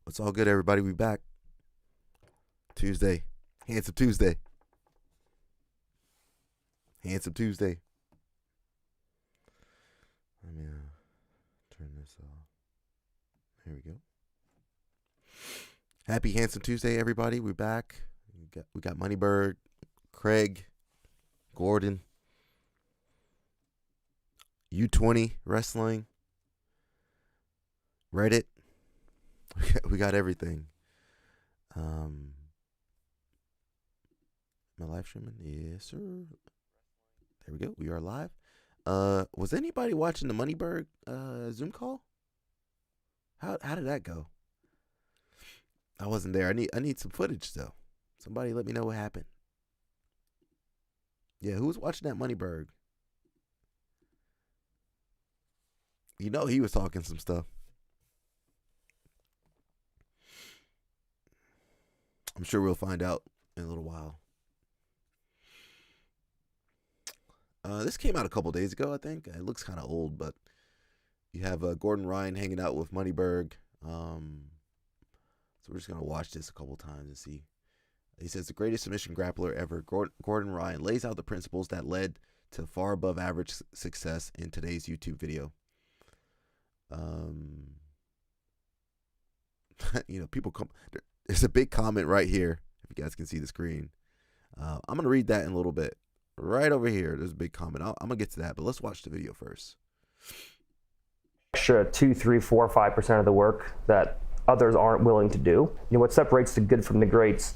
It's all good, everybody. We back. Tuesday. Handsome Tuesday. Handsome Tuesday. Let me turn this off. Here we go. Happy Handsome Tuesday, everybody. We're back. We got Moneybird, Craig, Gordon, U20 Wrestling, Reddit. We got everything. Am I live streaming? Yes, sir. There we go. We are live. Was anybody watching the Moneybird Zoom call? How did that go? I wasn't there. I need some footage though. Somebody let me know what happened. Yeah, who was watching that Moneybird? You know he was talking some stuff. I'm sure we'll find out in a little while. This came out a couple days ago, I think. It looks kind of old, but you have Gordon Ryan hanging out with Moneyberg. So we're just going to watch this a couple times and see. He says, the greatest submission grappler ever, Gordon Ryan, lays out the principles that led to far above average success in today's YouTube video. People come. There's a big comment right here, if you guys can see the screen. I'm going to read that in a little bit. Right over here, there's a big comment. I'm going to get to that, but let's watch the video first. Extra 2, 3, 4, 5% of the work that others aren't willing to do. What separates the good from the greats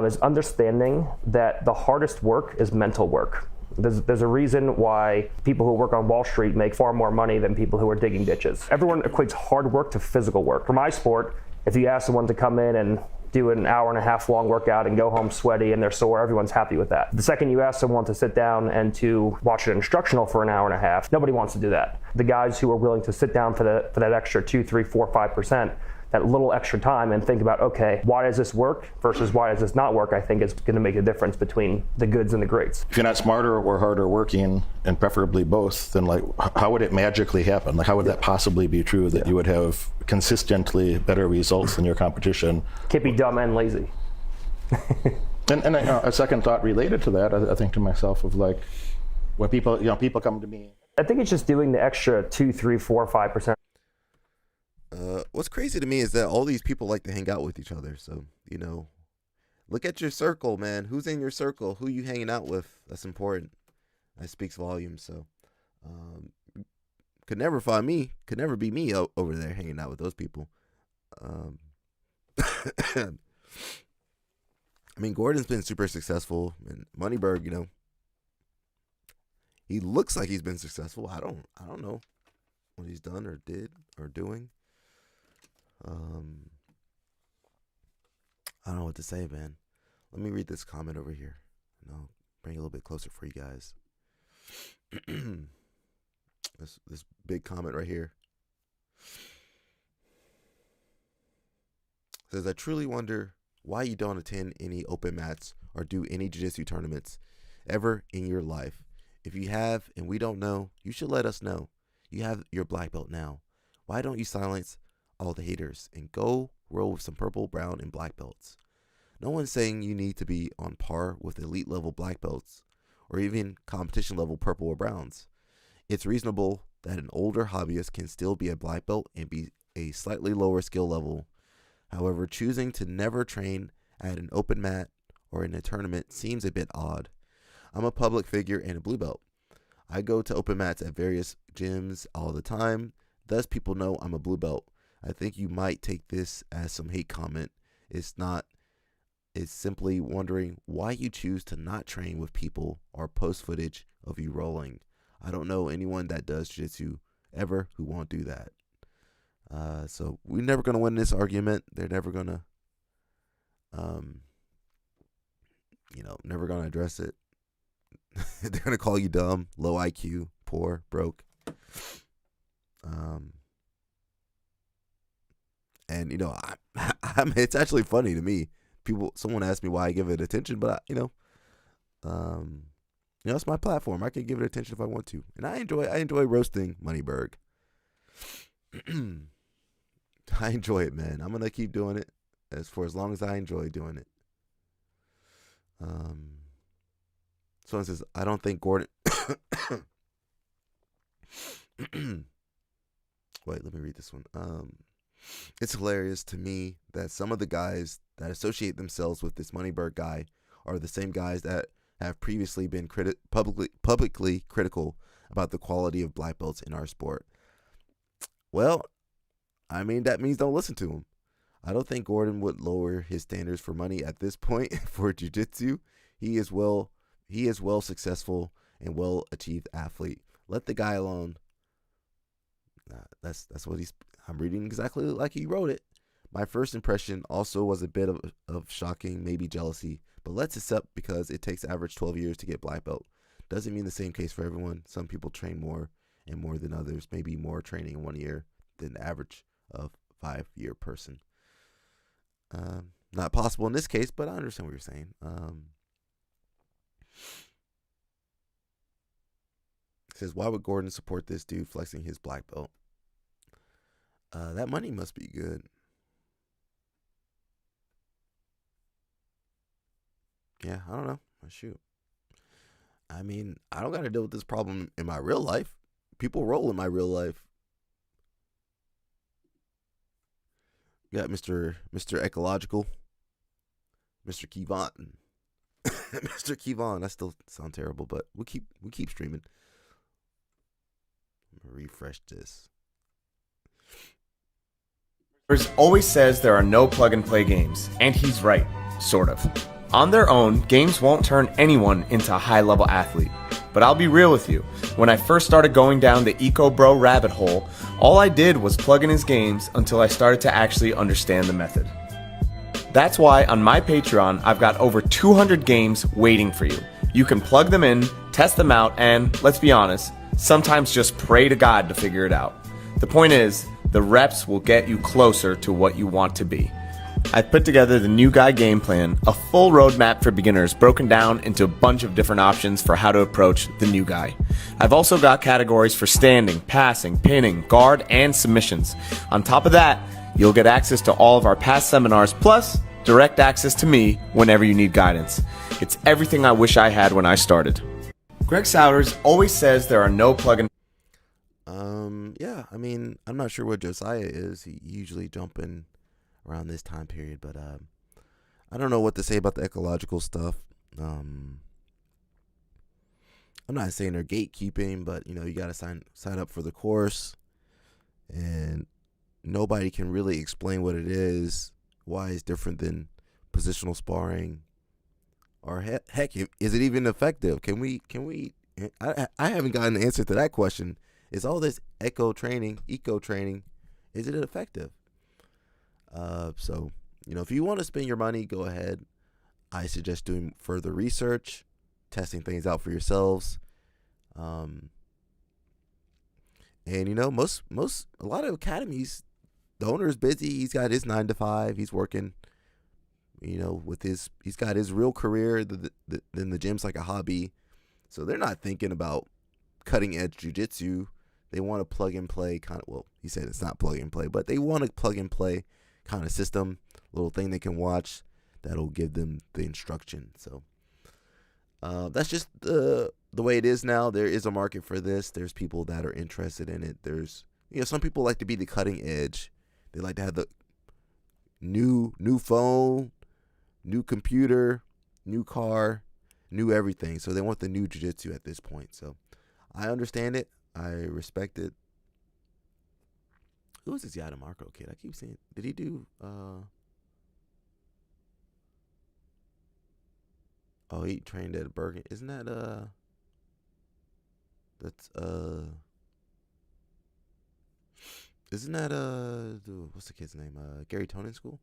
is understanding that the hardest work is mental work. There's a reason why people who work on Wall Street make far more money than people who are digging ditches. Everyone equates hard work to physical work. For my sport, if you ask someone to come in and do an hour and a half long workout and go home sweaty and they're sore, everyone's happy with that. The second you ask someone to sit down and to watch an instructional for an hour and a half, nobody wants to do that. The guys who are willing to sit down for that extra 2, 3, 4, 5%, that little extra time and think about, okay, why does this work versus why does this not work, I think is going to make a difference between the goods and the greats. If you're not smarter or harder working, and preferably both, then how would it magically happen? How would that possibly be true that you would have consistently better results than your competition? Can't be dumb and lazy. and a second thought related to that, I think to myself of when people come to me. I think it's just doing the extra 2, 3, 4, 5%. What's crazy to me is that all these people like to hang out with each other. So, look at your circle, man. Who's in your circle? Who you hanging out with? That's important. That speaks volumes. So, could never find me. Could never be me over there hanging out with those people. I mean, Gordon's been super successful, and Moneyberg, he looks like he's been successful. I don't know what he's done or did or doing. I don't know what to say, man. Let me read this comment over here, and I'll bring it a little bit closer for you guys. This big comment right here says, I truly wonder why you don't attend any open mats or do any jiu-jitsu tournaments ever in your life. If you have and we don't know, you should let us know. You have your black belt now. Why don't you silence all the haters and go roll with some purple, brown, and black belts? No one's saying you need to be on par with elite level black belts or even competition level purple or browns. It's reasonable that an older hobbyist can still be a black belt and be a slightly lower skill level. However, choosing to never train at an open mat or in a tournament seems a bit odd. I'm a public figure and a blue belt. I go to open mats at various gyms all the time, thus people know I'm a blue belt. I think you might take this as some hate comment. It's not. It's simply wondering why you choose to not train with people or post footage of you rolling. I don't know anyone that does jiu-jitsu ever who won't do that. So we're never going to win this argument. They're never going to, never going to address it. They're going to call you dumb, low IQ, poor, broke. And it's actually funny to me. Someone asked me why I give it attention, but it's my platform. I can give it attention if I want to, and I enjoy roasting Moneyberg. I enjoy it, man. I'm gonna keep doing it as long as I enjoy doing it. Someone says, I don't think Gordon. Wait, let me read this one. It's hilarious to me that some of the guys that associate themselves with this Moneybird guy are the same guys that have previously been publicly critical about the quality of black belts in our sport. Well, I mean, that means don't listen to him. I don't think Gordon would lower his standards for money at this point for jiu-jitsu. He is well successful and well achieved athlete. Let the guy alone. That's what I'm reading exactly like he wrote it. My first impression also was a bit of shocking, maybe jealousy, but let's accept because it takes average 12 years to get black belt. Doesn't mean the same case for everyone. Some people train more and more than others, maybe more training in 1 year than the average of 5-year person. Not possible in this case, but I understand what you're saying. Says, why would Gordon support this dude flexing his black belt? That money must be good. Yeah, I don't know. Shoot. I mean, I don't got to deal with this problem in my real life. People roll in my real life. You got Mr. Ecological, Mr. Kevon. Mr. Kevon. That still sounds terrible, but we keep streaming. I'm gonna refresh this. Always says there are no plug-and-play games, and he's right, sort of. On their own, games won't turn anyone into a high-level athlete. But I'll be real with you, when I first started going down the eco-bro rabbit hole, all I did was plug in his games until I started to actually understand the method. That's why on my Patreon, I've got over 200 games waiting for you. You can plug them in, test them out, and, let's be honest, sometimes just pray to God to figure it out. The point is, the reps will get you closer to what you want to be. I've put together the New Guy game plan, a full roadmap for beginners broken down into a bunch of different options for how to approach the New Guy. I've also got categories for standing, passing, pinning, guard, and submissions. On top of that, you'll get access to all of our past seminars, plus direct access to me whenever you need guidance. It's everything I wish I had when I started. Greg Souders always says there are no plug-and. Yeah, I mean, I'm not sure what Josiah is. He usually jumping around this time period, but I don't know what to say about the ecological stuff. I'm not saying they're gatekeeping, but you got to sign up for the course, and nobody can really explain what it is, why it's different than positional sparring, or heck, is it even effective? Can we? I haven't gotten the answer to that question. Is all this eco training, is it effective? So, if you want to spend your money, go ahead. I suggest doing further research, testing things out for yourselves. And a lot of academies, the owner is busy. He's got his 9 to 5. He's working, he's got his real career. Then the gym's like a hobby. So they're not thinking about cutting edge jiu-jitsu. They want a plug and play kind of, well, he said it's not plug and play, but they want a plug and play kind of system, little thing they can watch that'll give them the instruction. So that's just the way it is now. There is a market for this. There's people that are interested in it. There's, some people like to be the cutting edge. They like to have the new phone, new computer, new car, new everything. So they want the new jiu-jitsu at this point. So I understand it. I respect it. Who is this Yadamarco kid? I keep seeing. Did he do? Oh, he trained at Bergen. Isn't that That's Isn't that what's the kid's name? Gary Tonin School.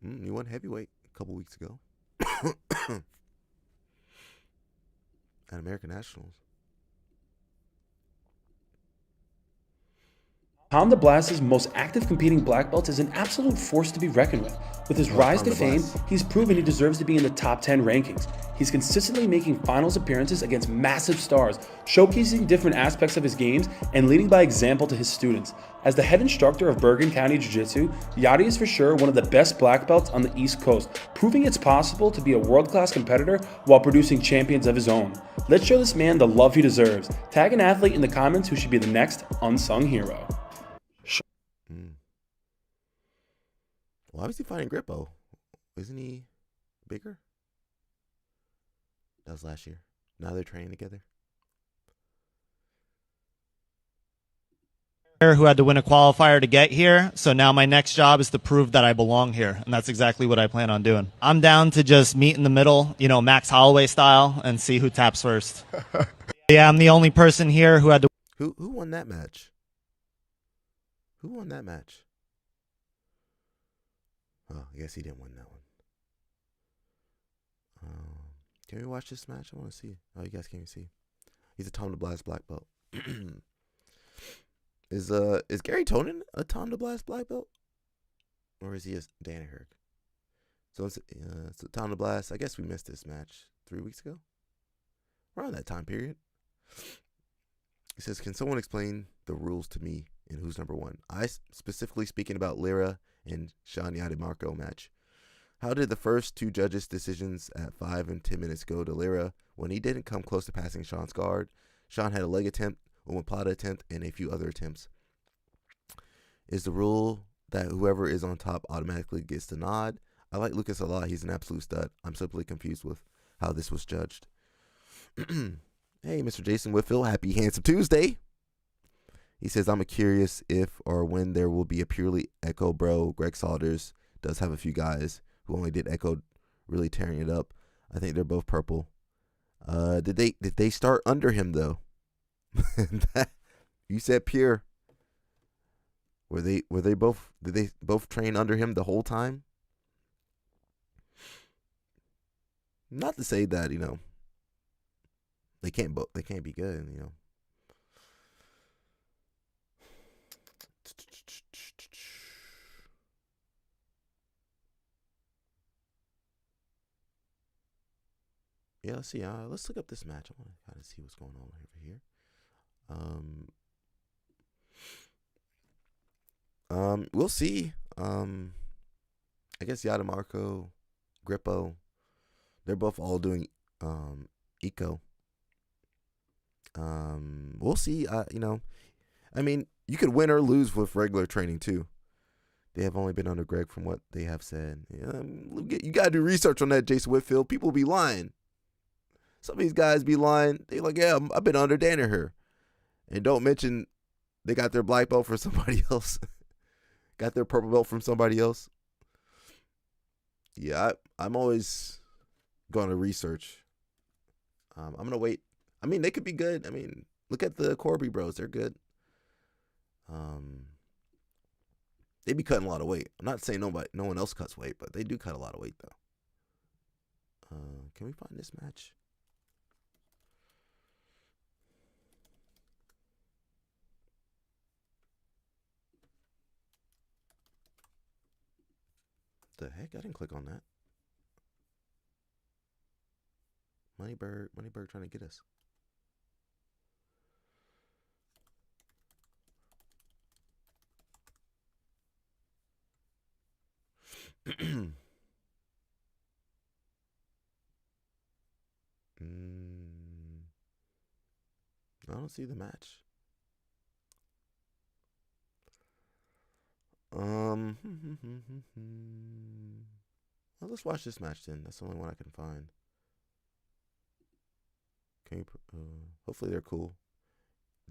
He won heavyweight a couple weeks ago at American Nationals. Tom DeBlas's most active competing black belt is an absolute force to be reckoned with. With his rise to fame, he's proven he deserves to be in the top 10 rankings. He's consistently making finals appearances against massive stars, showcasing different aspects of his games and leading by example to his students. As the head instructor of Bergen County Jiu-Jitsu, Yadi is for sure one of the best black belts on the East Coast, proving it's possible to be a world-class competitor while producing champions of his own. Let's show this man the love he deserves. Tag an athlete in the comments who should be the next unsung hero. Why was he fighting Grippo? Isn't he bigger? That was last year. Now they're training together. Who had to win a qualifier to get here. So now my next job is to prove that I belong here. And that's exactly what I plan on doing. I'm down to just meet in the middle, Max Holloway style, and see who taps first. Yeah, I'm the only person here who had to. Who won that match? Who won that match? Oh, I guess he didn't win that one. Can we watch this match? I want to see. Oh, you guys can't even see. He's a Tom DeBlas black belt. Is Gary Tonin a Tom DeBlas black belt, or is he a Danaher? So it's Tom DeBlas. I guess we missed this match 3 weeks ago, around that time period. He says, "Can someone explain the rules to me and who's number one?" I specifically speaking about Lira and Sean Yadimarco match. How did the first two judges' decisions at 5 and 10 minutes go to Lira when he didn't come close to passing Sean's guard? Sean had a leg attempt, a omoplata attempt, and a few other attempts. Is the rule that whoever is on top automatically gets the nod? I like Lucas a lot. He's an absolute stud. I'm simply confused with how this was judged. Hey, Mr. Jason Whitfield, happy Handsome Tuesday. He says, I'm curious if or when there will be a purely Echo bro. Greg Saunders does have a few guys who only did Echo really tearing it up. I think they're both purple. Did they start under him though? You said pure. Did they both train under him the whole time? Not to say that, they can't be good, Yeah, let's see. Let's look up this match. I want to kind of see what's going on over here. We'll see. I guess Yadamarco, Grippo, they're both all doing eco. We'll see. You could win or lose with regular training too. They have only been under Greg from what they have said. You got to do research on that, Jason Whitfield. People be lying. Some of these guys be lying. They like, yeah, I've been under Danaher. And don't mention they got their black belt from somebody else. Got their purple belt from somebody else. Yeah, I'm always going to research. I'm going to wait. They could be good. Look at the Corby bros. They're good. They be cutting a lot of weight. I'm not saying no one else cuts weight, but they do cut a lot of weight, though. Can we find this match? The heck? I didn't click on that. Moneybird trying to get us. I don't see the match. Well, let's watch this match then. That's the only one I can find. Hopefully they're cool.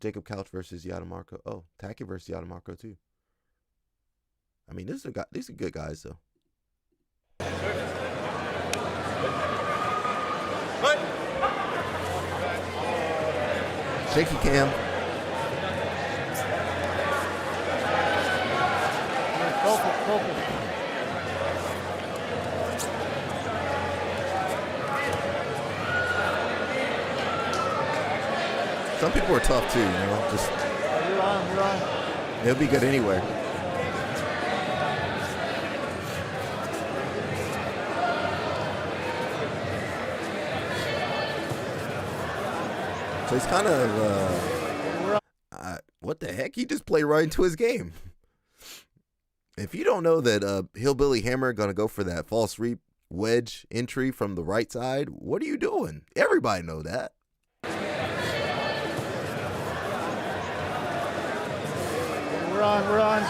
Jacob Couch versus Yadamarco. Oh, Taki versus Yadamarco too. These are good guys though. Shaky cam. Some people are tough too, Just. You're on. He'll be good anywhere. So he's kind of, what the heck? He just played right into his game. If you don't know that Hillbilly Hammer going to go for that false reap wedge entry from the right side, what are you doing? Everybody know that. We're on.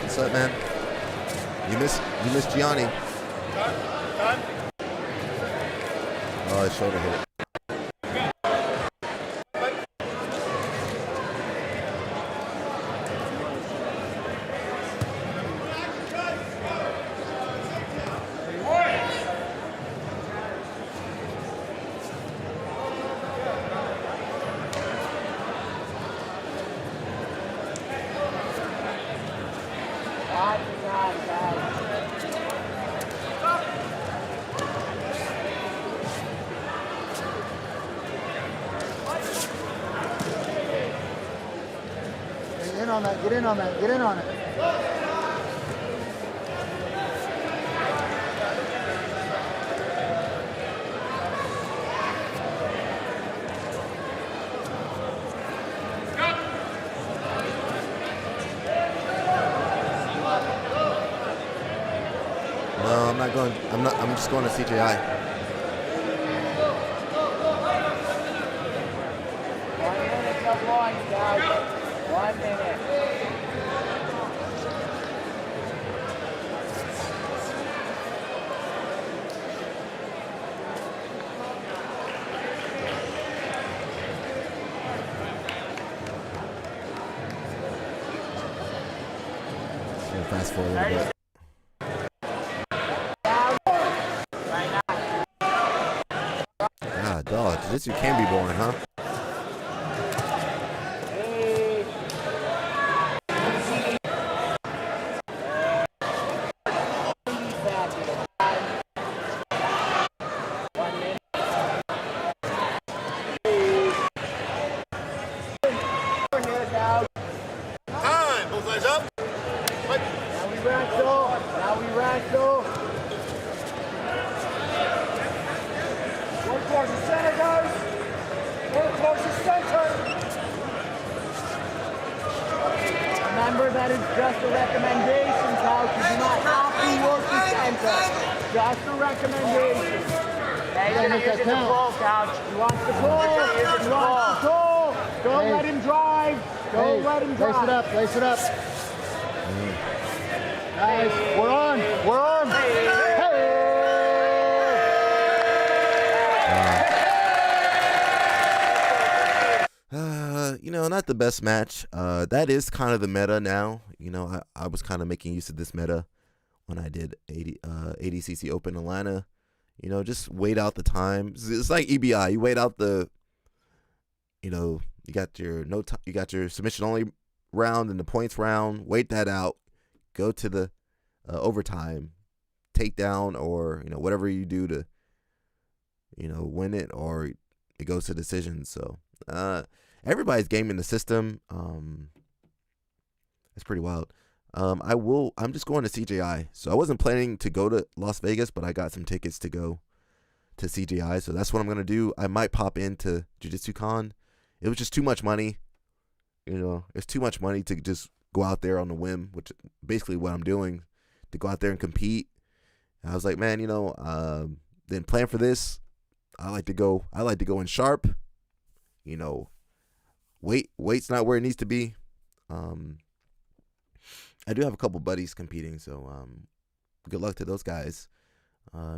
What's up, man? You miss Gianni. Oh, his shoulder hit. Get in on it. No, I'm not going. I'm just going to CJI. 1 minute of launch, guys. 1 minute. Fast forward a little bit. Ah, dog. This can be boring, huh? Now we wrestle. Work towards the center, guys. Work towards the center. Remember that it's just a recommendation, coach. You do not have to work the center. Just a recommendation. Hey, you're going to use the pull, coach. He wants to pull. He wants to pull. Don't let him drive. Don't let him drive. Lace it up. Guys, we're on. Not the best match. That is kind of the meta now. I was kind of making use of this meta when I did ADCC Open Atlanta. Just wait out the time. It's like EBI. You wait out the, you got your submission only round and the points round. Wait that out. Go to the overtime, takedown, or whatever you do to win it, or it goes to decisions. So everybody's gaming the system. It's pretty wild. I'm just going to CJI. So I wasn't planning to go to Las Vegas, but I got some tickets to go to CJI. So that's what I'm gonna do. I might pop into Jiu-Jitsu Con. It was just too much money. It's too much money to just go out there on the whim, which basically what I'm doing, to go out there and compete. And I was like, man, then plan for this. I like to go in sharp. Weight's not where it needs to be. I do have a couple buddies competing, so good luck to those guys. I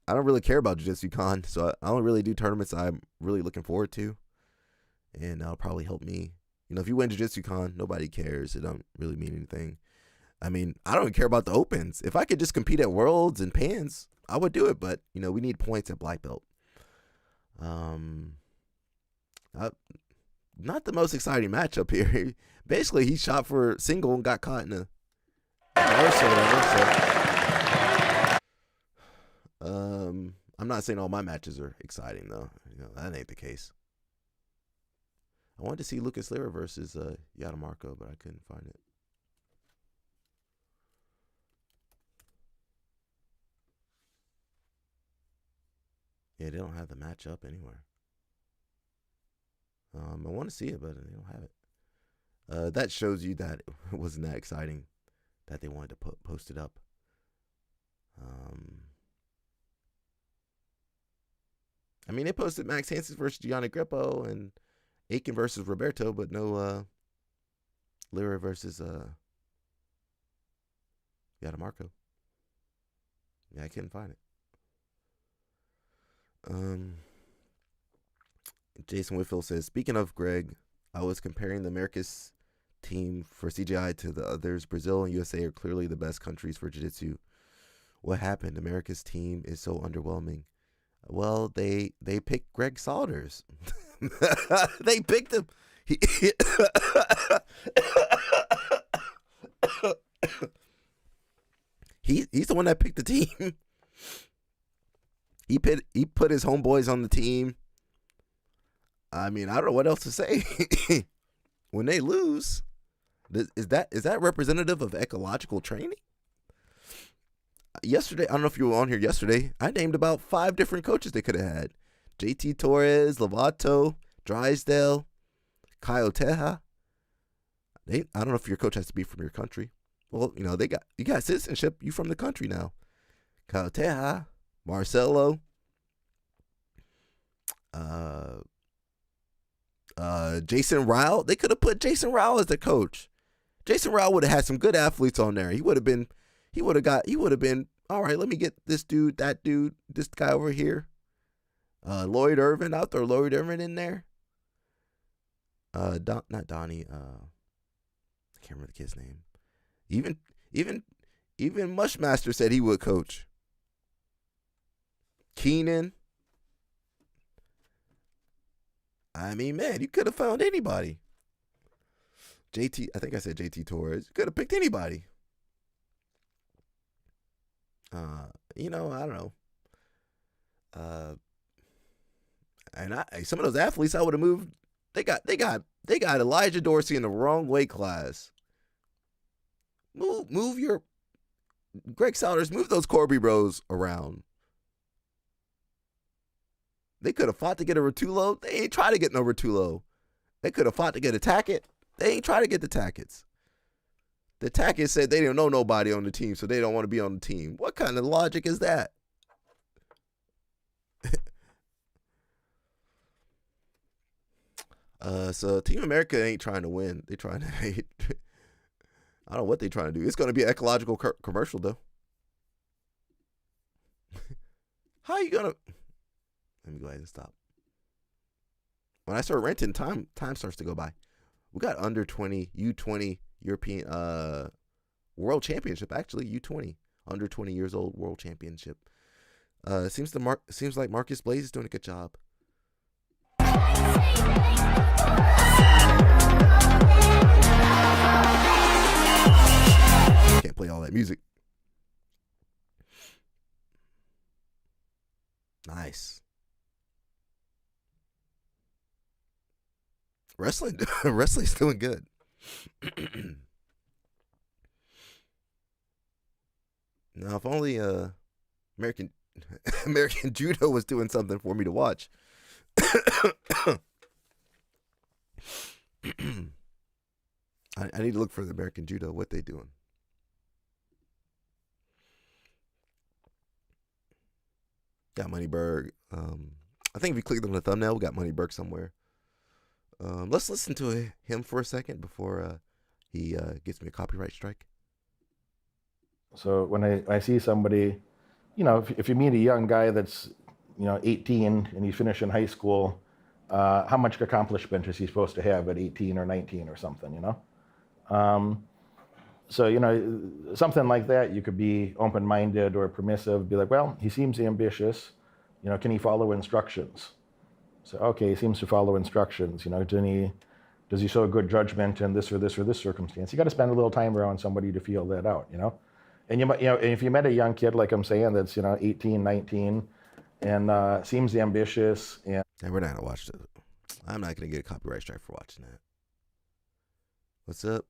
don't really care about Jiu-Jitsu Con, so I don't really do tournaments I'm really looking forward to, and that'll probably help me. If you win Jiu-Jitsu Con, nobody cares. It don't really mean anything. I don't even care about the opens. If I could just compete at Worlds and Pans, I would do it, but we need points at black belt. Not the most exciting matchup here. Basically, he shot for single and got caught in a reverse or whatever. So, I'm not saying all my matches are exciting though. That ain't the case. I wanted to see Lucas Lira versus Yadamarco, but I couldn't find it. Yeah, they don't have the matchup anywhere. I want to see it, but they don't have it. That shows you that it wasn't that exciting that they wanted to post it up. I mean, they posted Max Hansen versus Gianni Grippo and Aiken versus Roberto, but no Lira versus Yadamarco. Yeah, I couldn't find it. Jason Whitfield says, speaking of Greg, I was comparing the Americas team for CGI to the others. Brazil and USA are clearly the best countries for jiu-jitsu. What happened? America's team is so underwhelming. Well, they picked Greg Saunders. They picked him. He's the one that picked the team. He put his homeboys on the team. I mean, I don't know what else to say. When they lose, is that representative of ecological training? Yesterday, I don't know if you were on here yesterday, I named about 5 different coaches they could have had. JT Torres, Lovato, Drysdale, Kyle Teja. I don't know if your coach has to be from your country. Well, you got citizenship. You from the country now. Kyle Teja, Marcelo, Jason Rao. They could have put Jason Rao as the coach. Jason Rao would have had some good athletes on there. He would have been all right. Let me get this dude, that dude, this guy over here. Lloyd Irvin. I'll throw Lloyd Irvin in there. Not Donnie. I can't remember the kid's name. Even Mushmaster said he would coach. Keenan. I mean, man, you could have found anybody. JT, I think I said JT Torres. You could have picked anybody. I don't know. And some of those athletes I would have moved. They got Elijah Dorsey in the wrong weight class. Move your Greg Saunders. Move those Corby Bros around. They could have fought to get a Rotullo. They ain't try to get no Rotullo. They could have fought to get a Tackett. They ain't try to get the Tacketts. The Tackett said they didn't know nobody on the team, so they don't want to be on the team. What kind of logic is that? So Team America ain't trying to win. They trying to hate. I don't know what they trying to do. It's going to be an ecological commercial, though. How are you going to... Let me go ahead and stop. When I start renting, time starts to go by. We got under 20, U20 European World Championship, actually, U20. Under 20 years old World Championship. Seems like Marcus Blaze is doing a good job. Can't play all that music. Nice. Wrestling's doing good. Now, if only American Judo was doing something for me to watch. I need to look for the American Judo, what they doing. Got Moneyberg. I think if you click on the thumbnail, we got Moneyberg somewhere. Let's listen to him for a second before he gets me a copyright strike. So when I see somebody, if you meet a young guy that's, 18 and he's finishing high school, how much accomplishment is he supposed to have at 18 or 19 or something, So, something like that, you could be open-minded or permissive, be like, well, he seems ambitious, can he follow instructions? So, okay, he seems to follow instructions. Does he show good judgment in this or this or this circumstance? You got to spend a little time around somebody to feel that out, And and if you met a young kid, like I'm saying, that's 18, 19, and seems ambitious, and we're not gonna watch it. I'm not gonna get a copyright strike for watching that. What's up?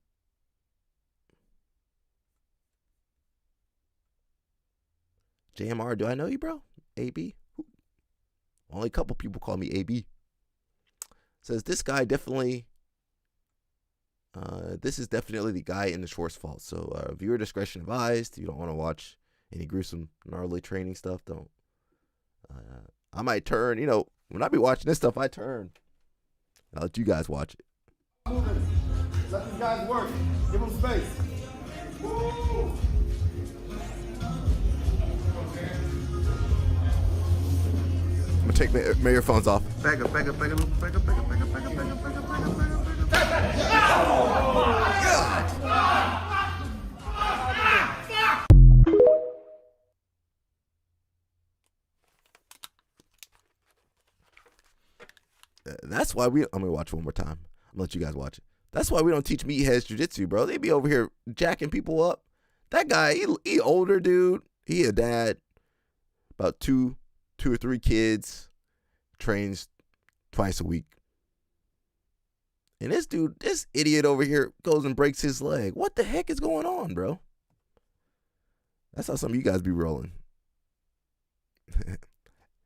JMR, do I know you, bro? AB? Only a couple people call me AB. Says this guy definitely. This is definitely the guy in the shorts fault. So viewer discretion advised. You don't want to watch any gruesome, gnarly training stuff. Don't. I might turn. When I be watching this stuff, I turn. I'll let you guys watch it. Let these guys work. Give them space. Woo! I'm gonna take my earphones off. Back up. That's why I'm gonna watch it one more time. I'm gonna let you guys watch it. That's why we don't teach meatheads jiu-jitsu, bro. They be over here jacking people up. That guy, he older dude. He a dad. About two or three kids. Trains twice a week. And this idiot over here goes and breaks his leg. What the heck is going on, bro? That's how some of you guys be rolling.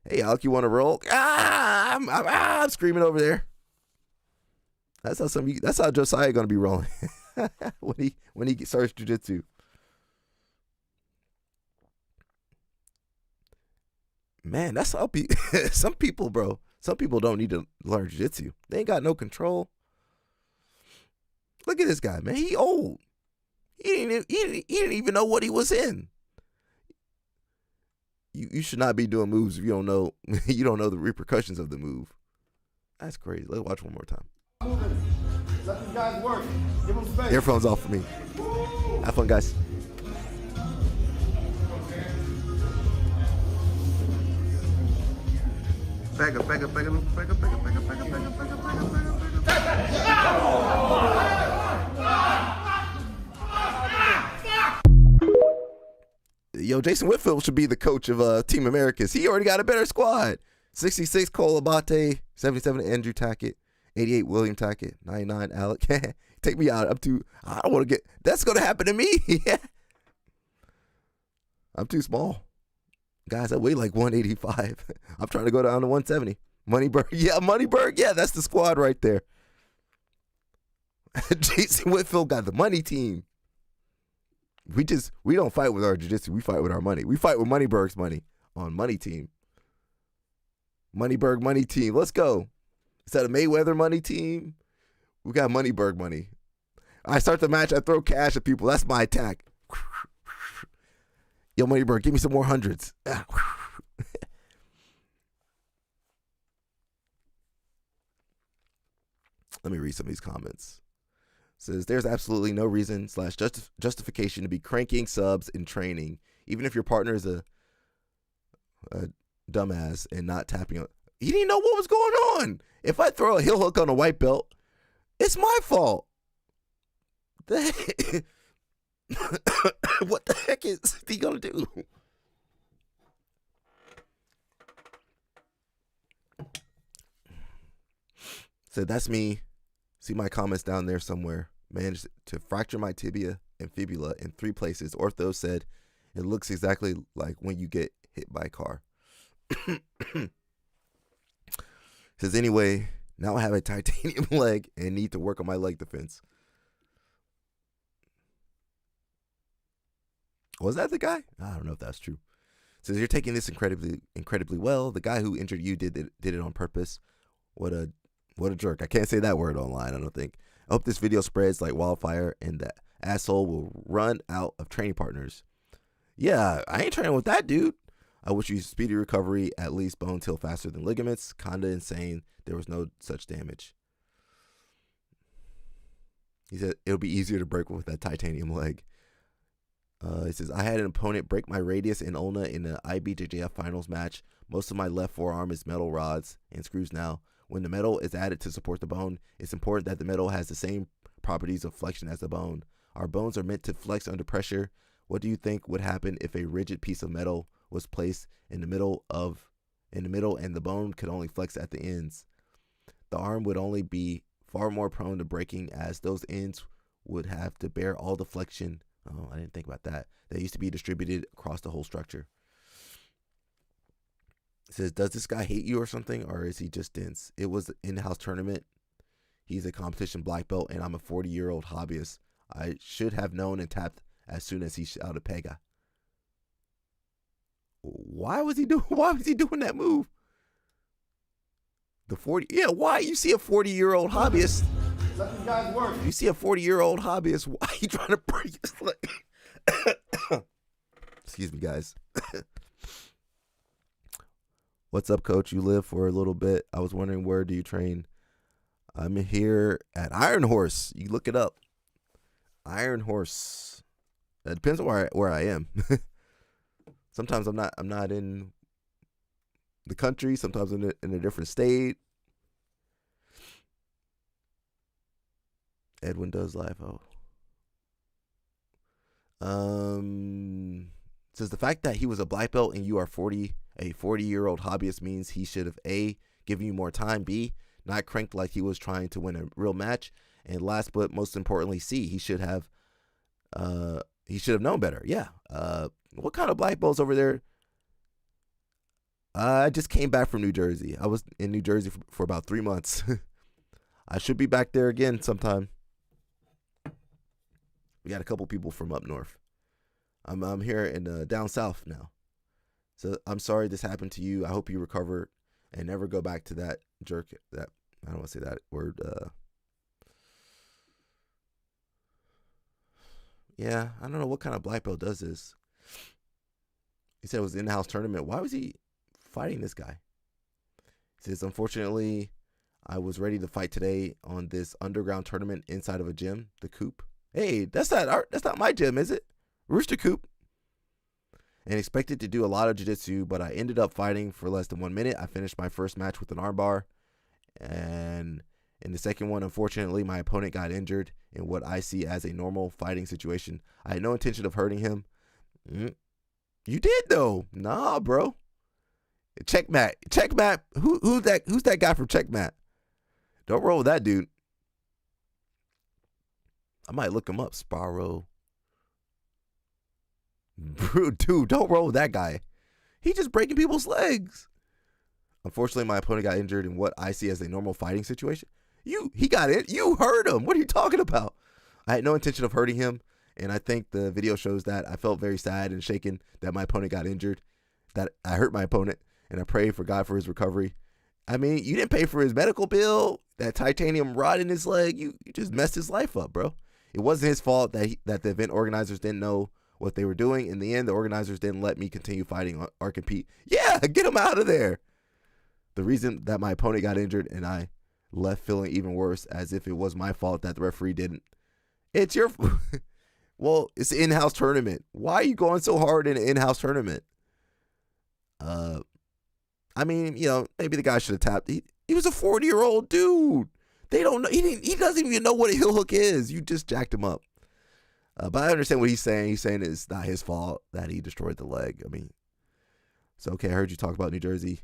Hey, Alec, you want to roll? I'm screaming over there. That's how Josiah gonna be rolling when he starts jiu-jitsu. Man, that's how some people, bro. Some people don't need to learn jiu-jitsu. They ain't got no control. Look at this guy, man. He old. He didn't even know what he was in. You should not be doing moves if you don't know the repercussions of the move. That's crazy. Let's watch one more time. Let these guys work. Give them space. Earphones off for me. Have fun, guys. Back up. Yo, Jason Whitfield should be the coach of Team Americas. He already got a better squad. 66 Cole Abate, 77 Andrew Tackett, 88 William Tackett, 99 Alec. Take me out. I don't want to get. That's gonna happen to me. I'm too small. Guys, I weigh like 185. I'm trying to go down to 170. Moneyberg. Yeah, Moneyberg. Yeah, that's the squad right there. Jason Whitfield got the money team. We don't fight with our jiu-jitsu. We fight with our money. We fight with Moneyberg's money on money team. Moneyberg money team. Let's go. Is that a Mayweather money team? We got Moneyberg money. I start the match. I throw cash at people. That's my attack. Yo, Moneyberg, give me some more hundreds. Let me read some of these comments. It says, there's absolutely no reason / justification to be cranking subs in training, even if your partner is a dumbass and not tapping on. He didn't know what was going on. If I throw a heel hook on a white belt, it's my fault. What the heck is he gonna do? So that's me. See my comments down there somewhere. Managed to fracture my tibia and fibula in 3 places. Ortho said it looks exactly like when you get hit by a car. Says anyway, now I have a titanium leg and need to work on my leg defense. Was that the guy? I don't know if that's true. Says you're taking this incredibly well. The guy who injured you did it on purpose. What a jerk. I can't say that word online, I don't think. I hope this video spreads like wildfire and that asshole will run out of training partners. Yeah, I ain't training with that dude. I wish you speedy recovery, at least bones heal faster than ligaments. Kinda insane. There was no such damage. He said it'll be easier to break with that titanium leg. It says, I had an opponent break my radius and ulna in the IBJJF finals match. Most of my left forearm is metal rods and screws now. When the metal is added to support the bone, it's important that the metal has the same properties of flexion as the bone. Our bones are meant to flex under pressure. What do you think would happen if a rigid piece of metal was placed in the middle and the bone could only flex at the ends? The arm would only be far more prone to breaking, as those ends would have to bear all the flexion. Oh, I didn't think about that. That used to be distributed across the whole structure. It says, does this guy hate you or something, or is he just dense? It was an in-house tournament. He's a competition black belt, and I'm a 40-year-old hobbyist. I should have known and tapped as soon as he shouted Pega. Why was he doing that move? The 40, yeah, why? You see a 40-year-old hobbyist. Let these guys work. You see a 40-year-old hobbyist, why are you trying to break his leg? Excuse me, guys. What's up, coach? You live for a little bit. I was wondering, where do you train? I'm here at Iron Horse. You look it up. Iron Horse. It depends on where I am. Sometimes I'm not in the country. Sometimes I'm in a different state. Edwin does live. Says the fact that he was a black belt and you are a 40-year-old hobbyist means he should have A, given you more time, B, not cranked like he was trying to win a real match, and last but most importantly, C, he should have known better. Yeah. What kind of black belts over there? I just came back from New Jersey. I was in New Jersey for about 3 months. I should be back there again sometime. We got a couple people from up north. I'm here in down south now. So I'm sorry this happened to you. I hope you recover and never go back to that jerk. That, I don't want to say that word. Yeah, I don't know what kind of black belt does this. He said it was an in-house tournament. Why was he fighting this guy? He says, unfortunately, I was ready to fight today on this underground tournament inside of a gym, the Coop. Hey, that's not my gym, is it? Rooster Coop. And expected to do a lot of jiu-jitsu, but I ended up fighting for less than 1 minute. I finished my first match with an armbar, and in the second one, unfortunately, my opponent got injured in what I see as a normal fighting situation. I had no intention of hurting him. You did, though. Nah, bro. Checkmate. Who's that guy from Checkmate? Don't roll with that dude. I might look him up. Sparrow. Dude, don't roll with that guy. He just breaking people's legs. Unfortunately, my opponent got injured in what I see as a normal fighting situation. He got it. You hurt him. What are you talking about? I had no intention of hurting him, and I think the video shows that. I felt very sad and shaken that my opponent got injured, that I hurt my opponent, and I pray for God for his recovery. I mean, you didn't pay for his medical bill, that titanium rod in his leg. You just messed his life up, bro. It wasn't his fault that the event organizers didn't know what they were doing. In the end, the organizers didn't let me continue fighting or compete. Yeah, get him out of there. The reason that my opponent got injured and I left feeling even worse, as if it was my fault that the referee didn't. It's your well, it's an in-house tournament. Why are you going so hard in an in-house tournament? I mean, maybe the guy should have tapped. He was a 40-year-old dude. They don't know. He doesn't even know what a heel hook is. You just jacked him up. But I understand what he's saying. He's saying it's not his fault that he destroyed the leg. I mean, so, okay, I heard you talk about New Jersey.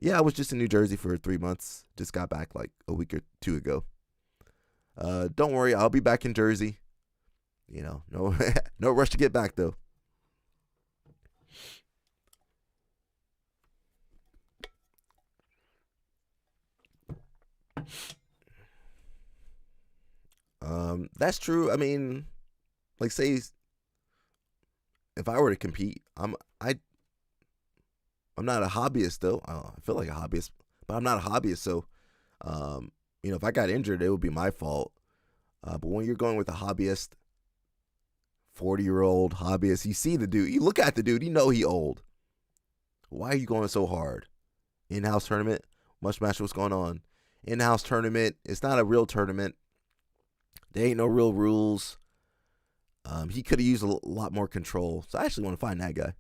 Yeah, I was just in New Jersey for 3 months. Just got back like a week or two ago. Don't worry, I'll be back in Jersey. No no rush to get back, though. That's true. I mean, like, say if I were to compete, I'm not a hobbyist though. I feel like a hobbyist, but I'm not a hobbyist. So, if I got injured, it would be my fault. But when you're going with a hobbyist, 40-year-old hobbyist, you see the dude, you look at the dude, he old. Why are you going so hard? In-house tournament, much match what's going on. In-house tournament, it's not a real tournament. There ain't no real rules. He could have used a lot more control. So I actually want to find that guy.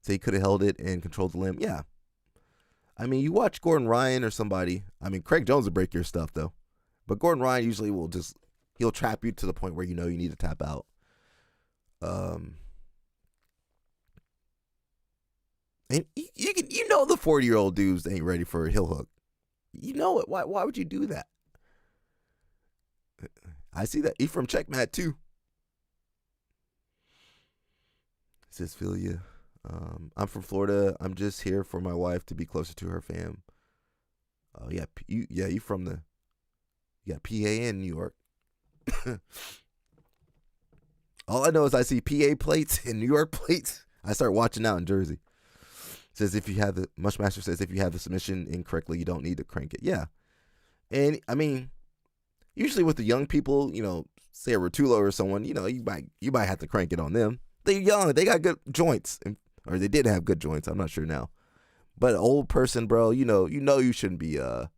So he could have held it and controlled the limb. Yeah. I mean, you watch Gordon Ryan or somebody. I mean, Craig Jones will break your stuff, though. But Gordon Ryan usually he'll trap you to the point where you know you need to tap out. And you know the 40-year-old dudes ain't ready for a heel hook. You know it. Why would you do that? I see that. Ephraim Checkmat, too. Says Philia. I'm from Florida. I'm just here for my wife to be closer to her fam. Oh, yeah. You from you got PA in New York. All I know is I see PA plates and New York plates. I start watching out in Jersey. Says Mushmaster says if you have the submission incorrectly, you don't need to crank it. Yeah. And I mean, usually with the young people, say a Rotullo or someone, you might have to crank it on them. They're young. They got good joints. Or they did have good joints. I'm not sure now. But an old person, bro, you know you shouldn't be I'm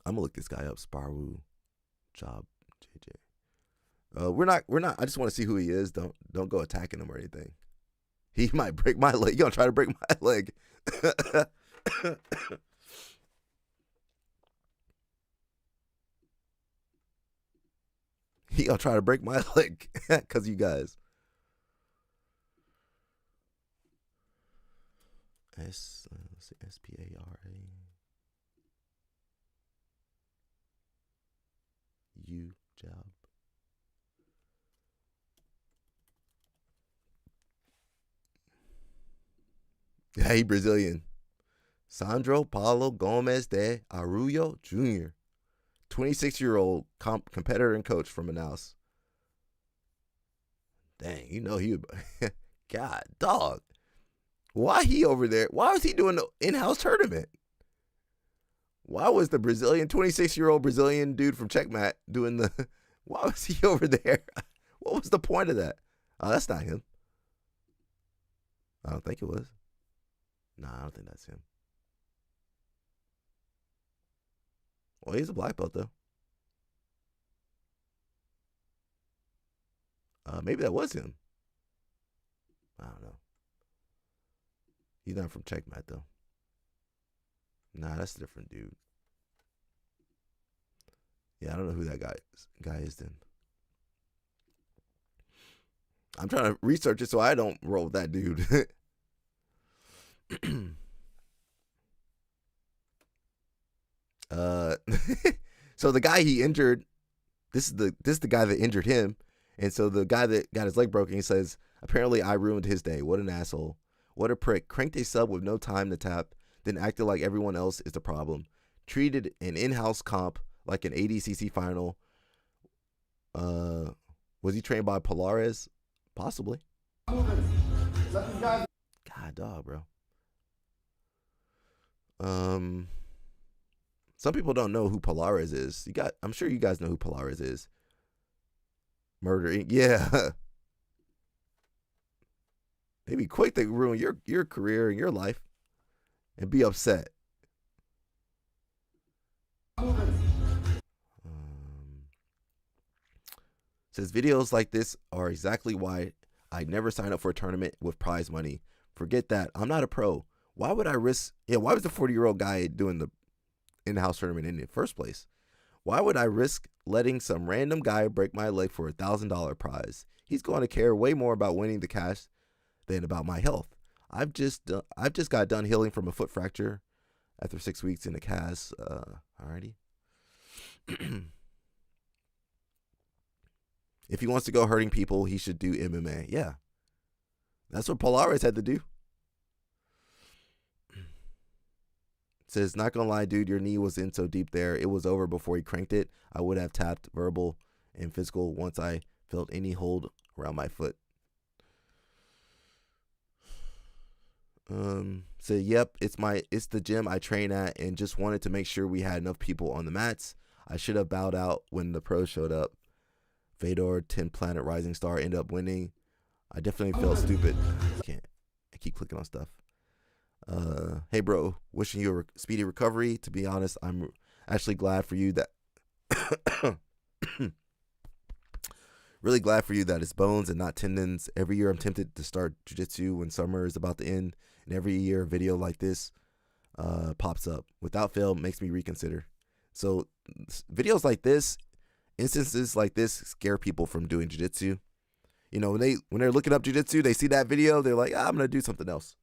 gonna look this guy up. Sparwoo Job JJ. We're not. I just want to see who he is. Don't go attacking him or anything. He might break my leg. You gonna try to break my leg? He gonna try to break my leg because you guys. Let's see, SPARA U Job. Hey, Brazilian. Sandro Paulo Gomes de Arroyo Jr., 26-year-old competitor and coach from Manaus. Dang, he would. God, dog. Why he over there? Why was he doing the in-house tournament? Why was the 26-year-old Brazilian dude from Checkmat doing the... Why was he over there? What was the point of that? Oh, that's not him. I don't think it was. Nah, I don't think that's him. Well, he's a black belt, though. Maybe that was him. I don't know. He's not from Checkmat, though. Nah, that's a different dude. Yeah, I don't know who that guy is then. I'm trying to research it so I don't roll with that dude. So the guy he injured, this is the guy that injured him, and so the guy that got his leg broken, he says, apparently I ruined his day. What an asshole. What a prick. Cranked a sub with no time to tap, then acted like everyone else is the problem. Treated an in-house comp like an ADCC final. Was he trained by Polaris? Possibly. God, dog, bro. Some people don't know who Polaris is. I'm sure you guys know who Polaris is. Murder Inc. Yeah. They'd be quick to ruin your career and your life and be upset. Says videos like this are exactly why I never sign up for a tournament with prize money. Forget that. I'm not a pro. Why would I risk? Yeah, why was the 40-year-old guy doing the in-house tournament in the first place? Why would I risk letting some random guy break my leg for $1,000 prize? He's going to care way more about winning the cash than about my health. I've just got done healing from a foot fracture after 6 weeks in a cast. Alrighty. If he wants to go hurting people, he should do MMA. Yeah, that's what Polaris had to do. Says, not gonna lie, dude, your knee was in so deep there. It was over before he cranked it. I would have tapped verbal and physical once I felt any hold around my foot. Said, yep, it's the gym I train at and just wanted to make sure we had enough people on the mats. I should have bowed out when the pros showed up. Fedor, 10 Planet Rising Star, end up winning. I definitely felt stupid. I keep clicking on stuff. Hey bro, wishing you a speedy recovery. To be honest, I'm Actually glad for you that really glad for you that it's bones and not tendons. Every year I'm tempted to start jiu-jitsu when summer is about to end, and every year a video like this pops up. Without fail, makes me reconsider. So videos like this, instances like this scare people from doing jiu-jitsu. You know, when they're looking up jiu-jitsu, they see that video, they're like, I'm going to do something else.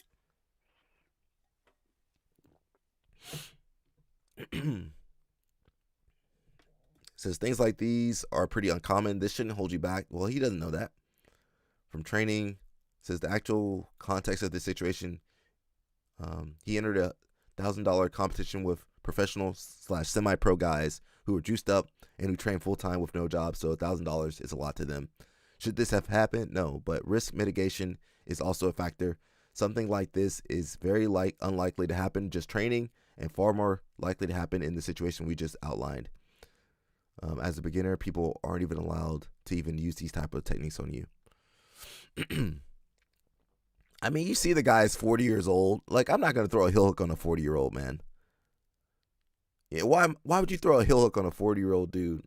Says things like these are pretty uncommon. This shouldn't hold you back. Well, he doesn't know that. From training, says the actual context of this situation, he entered a $1,000 competition with professional/semi-pro guys who were juiced up and who train full-time with no job, so $1,000 is a lot to them. Should this have happened? No, but risk mitigation is also a factor. Something like this is very unlikely to happen just training, and far more likely to happen in the situation we just outlined. As a beginner, people aren't even allowed to even use these type of techniques on you. I mean, you see the guy's 40 years old. Like, I'm not going to throw a heel hook on a 40-year-old man. Yeah, why would you throw a heel hook on a 40-year-old dude?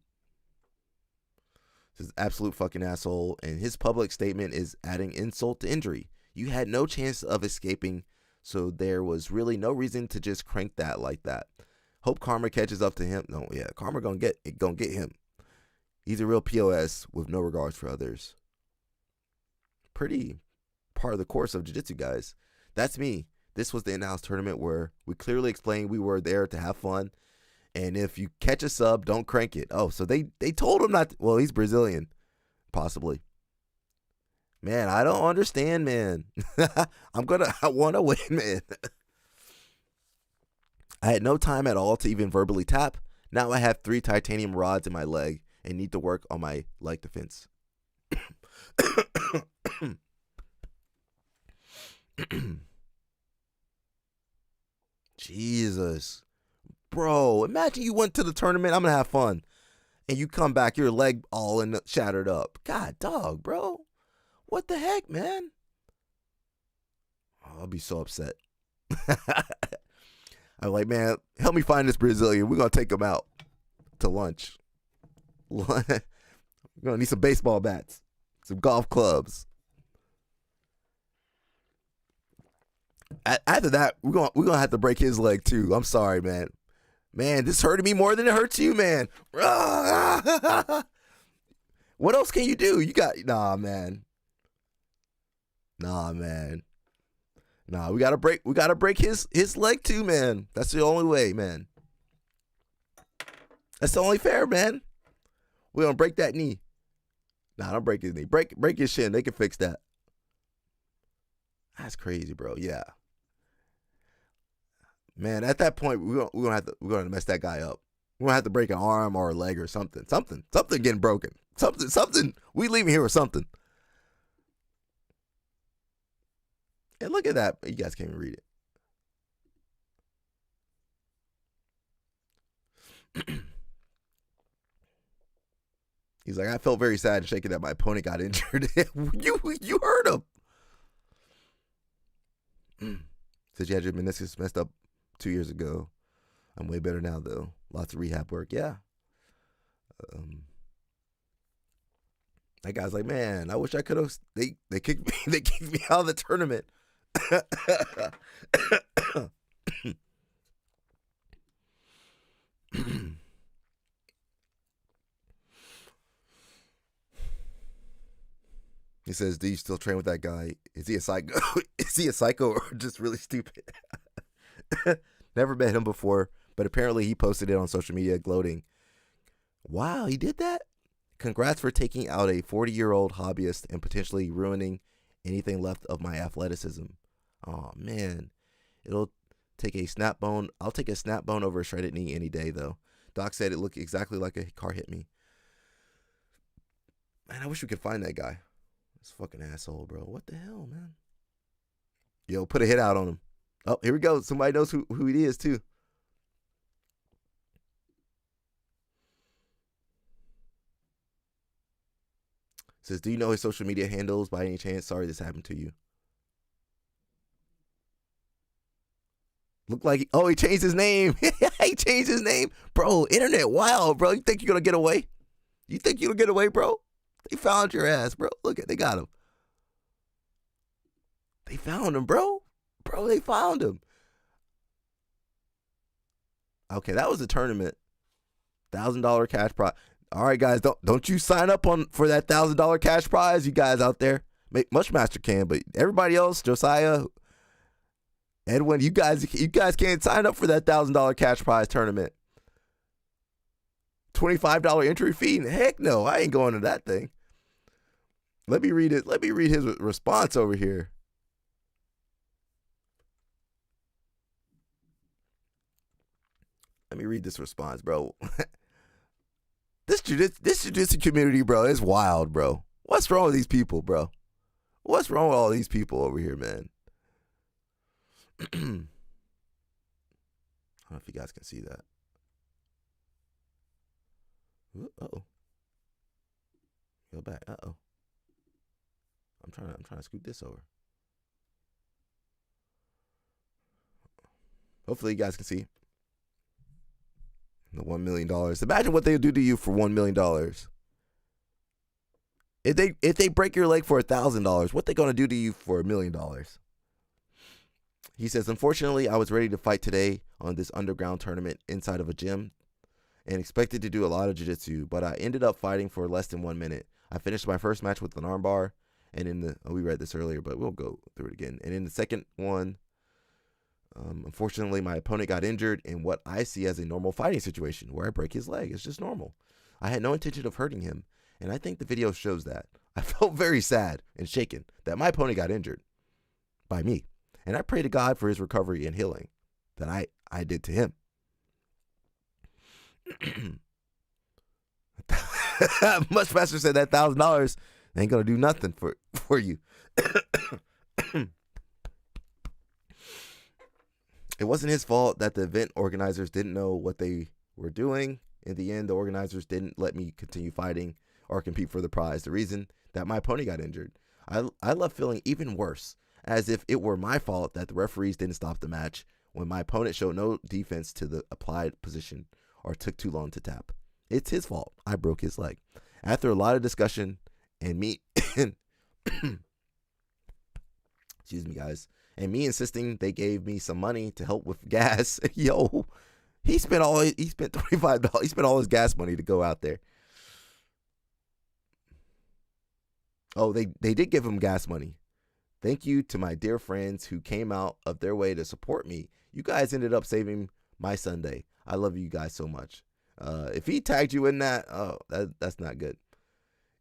This is absolute fucking asshole, and his public statement is adding insult to injury. You had no chance of escaping, so there was really no reason to just crank that like that. Hope karma catches up to him. No, yeah, karma gonna get him. He's a real POS with no regards for others. Pretty part of the course of jiu-jitsu, guys. That's me. This was the in-house tournament where we clearly explained we were there to have fun, and if you catch a sub, don't crank it. Oh, so they told him not to. Well, he's Brazilian, possibly. Man, I don't understand, man. I want to win, man. I had no time at all to even verbally tap. Now I have 3 titanium rods in my leg and need to work on my leg defense. Jesus. Bro, imagine you went to the tournament. I'm going to have fun. And you come back, your leg all shattered up. God, dog, bro. What the heck, man? Oh, I'll be so upset. I'm like, man, help me find this Brazilian. We're going to take him out to lunch. We're going to need some baseball bats, some golf clubs. After that, we're gonna have to break his leg too. I'm sorry, man. Man, this hurted me more than it hurts you, man. What else can you do? Nah, man. Nah, we gotta break his leg too, man. That's the only way, man. That's the only fair, man. We're gonna break that knee. Nah, don't break his knee. Break his shin. They can fix that. That's crazy, bro. Yeah. Man, at that point, we're gonna mess that guy up. We're gonna have to break an arm or a leg or something. Something getting broken. Something. We leaving here with something. And look at that. You guys can't even read it. He's like, I felt very sad and shaken that my opponent got injured. You heard him. Said you had your meniscus messed up 2 years ago. I'm way better now, though. Lots of rehab work. Yeah. That guy's like, man, I wish I could have. They kicked me. They kicked me out of the tournament. He says, do you still train with that guy? Is he a psycho? Is he a psycho or just really stupid? Never met him before, but apparently he posted it on social media gloating. Wow, he did that? Congrats for taking out a 40-year-old hobbyist and potentially ruining anything left of my athleticism. Oh, man. It'll take a snap bone. I'll take a snap bone over a shredded knee any day, though. Doc said it looked exactly like a car hit me. Man, I wish we could find that guy. This fucking asshole, bro. What the hell, man? Yo, put a hit out on him. Oh, here we go. Somebody knows who he is, too. Says, do you know his social media handles by any chance? Sorry this happened to you. Look like, he changed his name. He changed his name. Bro, internet wild, bro. You think you're going to get away? You think you'll get away, bro? They found your ass, bro. Look at, they got him. They found him, bro. Bro, they found him. Okay, that was a tournament. $1,000 cash prize. All right, guys, don't you sign up for that $1,000 cash prize, you guys out there. Mushmaster can, but everybody else, Josiah, Edwin, you guys can't sign up for that $1,000 cash prize tournament. $25 entry fee? Heck no, I ain't going to that thing. Let me read it. Let me read his response over here. Let me read this response, bro. This jiu-jitsu community, bro, is wild, bro. What's wrong with these people, bro? What's wrong with all these people over here, man? I don't know if you guys can see that. Uh-oh. Go back. Uh-oh. I'm trying to scoot this over. Hopefully you guys can see. The $1 million. Imagine what they'll do to you for $1 million. If they break your leg for $1,000, what they gonna do to you for $1 million? He says, unfortunately, I was ready to fight today on this underground tournament inside of a gym and expected to do a lot of jiu-jitsu, but I ended up fighting for less than 1 minute. I finished my first match with an armbar, and we read this earlier, but we'll go through it again. And in the second one, unfortunately, my opponent got injured in what I see as a normal fighting situation where I break his leg. It's just normal. I had no intention of hurting him, and I think the video shows that. I felt very sad and shaken that my opponent got injured by me, and I pray to God for his recovery and healing that I did to him. Mushmaster said that $1,000 ain't gonna do nothing for you. It wasn't his fault that the event organizers didn't know what they were doing. In the end, the organizers didn't let me continue fighting or compete for the prize. The reason that my opponent got injured. I left feeling even worse, as if it were my fault that the referees didn't stop the match when my opponent showed no defense to the applied position or took too long to tap. It's his fault. I broke his leg. After a lot of discussion and me, excuse me, guys, and me insisting they gave me some money to help with gas. Yo, he spent $25. He spent all his gas money to go out there. Oh, they did give him gas money. Thank you to my dear friends who came out of their way to support me. You guys ended up saving my Sunday. I love you guys so much. If he tagged you in that, that's not good.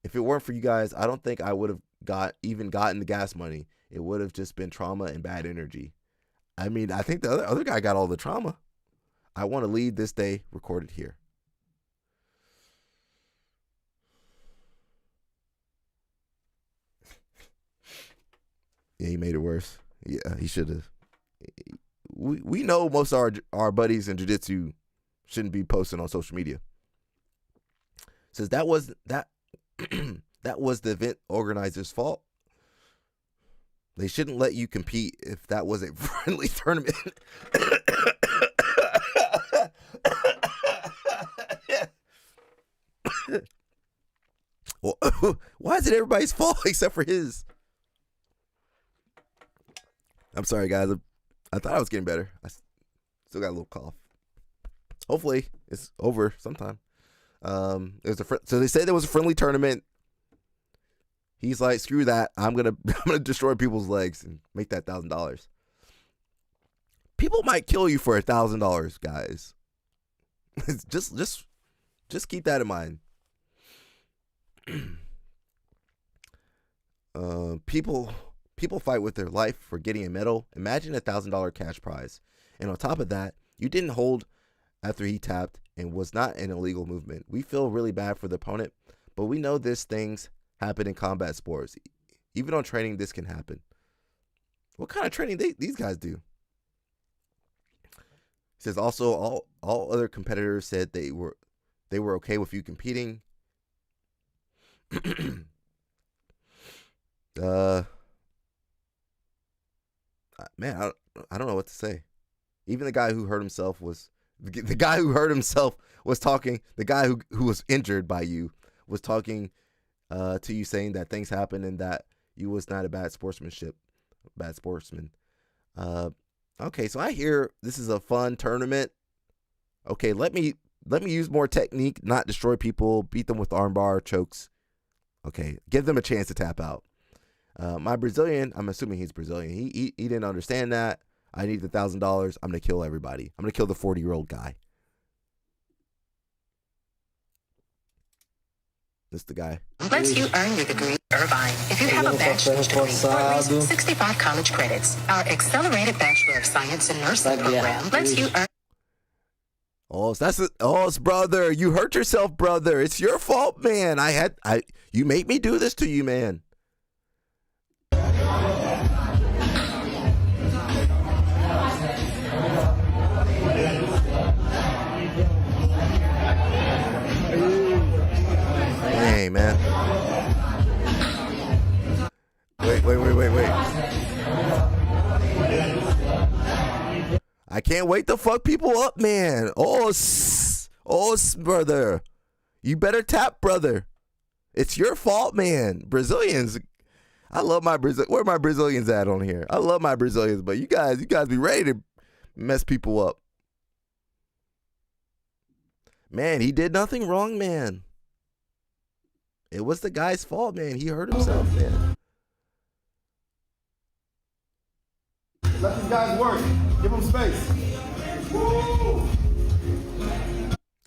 If it weren't for you guys, I don't think I would have gotten the gas money. It would have just been trauma and bad energy. I mean, I think the other guy got all the trauma. I want to lead this day recorded here. Yeah, he made it worse. Yeah, he should have. We know most of our buddies in jiu-jitsu shouldn't be posting on social media. Says that was that was the event organizer's fault. They shouldn't let you compete if that was a friendly tournament. Well, why is it everybody's fault except for his? I'm sorry, guys. I thought I was getting better. I still got a little cough. Hopefully, it's over sometime. So they said there was a friendly tournament. He's like, screw that. I'm gonna destroy people's legs and make that $1,000. People might kill you for $1,000, guys. just keep that in mind. People fight with their life for getting a medal. Imagine $1,000 cash prize, and on top of that, you didn't hold after he tapped and was not an illegal movement. We feel really bad for the opponent, but we know these things happen in combat sports. Even on training, this can happen. What kind of training these guys do? He says also all other competitors said they were okay with you competing. Man, I don't know what to say. Even the guy who hurt himself was The guy who hurt himself was talking. The guy who was injured by you was talking to you, saying that things happened and that you was not a bad sportsman. Okay, so I hear this is a fun tournament. Okay, let me use more technique, not destroy people, beat them with armbar chokes. Okay, give them a chance to tap out. My Brazilian, I'm assuming he's Brazilian. He didn't understand that. I need the $1,000. I'm gonna kill everybody. I'm gonna kill the 40-year-old guy. This is the guy. Lets you earn your degree, Irvine. If you have a bachelor's degree, or at least 65 college credits, our accelerated Bachelor of Science in Nursing program lets you earn. It's brother. You hurt yourself, brother. It's your fault, man. You made me do this to you, man. Hey, man. Wait. I can't wait to fuck people up, man. Brother. You better tap, brother. It's your fault, man. Brazilians. I love my Brazil. Where are my Brazilians at on here? I love my Brazilians, but you guys be ready to mess people up. Man, he did nothing wrong, man. It was the guy's fault, man. He hurt himself, man. Let these guys work. Give them space. Woo!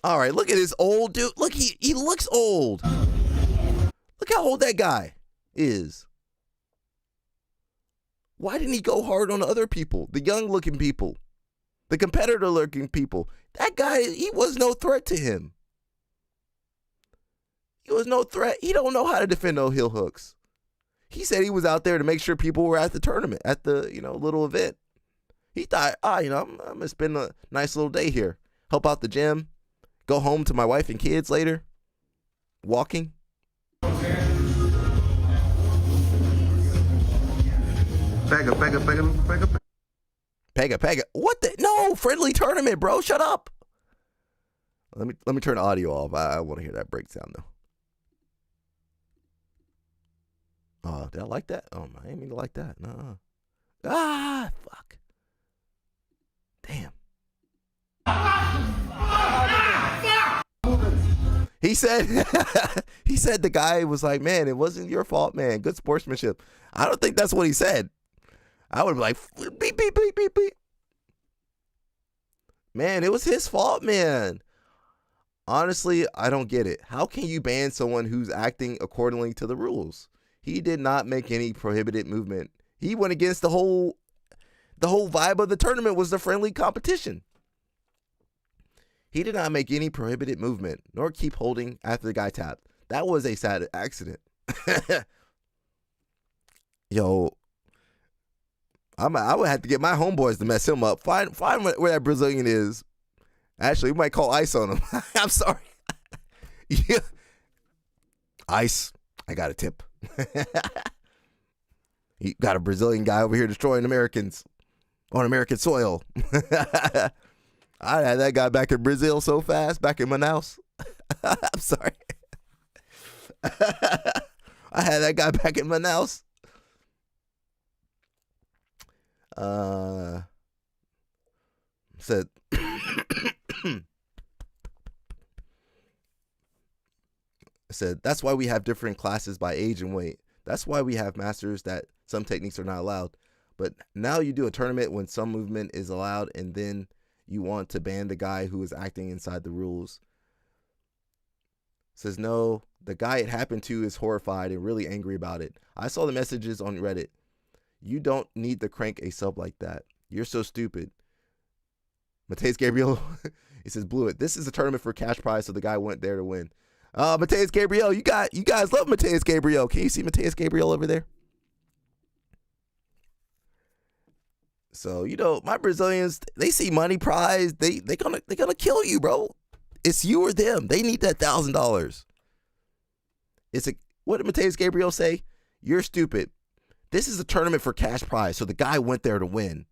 All right, look at this old dude. Look, he looks old. Look how old that guy is. Why didn't he go hard on the other people, the young-looking people, the competitor-looking people? That guy, he was no threat to him. He was no threat. He don't know how to defend no heel hooks. He said he was out there to make sure people were at the tournament, at the, little event. He thought, I'm going to spend a nice little day here. Help out the gym. Go home to my wife and kids later. Walking. Pega. What the? No, friendly tournament, bro. Shut up. Let me turn the audio off. I want to hear that breakdown, though. Oh, did I like that? Oh, I didn't mean to like that. No. Fuck. Damn. He said the guy was like, man, it wasn't your fault, man. Good sportsmanship. I don't think that's what he said. I would be like, beep, beep, beep, beep, beep. Man, it was his fault, man. Honestly, I don't get it. How can you ban someone who's acting accordingly to the rules? He did not make any prohibited movement. He went against the whole vibe of the tournament was the friendly competition. He did not make any prohibited movement, nor keep holding after the guy tapped. That was a sad accident. Yo, I would have to get my homeboys to mess him up. Find where that Brazilian is. Actually, we might call ICE on him. I'm sorry. Yeah. ICE, I got a tip. You got a Brazilian guy over here destroying Americans on American soil. I had that guy back in Brazil so fast, back in Manaus. I'm sorry. I had that guy back in Manaus. Said that's why we have different classes by age and weight. That's why we have masters that some techniques are not allowed. But now you do a tournament when some movement is allowed, and then you want to ban the guy who is acting inside the rules. Says no, the guy it happened to is horrified and really angry about it. I saw the messages on Reddit. You don't need to crank a sub like that. You're so stupid. Mateus Gabriel, he says, blew it. This is a tournament for cash prize, so the guy went there to win. Mateus Gabriel, you guys love Mateus Gabriel. Can you see Mateus Gabriel over there? So, my Brazilians, they see money prize, they gonna kill you, bro. It's you or them. They need that $1,000. What did Mateus Gabriel say? You're stupid. This is a tournament for cash prize, so the guy went there to win.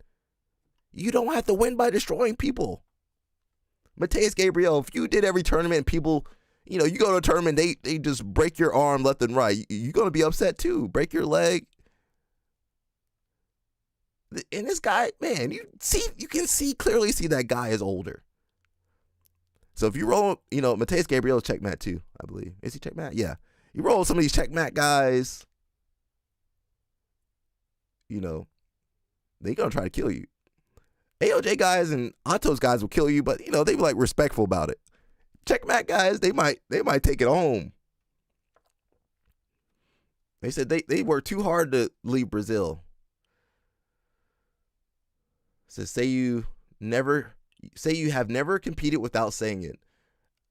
You don't have to win by destroying people. Mateus Gabriel, if you did every tournament, people, you go to a tournament, they just break your arm left and right. You're going to be upset too. Break your leg. And this guy, man, you can clearly see that guy is older. So if you roll, Mateus Gabriel is checkmate too, I believe. Is he checkmate? Yeah. You roll some of these checkmate guys, they're going to try to kill you. AOJ guys and Atos guys will kill you, but, they be like respectful about it. Checkmate guys, they might take it home. They said they worked too hard to leave Brazil. Says say you have never competed without saying it.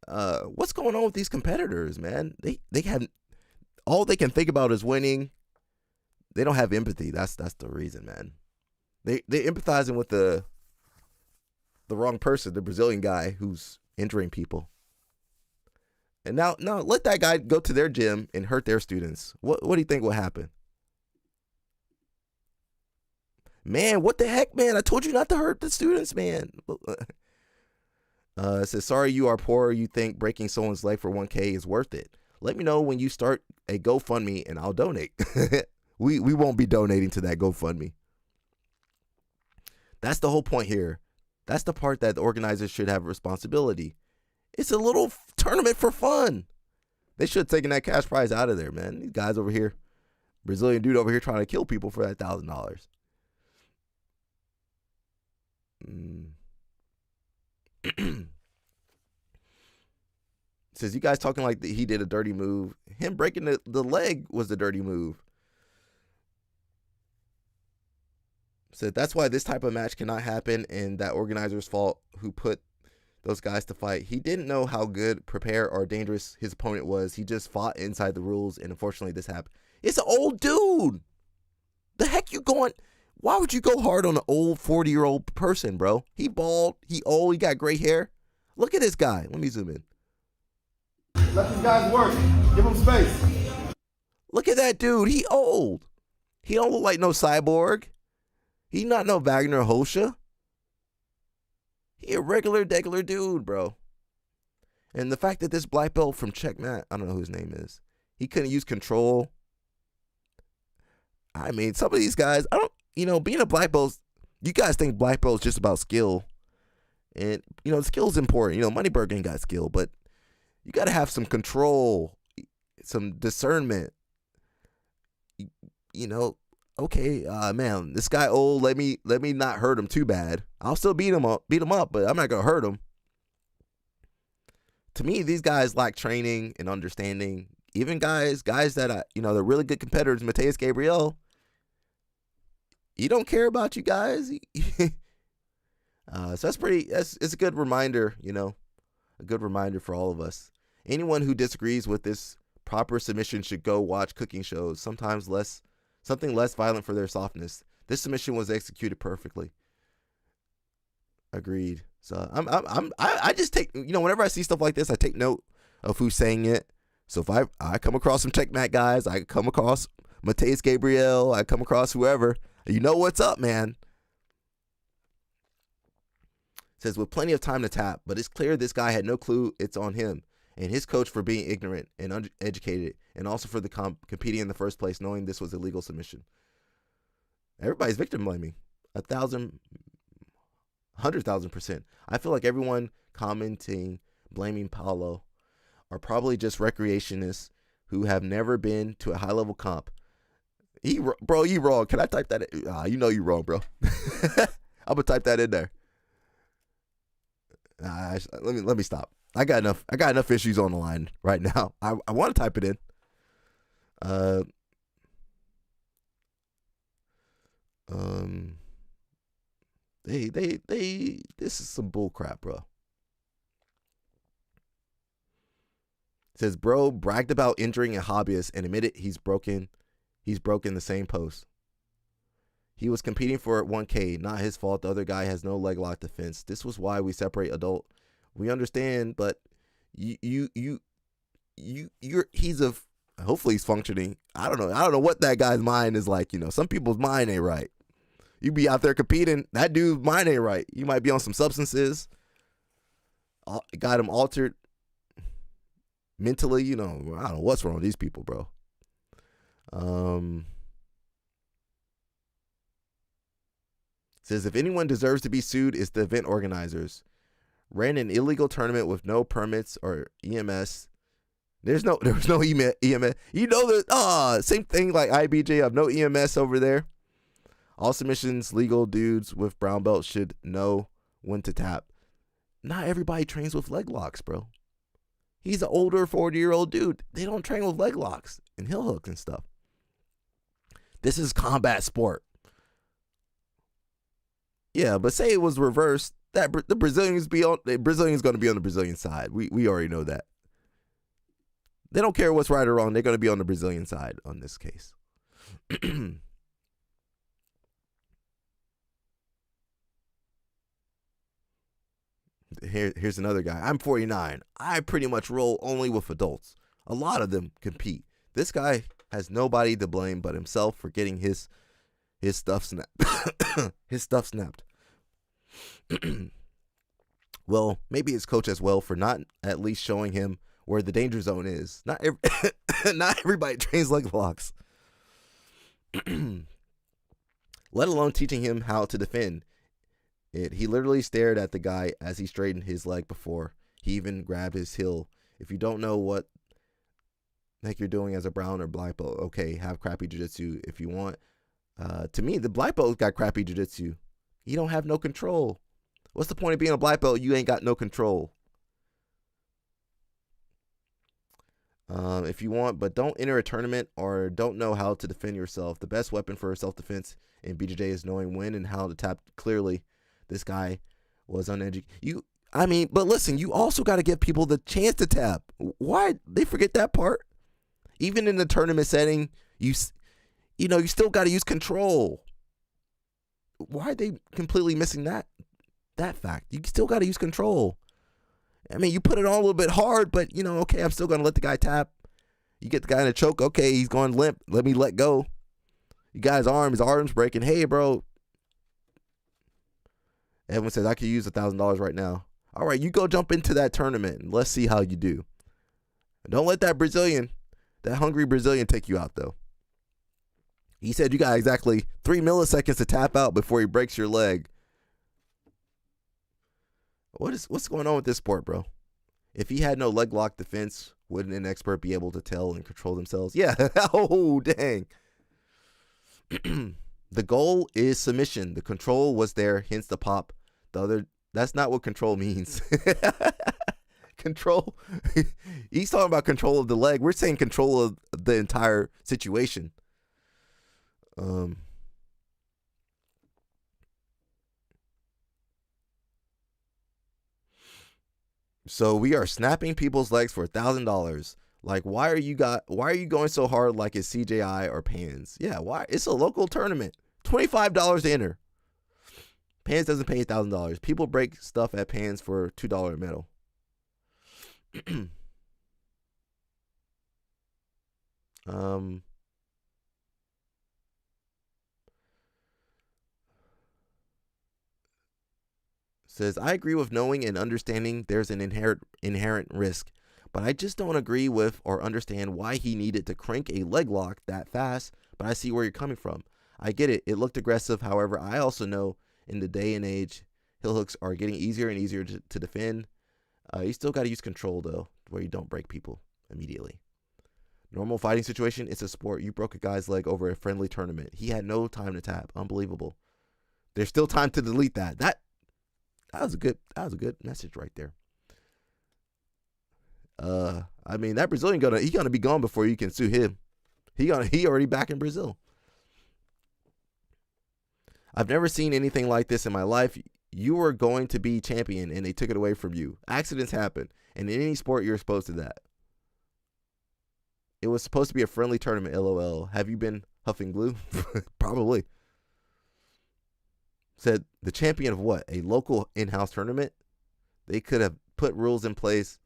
What's going on with these competitors, man? They have all they can think about is winning. They don't have empathy. That's the reason, man. They're empathizing with the wrong person, the Brazilian guy who's injuring people. And now let that guy go to their gym and hurt their students. What do you think will happen? Man, what the heck, man? I told you not to hurt the students, man. It says, sorry you are poor. You think breaking someone's leg for 1K is worth it. Let me know when you start a GoFundMe and I'll donate. We won't be donating to that GoFundMe. That's the whole point here. That's the part that the organizers should have responsibility. It's a little tournament for fun. They should have taken that cash prize out of there, man. These guys over here, Brazilian dude over here trying to kill people for that $1,000. Says you guys talking like he did a dirty move. Him breaking the leg was the dirty move. Said that's why this type of match cannot happen, and that organizer's fault who put those guys to fight. He didn't know how good, prepared, or dangerous his opponent was. He just fought inside the rules, and unfortunately this happened. It's an old dude. The heck you going? Why would you go hard on an old 40-year-old person, bro? He bald, he old, he got gray hair. Look at this guy. Let me zoom in. Let these guys work. Give them space. Look at that dude. He old. He don't look like no cyborg. He not no Wagner Hosha. He a regular dude, bro. And the fact that this black belt from Checkmate, I don't know who his name is, he couldn't use control. I mean, some of these guys, being a black belt, you guys think black belt is just about skill. And, skill is important. Moneybird ain't got skill, but you got to have some control, some discernment. Okay, man, this guy old. Let me not hurt him too bad. I'll still beat him up, but I'm not gonna hurt him. To me, these guys lack training and understanding. Even guys that they're really good competitors. Mateus Gabriel, he don't care about you guys. So it's a good reminder. A good reminder for all of us. Anyone who disagrees with this proper submission should go watch cooking shows. Something less violent for their softness. This submission was executed perfectly. Agreed. So I just take, whenever I see stuff like this, I take note of who's saying it. So if I come across some checkmate guys, I come across Mateus Gabriel, I come across whoever, you know what's up, man. It says with plenty of time to tap, but it's clear this guy had no clue it's on him and his coach for being ignorant and uneducated, and also for the competing in the first place, knowing this was illegal submission. Everybody's victim blaming. 100,000%. I feel like everyone commenting, blaming Paulo, are probably just recreationists who have never been to a high-level comp. Bro, you wrong. Can I type that in? You wrong, bro. I'm going to type that in there. Let me stop. I got enough issues on the line right now. I want to type it in. This is some bull crap, bro. It says, bro bragged about injuring a hobbyist and admitted he's broken the same post. He was competing for 1K, not his fault. The other guy has no leg lock defense. This was why we separate adult. We understand, but hopefully he's functioning. I don't know what that guy's mind is like. Some people's mind ain't right. You be out there competing, that dude's mind ain't right. You might be on some substances. got him altered mentally. I don't know what's wrong with these people, bro. Says if anyone deserves to be sued, it's the event organizers. Ran an illegal tournament with no permits or EMS. There was no EMS. Same thing like IBJ. I have no EMS over there. All submissions legal dudes with brown belts should know when to tap. Not everybody trains with leg locks, bro. He's an older 40-year-old dude. They don't train with leg locks and heel hooks and stuff. This is combat sport. Yeah, but say it was reversed, that the Brazilians going to be on the Brazilian side. We already know that. They don't care what's right or wrong. They're going to be on the Brazilian side on this case. Here's another guy. I'm 49. I pretty much roll only with adults. A lot of them compete. This guy has nobody to blame but himself for getting his stuff snapped. His stuff snapped. Well, maybe his coach as well for not at least showing him where the danger zone is. Not everybody trains leg locks. Let alone teaching him how to defend it. He literally stared at the guy as he straightened his leg before he even grabbed his heel. If you don't know what the heck you're doing as a brown or black belt, okay, have crappy jiu-jitsu if you want. To me, the black belt got crappy jiu-jitsu. You don't have no control. What's the point of being a black belt? You ain't got no control. If you want, but don't enter a tournament or don't know how to defend yourself. The best weapon for self-defense in BJJ is knowing when and how to tap clearly. This guy was uneducated. But listen, you also got to give people the chance to tap. Why they forget that part? Even in the tournament setting, you still got to use control. Why are they completely missing that fact? You still got to use control. You put it on a little bit hard, but, okay, I'm still going to let the guy tap. You get the guy in a choke. Okay, he's going limp. Let me let go. You got his arm's breaking. Hey, bro. Everyone says, I could use $1,000 right now. All right, you go jump into that tournament and let's see how you do. Don't let that hungry Brazilian take you out, though. He said you got exactly 3 milliseconds to tap out before he breaks your leg. What's going on with this sport, bro? If he had no leg lock defense, wouldn't an expert be able to tell and control themselves? Yeah. Oh, dang. The goal is submission. The control was there, hence the pop. That's not what control means. Control. He's talking about control of the leg. We're saying control of the entire situation. So we are snapping people's legs for $1,000. Like, why are you going so hard like it's CJI or Pans? Yeah, why? It's a local tournament. $25 to enter. Pans doesn't pay $1,000. People break stuff at Pans for $2 a medal. Says, I agree with knowing and understanding there's an inherent risk, but I just don't agree with or understand why he needed to crank a leg lock that fast, but I see where you're coming from. I get it. It looked aggressive. However, I also know in the day and age, heel hooks are getting easier and easier to defend. You still got to use control, though, where you don't break people immediately. Normal fighting situation, it's a sport. You broke a guy's leg over a friendly tournament. He had no time to tap. Unbelievable. There's still time to delete that. That was a good message right there. That Brazilian gonna be gone before you can sue him. He already back in Brazil. I've never seen anything like this in my life. You were going to be champion and they took it away from you. Accidents happen, and in any sport you're exposed to that. It was supposed to be a friendly tournament, LOL. Have you been huffing glue? Probably. Said the champion of what? A local in-house tournament? They could have put rules in place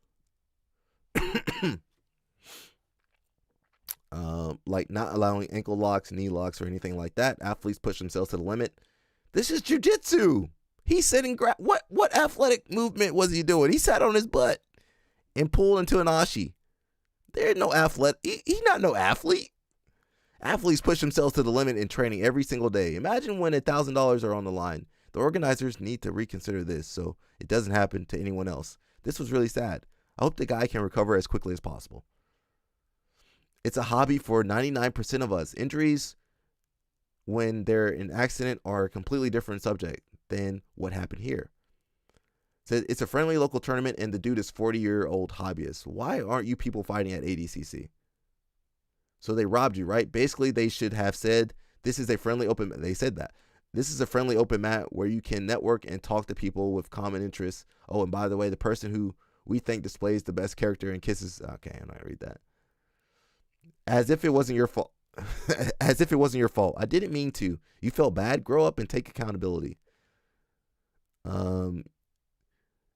like not allowing ankle locks, knee locks, or anything like that. Athletes push themselves to the limit. This is jiu-jitsu. He's sitting. What athletic movement was he doing? He sat on his butt and pulled into an ashi. There's no athlete. He's not no athlete. Athletes push themselves to the limit in training every single day. Imagine when $1,000 are on the line. The organizers need to reconsider this so it doesn't happen to anyone else. This was really sad. I hope the guy can recover as quickly as possible. It's a hobby for 99% of us. Injuries when they're an accident are a completely different subject than what happened here. So it's a friendly local tournament and the dude is 40-year-old hobbyist. Why aren't you people fighting at ADCC? So they robbed you, right? Basically, they should have said, this is a friendly open mat. They said that. This is a friendly open mat where you can network and talk to people with common interests. Oh, and by the way, the person who we think displays the best character and kisses. Okay, I'm not going to read that. As if it wasn't your fault. As if it wasn't your fault. I didn't mean to. You felt bad? Grow up and take accountability.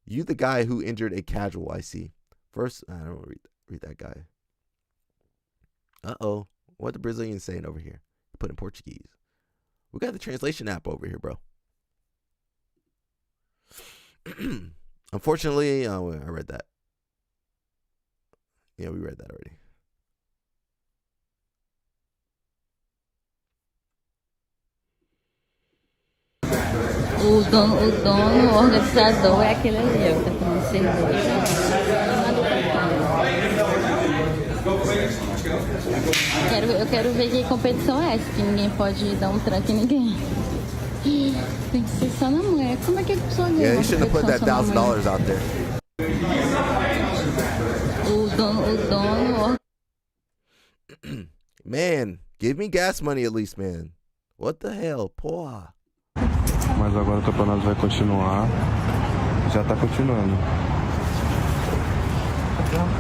You the guy who injured a casual, I see. First, I don't read that guy. Uh-oh. What the Brazilians saying over here? Put in Portuguese. We got the translation app over here, bro. Unfortunately, I read that. Yeah, we read that already. O organizador é aquele ali, ó, que tá tomando cerveja. Eu quero ver que competição é essa, que ninguém pode dar tranque em ninguém. Tem que ser só na mulher. Como é que a pessoa ganha? Yeah, you shouldn't have put that $1,000 out there. O dono. Man, give me gas money at least, man. What the hell, porra? Mas agora o campeonato vai continuar. Já tá continuando.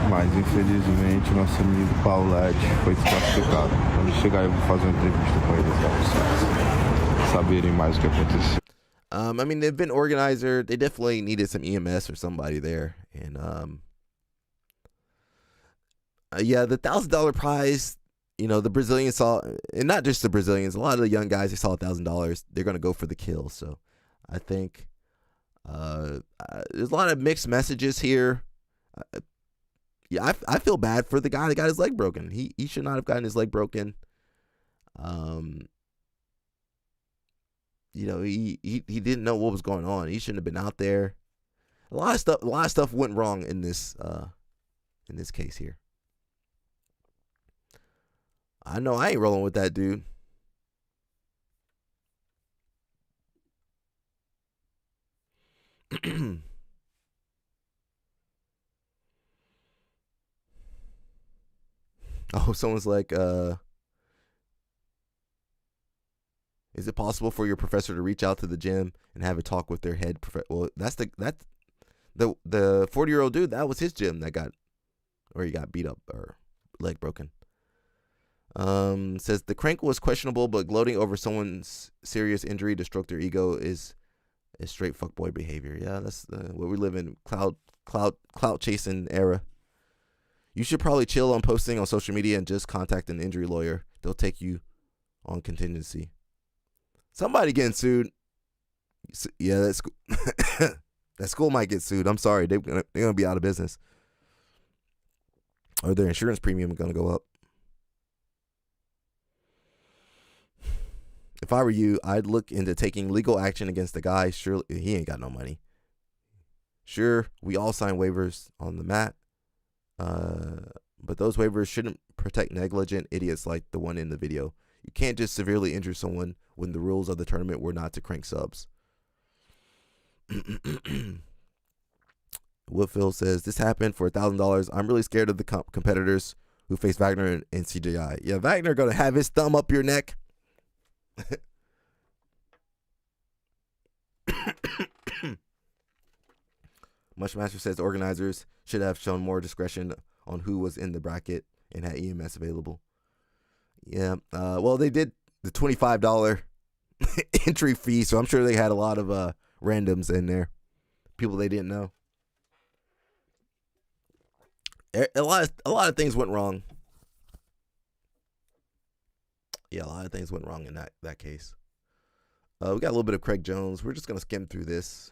Mas infelizmente nosso amigo Paulette foi desclassificado. Quando chegar eu vou fazer uma entrevista com eles pra vocês saberem mais o que aconteceu. I mean, they've been organizer. They definitely needed some EMS or somebody there. And yeah, the $1,000 prize, you know, the Brazilians saw, and not just the Brazilians, a lot of the young guys, they saw $1,000. They're going to go for the kill. So I think there's a lot of mixed messages here. Yeah, I feel bad for the guy that got his leg broken. He should not have gotten his leg broken. You know, he didn't know what was going on. He shouldn't have been out there. A lot of stuff went wrong in this case here. I know I ain't rolling with that dude. Oh, someone's like, is it possible for your professor to reach out to the gym and have a talk with their head professor? Well, that's the 40-year-old dude. That was his gym that he got beat up or leg broken. Says the crank was questionable, but gloating over someone's serious injury to stroke their ego is straight fuckboy behavior. Yeah, that's what we live in, clout chasing era. You should probably chill on posting on social media and just contact an injury lawyer. They'll take you on contingency. Somebody getting sued. Yeah, that school might get sued. I'm sorry, they're gonna be out of business, or their insurance premium is gonna go up. If I were you, I'd look into taking legal action against the guy. Surely he ain't got no money. Sure, we all sign waivers on the mat, but those waivers shouldn't protect negligent idiots like the one in the video. You can't just severely injure someone when the rules of the tournament were not to crank subs. Woodfield says, this happened for $1,000. I'm really scared of the competitors who face Wagner and CJI. Yeah, Wagner going to have his thumb up your neck. Mushmaster says organizers should have shown more discretion on who was in the bracket and had EMS available. Yeah, well, they did the $25 entry fee, so I'm sure they had a lot of randoms in there, people they didn't know. A lot of things went wrong. Yeah, a lot of things went wrong in that case. We got a little bit of Craig Jones. We're just going to skim through this.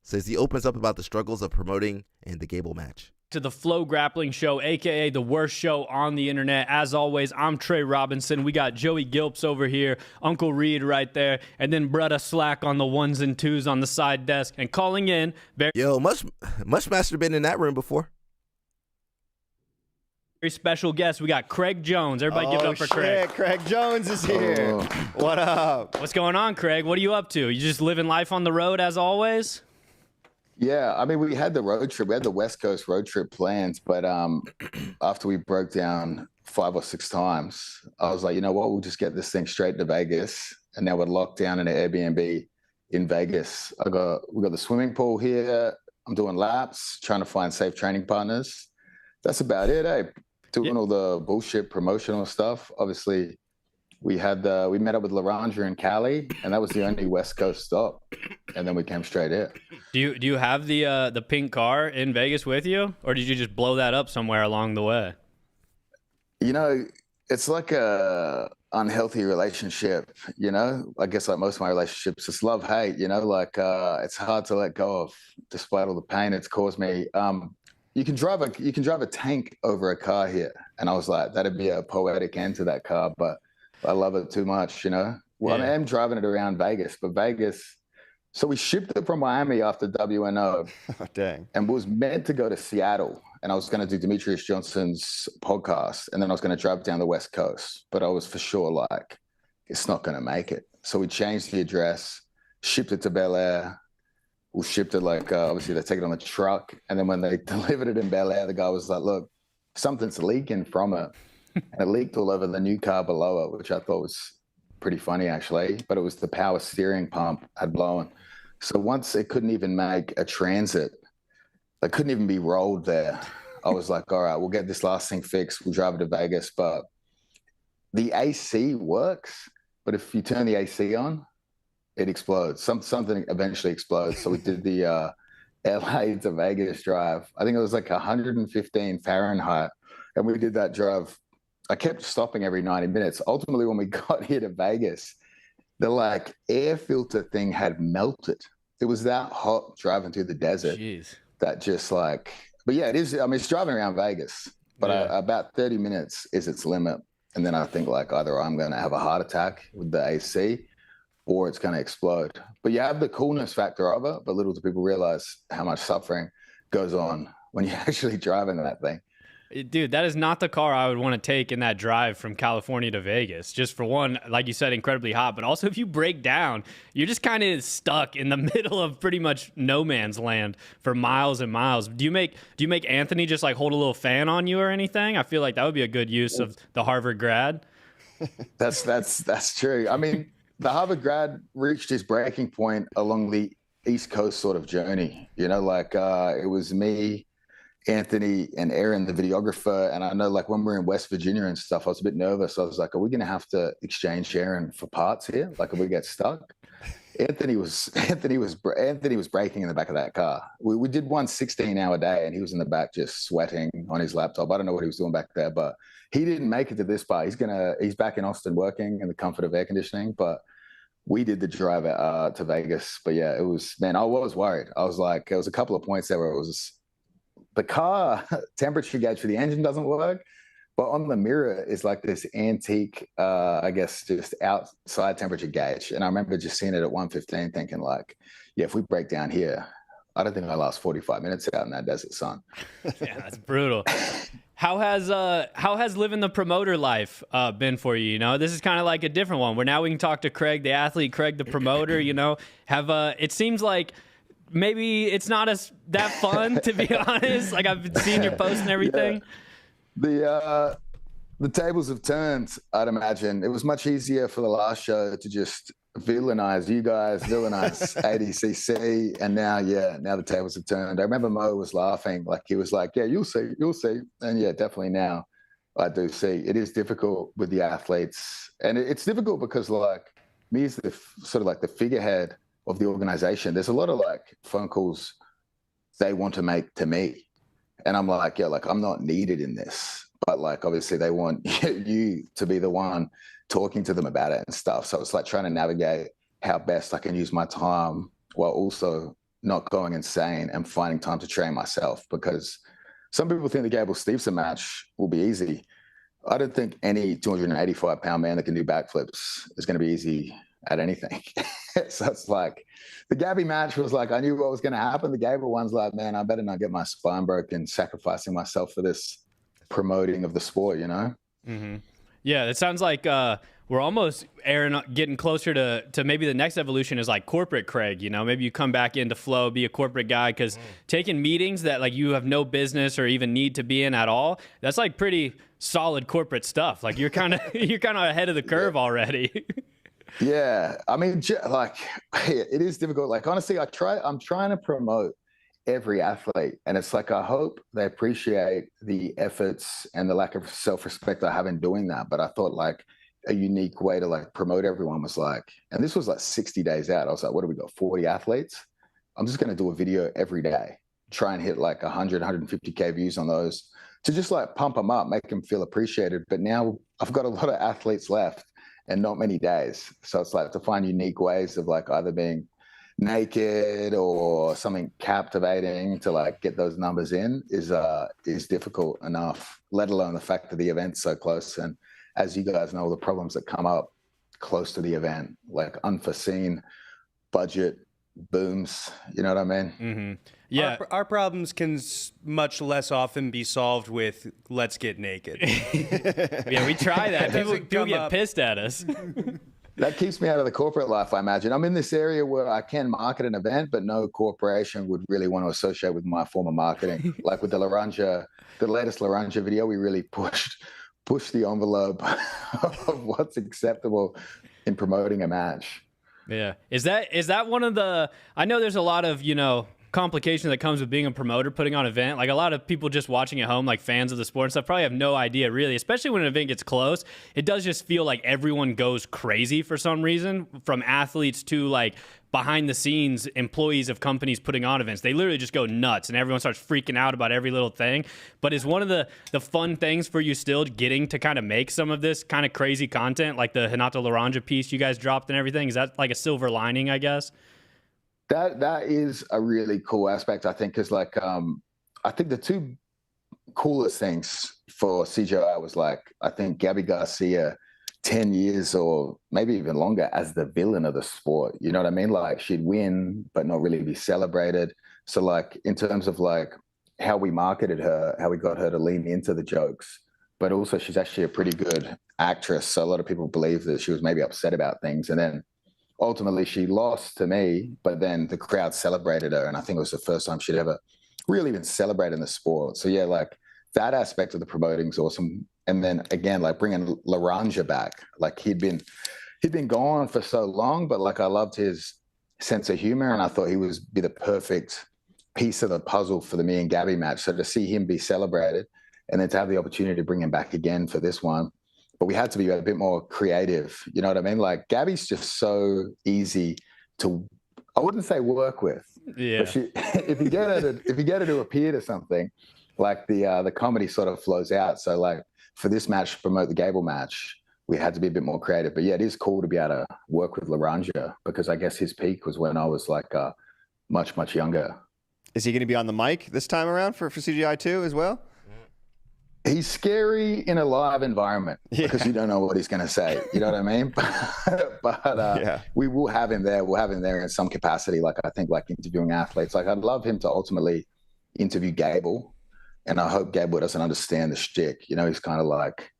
Says he opens up about the struggles of promoting and the Gable match. To the Flow Grappling Show, a.k.a. the worst show on the internet. As always, I'm Trey Robinson. We got Joey Gilps over here, Uncle Reed right there, and then Bretta Slack on the ones and twos on the side desk. And calling in... Yo, Mushmaster been in that room before. Very special guest. We got Craig Jones. Everybody give it up for Craig. Craig Jones is here. What up? What's going on, Craig? What are you up to? You just living life on the road as always? Yeah, I mean, we had the road trip. We had the West Coast road trip plans, but after we broke down 5 or 6 times, I was like, you know what? We'll just get this thing straight to Vegas, and now we're locked down in an Airbnb in Vegas. We got the swimming pool here. I'm doing laps, trying to find safe training partners. That's about it, eh? Doing all the bullshit promotional stuff. Obviously, we met up with Laranja in Cali, and that was the only West Coast stop, and then we came straight here. Do you have the pink car in Vegas with you, or did you just blow that up somewhere along the way? You know, it's like a unhealthy relationship. You know, I guess like most of my relationships, it's love hate. You know, like it's hard to let go of, despite all the pain it's caused me. You can drive a tank over a car here, and I was like, that'd be a poetic end to that car, but I love it too much, you know. Well, yeah. I am driving it around Vegas, but Vegas. So we shipped it from Miami after WNO. Oh, dang. And was meant to go to Seattle, and I was going to do Demetrius Johnson's podcast, and then I was going to drive down the West Coast, but I was for sure like, it's not going to make it. So we changed the address, shipped it to Bel Air. We shipped it like, obviously they take it on the truck. And then when they delivered it in Bel Air, the guy was like, look, something's leaking from it. And it leaked all over the new car below it, which I thought was pretty funny, actually. But it was the power steering pump had blown. So once it couldn't even make a transit, it couldn't even be rolled there. I was like, all right, we'll get this last thing fixed. We'll drive it to Vegas. But the AC works. But if you turn the AC on, it explodes. Something eventually explodes. So we did the LA to Vegas drive. I think it was like 115 Fahrenheit. And we did that drive. I kept stopping every 90 minutes. Ultimately, when we got here to Vegas, the like air filter thing had melted. It was that hot driving through the desert. Jeez. That just like, but yeah, it is. I mean, it's driving around Vegas, but about 30 minutes is its limit. And then I think like either I'm going to have a heart attack with the AC or it's going to explode. But you have the coolness factor of it, but little do people realize how much suffering goes on when you're actually driving that thing. Dude, that is not the car I would want to take in that drive from California to Vegas. Just for one, like you said, incredibly hot. But also, if you break down, you're just kind of stuck in the middle of pretty much no man's land for miles and miles. Do you make Anthony just like hold a little fan on you or anything? I feel like that would be a good use of the Harvard grad. That's true. I mean, the Harvard grad reached his breaking point along the East Coast sort of journey. You know, like it was me, Anthony, and Aaron, the videographer. And I know like when we were in West Virginia and stuff, I was a bit nervous. I was like, are we going to have to exchange Aaron for parts here? Like, if we get stuck? Anthony was breaking in the back of that car. We did one 16-hour day, and he was in the back just sweating on his laptop. I don't know what he was doing back there, but he didn't make it to this part. He's back in Austin working in the comfort of air conditioning, but we did the drive to Vegas. But yeah, it was, man, I was worried. I was like, there was a couple of points there where it was the car temperature gauge for the engine doesn't work, but on the mirror is like this antique, I guess, just outside temperature gauge. And I remember just seeing it at 115 thinking like, yeah, if we break down here, I don't think I last 45 minutes out in that desert sun. Yeah, that's brutal. How has living the promoter life been for you? You know, this is kind of like a different one where now we can talk to Craig, the athlete, Craig, the promoter, you know, it seems like maybe it's not that fun, to be honest. Like I've been seeing your posts and everything. Yeah. The tables have turned, I'd imagine. It was much easier for the last show to just villainize you guys, villainize ADCC, and now the tables have turned. I remember Mo was laughing, like he was like, yeah, you'll see. And yeah, definitely now I do see. It is difficult with the athletes, and it's difficult because like me as the sort of like the figurehead of the organization, there's a lot of like phone calls they want to make to me. And I'm like, yeah, like I'm not needed in this, but like, obviously they want you to be the one talking to them about it and stuff. So it's like trying to navigate how best I can use my time while also not going insane and finding time to train myself. Because some people think the Gable Stevenson match will be easy. I don't think any 285-pound man that can do backflips is going to be easy at anything. So it's like the Gabby match was like, I knew what was going to happen. The Gable one's like, man, I better not get my spine broken, sacrificing myself for this promoting of the sport, you know? Mm-hmm. Yeah, it sounds like we're almost getting closer to maybe the next evolution is like corporate Craig. You know, maybe you come back into flow, be a corporate guy, because taking meetings that like you have no business or even need to be in at all, that's like pretty solid corporate stuff. Like you're kind of ahead of the curve already. Yeah, I mean, like it is difficult. Like honestly, I'm trying to promote every athlete, and it's like I hope they appreciate the efforts and the lack of self-respect I have in doing that. But I thought like a unique way to like promote everyone was like, and this was like 60 days out. I was like, what do we got? 40 athletes? I'm just going to do a video every day, try and hit like 100, 150K views on those to just like pump them up, make them feel appreciated. But now I've got a lot of athletes left and not many days. So it's like to find unique ways of like either being naked or something captivating to like get those numbers in is difficult enough, let alone the fact that the event's so close. And as you guys know, the problems that come up close to the event, like unforeseen budget booms, you know what I mean? Mm-hmm. Yeah. Our problems can much less often be solved with let's get naked. Yeah, we try that. People get pissed at us. That keeps me out of the corporate life, I imagine. I'm in this area where I can market an event, but no corporation would really want to associate with my form of marketing. Like with the latest Laranja video, we really pushed the envelope of what's acceptable in promoting a match. Yeah. Is that one of the, I know there's a lot of, complication that comes with being a promoter, putting on an event. Like a lot of people just watching at home, like fans of the sport and stuff, probably have no idea really, especially when an event gets close. It does just feel like everyone goes crazy for some reason, from athletes to like behind the scenes employees of companies putting on events. They literally just go nuts and everyone starts freaking out about every little thing. But is one of the fun things for you still getting to kind of make some of this kind of crazy content, like the Hinata Laranja piece you guys dropped and everything? Is that like a silver lining, I guess? That is a really cool aspect, I think, because like I think the two coolest things for CGI was like, I think Gabby Garcia 10 years or maybe even longer as the villain of the sport. You know what I mean? Like she'd win, but not really be celebrated. So like in terms of like how we marketed her, how we got her to lean into the jokes, but also she's actually a pretty good actress. So a lot of people believe that she was maybe upset about things. And then ultimately she lost to me, but then the crowd celebrated her. And I think it was the first time she'd ever really been celebrated in the sport. So yeah, like that aspect of the promoting is awesome. And then again, like bringing Laranja back, like he'd been gone for so long, but like I loved his sense of humor and I thought he was be the perfect piece of the puzzle for the me and Gabby match. So to see him be celebrated and then to have the opportunity to bring him back again for this one, but we had to be a bit more creative. You know what I mean? Like Gabby's just so easy to, I wouldn't say work with. Yeah. But if you get her to appear to something, like the comedy sort of flows out. So like for this match, to promote the Gable match, we had to be a bit more creative. But yeah, it is cool to be able to work with Laranja because I guess his peak was when I was like much, much younger. Is he going to be on the mic this time around for CGI 2 as well? He's scary in a live environment because you don't know what he's going to say. You know what I mean? But we will have him there. We'll have him there in some capacity. Like I think like interviewing athletes. Like I'd love him to ultimately interview Gable. And I hope Gable doesn't understand the shtick. You know, he's kind of like,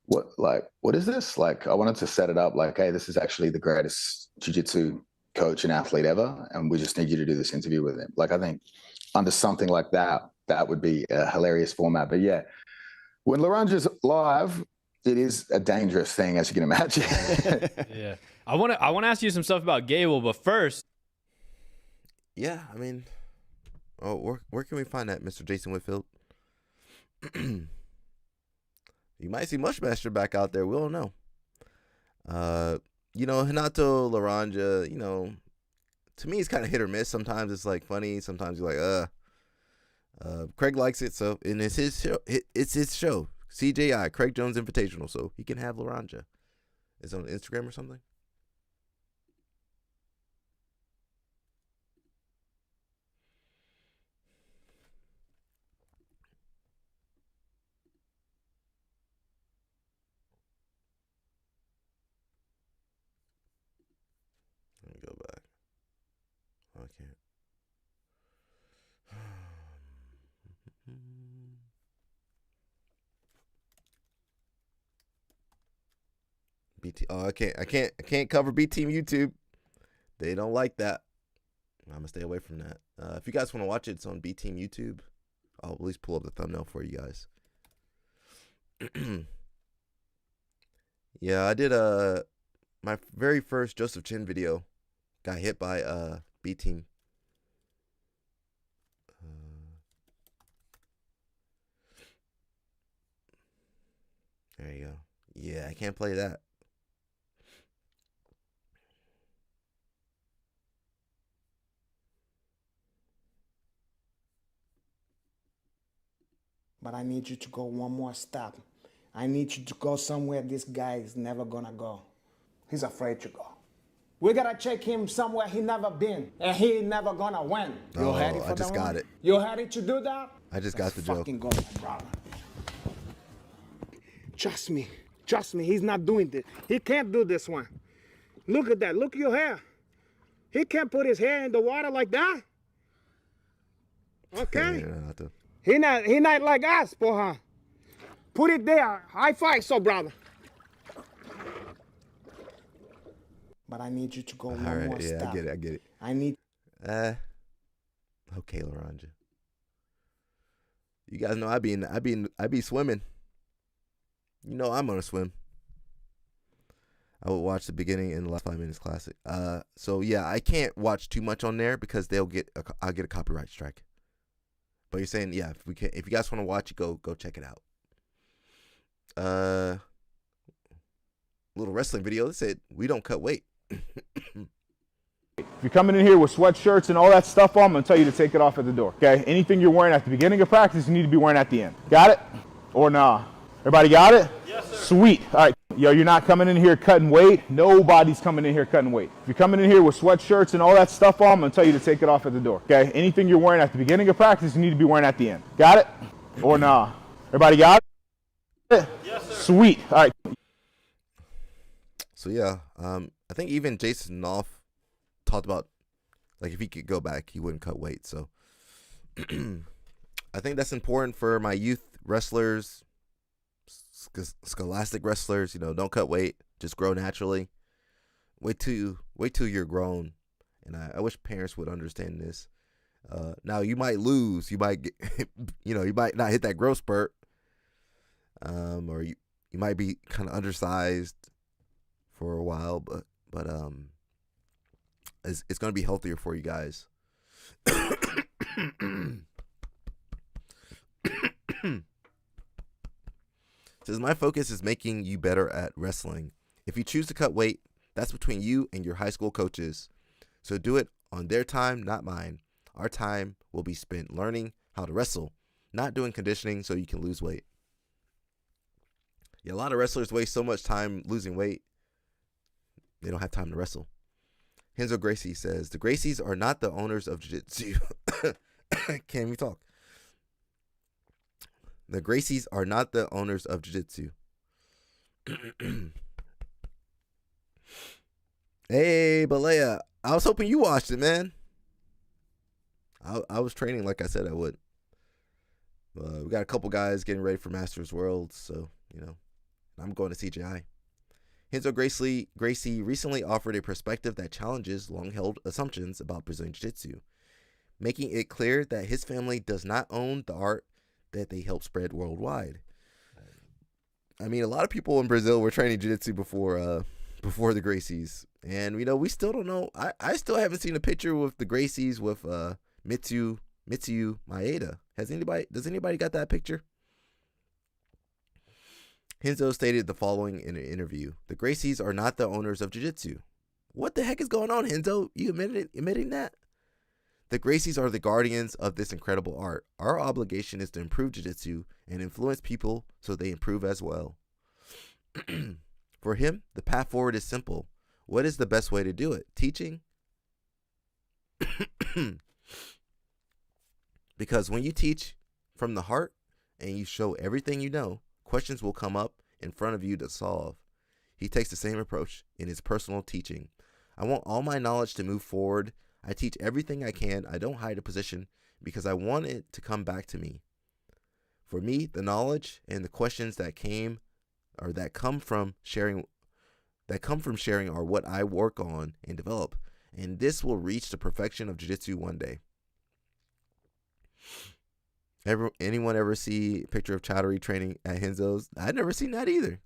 what is this? Like, I wanted to set it up like, hey, this is actually the greatest jiu-jitsu coach and athlete ever. And we just need you to do this interview with him. Like, I think under something like that, that would be a hilarious format. But yeah, when Laranja's live, it is a dangerous thing, as you can imagine. Yeah. I want to ask you some stuff about Gable, but first. Yeah, I mean, where can we find that, Mr. Jason Whitfield? You might see Mushmaster back out there. We don't know. Hinato Laranja, to me, it's kind of hit or miss. Sometimes it's like funny. Sometimes you're like, Craig likes it, so and it's his show. It's his show. CJI, Craig Jones Invitational, so he can have Laranja. It's on Instagram or something. BT. Oh, I can't cover B Team YouTube. They don't like that. I'm gonna stay away from that. If you guys want to watch it, it's on B Team YouTube. I'll at least pull up the thumbnail for you guys. Yeah, I did my very first Joseph Chin video. Got hit by B Team. There you go. Yeah, I can't play that. But I need you to go one more step. I need you to go somewhere this guy is never gonna go. He's afraid to go. We gotta check him somewhere he never been, and he never gonna win. You ready for I just got it. You ready to do that? I just got the joke. Fucking go, brother. Trust me, he's not doing this. He can't do this one. Look at that, look at your hair. He can't put his hair in the water like that. Okay? He not like us, porra. Put it there, high five, so brother. But I need you to go one more step. I get it. I need. Okay, Laranja. You guys know I be swimming. You know I'm gonna swim. I will watch the beginning and the last 5 minutes classic. So yeah, I can't watch too much on there because I'll get a copyright strike. But you're saying, yeah, if you guys want to watch it, go check it out. Little wrestling video that said we don't cut weight. If you're coming in here with sweatshirts and all that stuff on, I'm going to tell you to take it off at the door, okay? Anything you're wearing at the beginning of practice, you need to be wearing at the end. Got it? Or nah? Everybody got it? Yes, sir. Sweet. All right. Yo, you're not coming in here cutting weight. Nobody's coming in here cutting weight. If you're coming in here with sweatshirts and all that stuff on, I'm going to tell you to take it off at the door, okay? Anything you're wearing at the beginning of practice, you need to be wearing at the end. Got it? Or nah? Everybody got it? Yes, sir. Sweet. All right. So yeah, I think even Jason Knopf talked about, like, if he could go back, he wouldn't cut weight. So I think that's important for my youth wrestlers, scholastic wrestlers. You know, don't cut weight, just grow naturally. Wait till you're grown. And I wish parents would understand this. Now you might lose, you might get, you might not hit that growth spurt, or you might be kind of undersized for a while, but it's going to be healthier for you guys. Says my focus is making you better at wrestling. If you choose to cut weight, that's between you and your high school coaches. So do it on their time, not mine. Our time will be spent learning how to wrestle, not doing conditioning so you can lose weight. Yeah, a lot of wrestlers waste so much time losing weight, they don't have time to wrestle. Henzo Gracie says, the Gracies are not the owners of jiu-jitsu. Can't even talk. The Gracies are not the owners of jiu-jitsu. Hey, Balea. I was hoping you watched it, man. I was training like I said I would. We got a couple guys getting ready for Masters Worlds, so, I'm going to CGI. Henzo Gracie recently offered a perspective that challenges long-held assumptions about Brazilian Jiu-Jitsu, making it clear that his family does not own the art that they help spread worldwide. I mean, a lot of people in Brazil were training Jiu-Jitsu before the Gracies, and we still don't know. I still haven't seen a picture with the Gracies with Mitsuyo Maeda. Does anybody got that picture? Henzo stated the following in an interview. The Gracies are not the owners of Jiu-Jitsu. What the heck is going on, Henzo? You admitting that? The Gracies are the guardians of this incredible art. Our obligation is to improve Jiu-Jitsu and influence people so they improve as well. For him, the path forward is simple. What is the best way to do it? Teaching? Because when you teach from the heart and you show everything you know, questions will come up in front of you to solve. He takes the same approach in his personal teaching. I want all my knowledge to move forward. I teach everything I can. I don't hide a position because I want it to come back to me. For me, the knowledge and the questions that come from sharing that come from sharing are what I work on and develop, and this will reach the perfection of jiu-jitsu one day. Anyone ever see a picture of Chowdhury training at Henzo's? I'd never seen that either.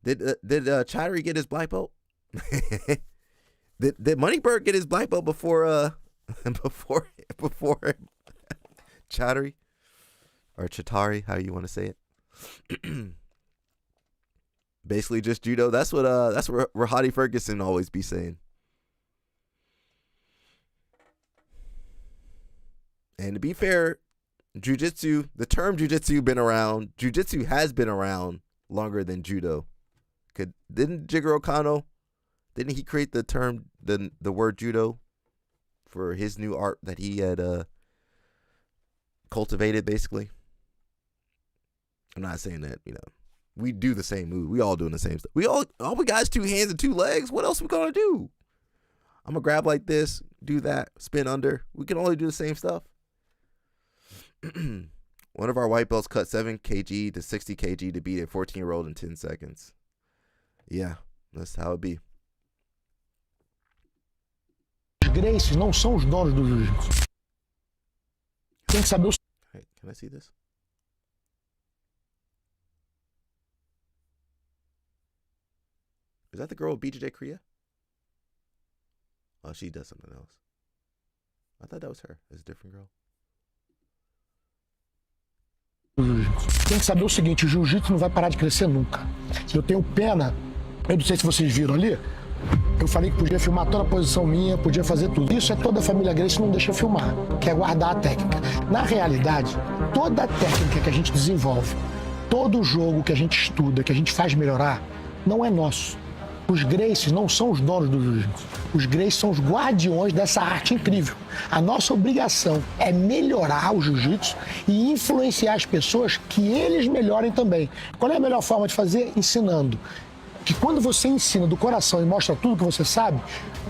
Did Chowdhury get his black belt? did Moneybird get his black belt before Chowdhury or Chatari, how you want to say it? Basically just judo. That's what Rahadi Ferguson always be saying. And to be fair, jiu-jitsu, the term jiu-jitsu has been around longer than judo. Didn't Jigoro Kano, didn't he create the term, the word judo for his new art that he had cultivated, basically? I'm not saying that, we do the same move. We all doing the same stuff. All we got is 2 hands and 2 legs. What else we gonna do? I'm gonna grab like this, do that, spin under. We can only do the same stuff. One of our white belts cut 7 kg to 60 kg to beat a 14-year-old in 10 seconds. Yeah, that's how it be. Os Gracies não são os donos do jiu-jitsu. Tem que saber o... Hey, can I see this? Is that the girl with BJJ Korea? Oh, she does something else. I thought that was her. It's a different girl. Tem que saber o seguinte, o jiu-jitsu não vai parar de crescer nunca. Eu tenho pena, eu não sei se vocês viram ali, eu falei que podia filmar toda a posição minha, podia fazer tudo. Isso é toda a família Gracie não deixa eu filmar, que é guardar a técnica. Na realidade, toda a técnica que a gente desenvolve, todo o jogo que a gente estuda, que a gente faz melhorar, não é nosso. Os Gracies não são os donos do jiu-jitsu. Os Gracies são os guardiões dessa arte incrível. A nossa obrigação é melhorar o jiu-jitsu e influenciar as pessoas que eles melhorem também. Qual é a melhor forma de fazer? Ensinando. Que quando você ensina do coração e mostra tudo que você sabe,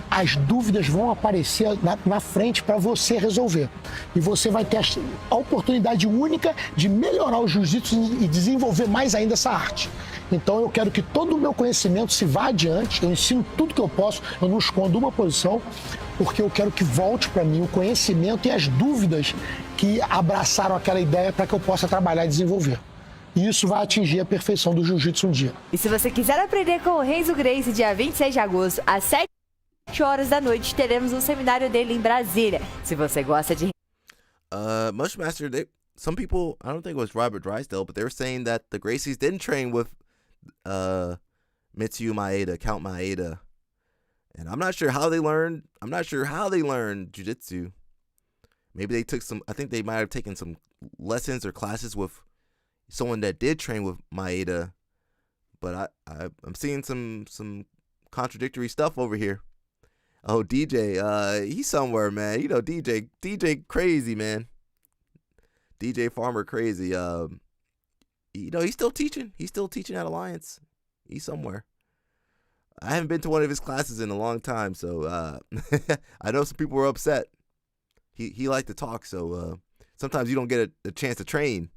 as dúvidas vão aparecer na frente para você resolver. E você vai ter a oportunidade única de melhorar o jiu-jitsu e desenvolver mais ainda essa arte. Então eu quero que todo o meu conhecimento se vá adiante, eu ensino tudo que eu posso, eu não escondo uma posição, porque eu quero que volte para mim o conhecimento e as dúvidas que abraçaram aquela ideia para que eu possa trabalhar e desenvolver. E isso vai atingir a perfeição do jiu-jitsu um dia. E se você quiser aprender com o Renzo Gracie, dia 26 de agosto, às 7 horas da noite, teremos um seminário dele em Brasília. Se você gosta de... Mushmaster, some people, I don't think it was Robert Drysdale, but they were saying that the Gracies didn't train with Mitsuyo Maeda, Count Maeda. And I'm not sure how they learned jiu-jitsu. Maybe they took I think they might have taken some lessons or classes with someone that did train with Maeda, but I'm seeing some contradictory stuff over here. Oh, DJ, he's somewhere, man. DJ crazy, man. DJ Farmer crazy. He's still teaching. He's still teaching at Alliance. He's somewhere. I haven't been to one of his classes in a long time, so I know some people were upset. He liked to talk, so sometimes you don't get a chance to train.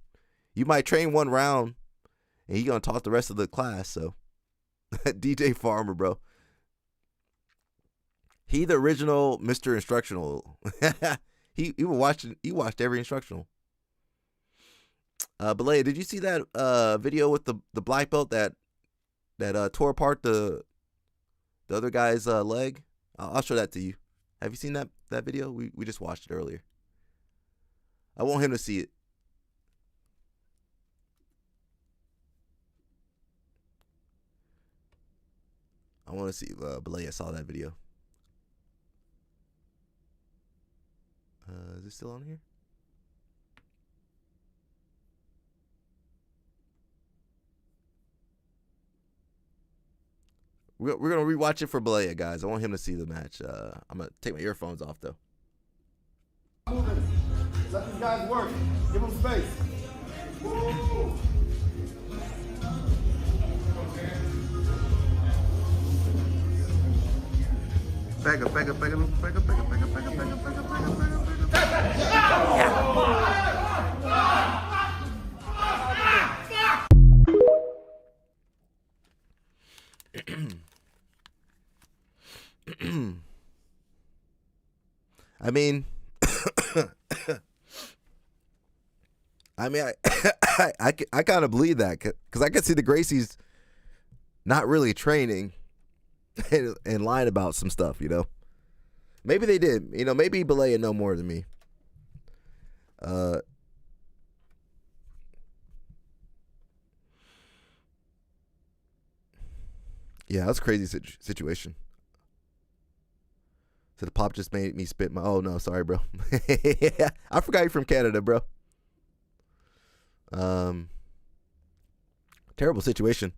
You might train one round, and he's going to talk the rest of the class. So, DJ Farmer, bro. He the original Mr. Instructional. He watched every instructional. Belay, did you see that video with the black belt that tore apart the other guy's leg? I'll show that to you. Have you seen that video? We just watched it earlier. I want him to see it. I want to see if Belay saw that video. Is it still on here? We're going to rewatch it for Belay, guys. I want him to see the match. I'm going to take my earphones off, though. Let these guys work. Give them space. Woo! Back up. I mean, I kind of believe that because I could see the Gracies not really training and lying about some stuff, you know. Maybe they did. You know, maybe Belay know more than me. Yeah, that's a crazy situation. So the pop just made me spit my... Oh, no, sorry, bro. I forgot you're from Canada, bro. Terrible situation.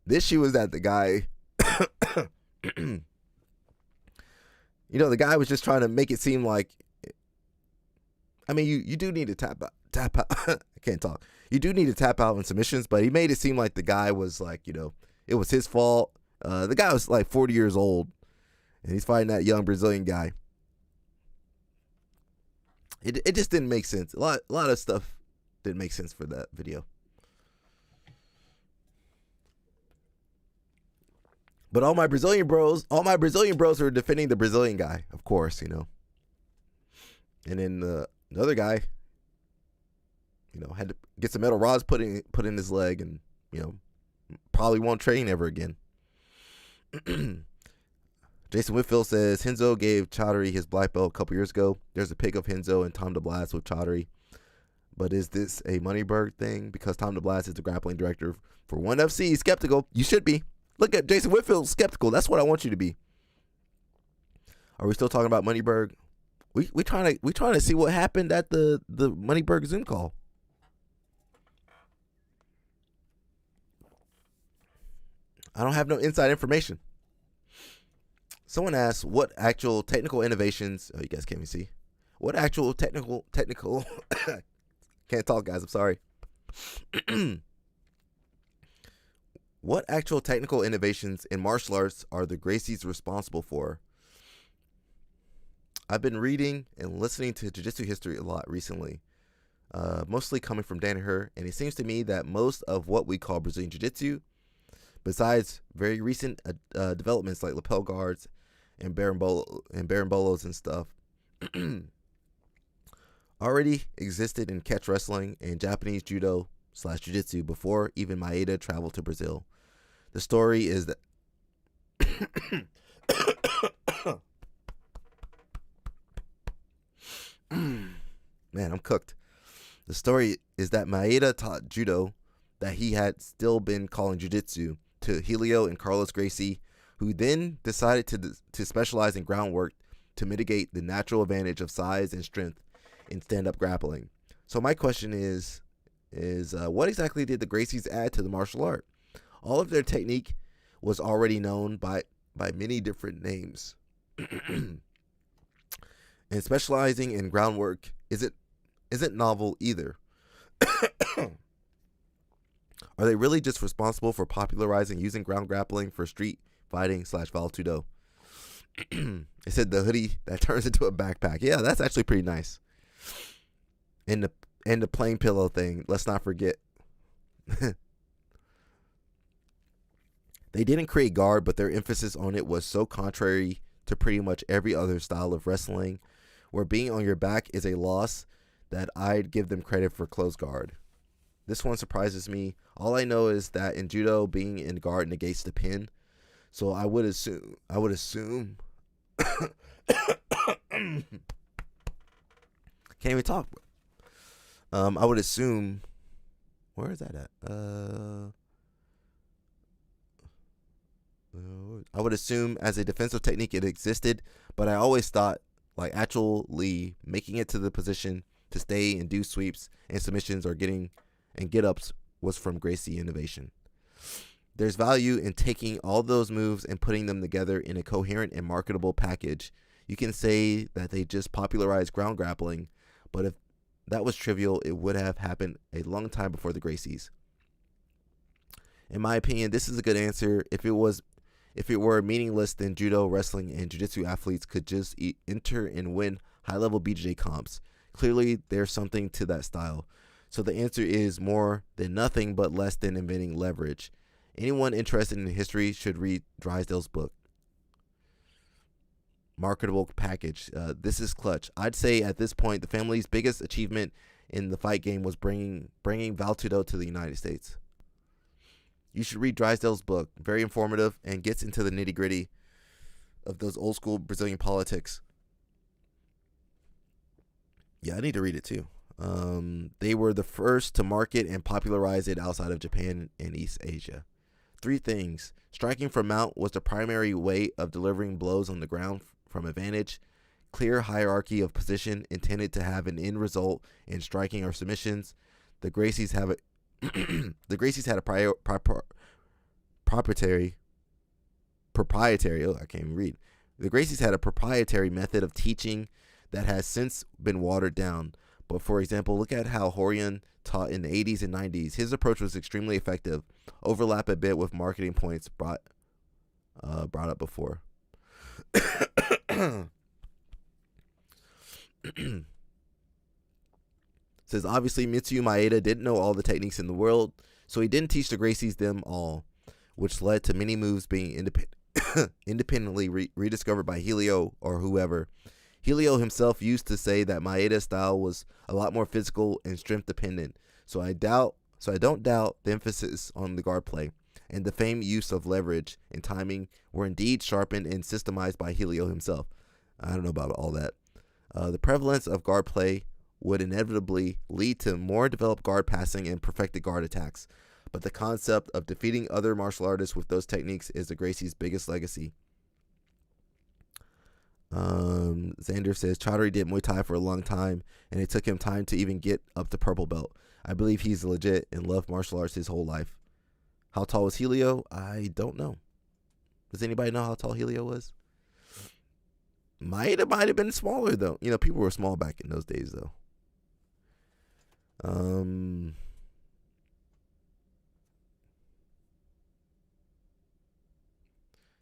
This issue was that the guy... You know, the guy was just trying to make it seem like... I mean, you do need to tap out. I can't talk. You do need to tap out in submissions, but he made it seem like the guy was like, you know, it was his fault. The guy was like 40 years old, and he's fighting that young Brazilian guy. It just didn't make sense. A lot of stuff didn't make sense for that video. But all my Brazilian bros are defending the Brazilian guy, of course, you know. And then the other guy, you know, had to get some metal rods put in his leg, and, you know, probably won't train ever again. Jason Whitfield says Renzo gave Chaudhary his black belt a couple years ago. There's a pic of Renzo and Tom DeBlas with Chaudhary. But is this a Moneybird thing? Because Tom DeBlas is the grappling director for ONE FC. Skeptical. You should be. Look at Jason Whitfield, skeptical. That's what I want you to be. Are we still talking about Moneyberg? We trying to see what happened at the Moneyberg Zoom call. I don't have no inside information. Someone asked what actual technical innovations. Oh, you guys can't even see. What actual technical can't talk, guys. I'm sorry. What actual technical innovations in martial arts are the Gracies responsible for? I've been reading and listening to jiu-jitsu history a lot recently, mostly coming from Danaher, and it seems to me that most of what we call Brazilian jiu-jitsu, besides very recent developments like lapel guards and barimbolos and stuff, already existed in catch wrestling and Japanese judo / jiu-jitsu before even Maeda traveled to Brazil. The story is that man, I'm cooked. The story is that Maeda taught judo that he had still been calling jiu-jitsu to Helio and Carlos Gracie, who then decided to specialize in groundwork to mitigate the natural advantage of size and strength in stand-up grappling. So my question is what exactly did the Gracies add to the martial art? All of their technique was already known by many different names. And specializing in groundwork isn't novel either. Are they really just responsible for popularizing using ground grappling for street fighting / Vale Tudo? It said the hoodie that turns into a backpack. Yeah, that's actually pretty nice. And the plain pillow thing, let's not forget. They didn't create guard, but their emphasis on it was so contrary to pretty much every other style of wrestling, where being on your back is a loss, that I'd give them credit for closed guard. This one surprises me. All I know is that in judo, being in guard negates the pin. So I would assume can't even talk, bro. I would assume, where is that at? I would assume as a defensive technique it existed, but I always thought like actually making it to the position to stay and do sweeps and submissions or getting and get-ups was from Gracie innovation. There's value in taking all those moves and putting them together in a coherent and marketable package. You can say that they just popularized ground grappling, but if that was trivial, it would have happened a long time before the Gracies. In my opinion, this is a good answer. If it were meaningless, then judo, wrestling, and jiu-jitsu athletes could just enter and win high-level BJJ comps. Clearly, there's something to that style. So the answer is more than nothing but less than inventing leverage. Anyone interested in history should read Drysdale's book. marketable package. This is clutch. I'd say at this point, the family's biggest achievement in the fight game was bringing Valtudo to the United States. You should read Drysdale's book. Very informative and gets into the nitty-gritty of those old school Brazilian politics. Yeah, I need to read it too. They were the first to market and popularize it outside of Japan and East Asia. 3 things. Striking from mount was the primary way of delivering blows on the ground from advantage. Clear hierarchy of position intended to have an end result in striking or submissions. The Gracies have a the Gracies had a proprietary. Oh, I can't even read. The Gracies had a proprietary method of teaching that has since been watered down. But for example, look at how Horion taught in the 80s and 90s. His approach was extremely effective. Overlap a bit with marketing points brought up before. Says obviously Mitsuyo Maeda didn't know all the techniques in the world, so he didn't teach the Gracies them all, which led to many moves being independently rediscovered by Helio or whoever. Helio himself used to say that Maeda's style was a lot more physical and strength dependent, so I don't doubt the emphasis on the guard play and the famed use of leverage and timing were indeed sharpened and systemized by Helio himself. I don't know about all that. The prevalence of guard play would inevitably lead to more developed guard passing and perfected guard attacks, but the concept of defeating other martial artists with those techniques is the Gracie's biggest legacy. Xander says Chaudhary did Muay Thai for a long time, and it took him time to even get up to purple belt. I believe he's legit and loved martial arts his whole life. How tall was Helio? I don't know. Does anybody know how tall Helio was? Might have been smaller though. You know, people were small back in those days though.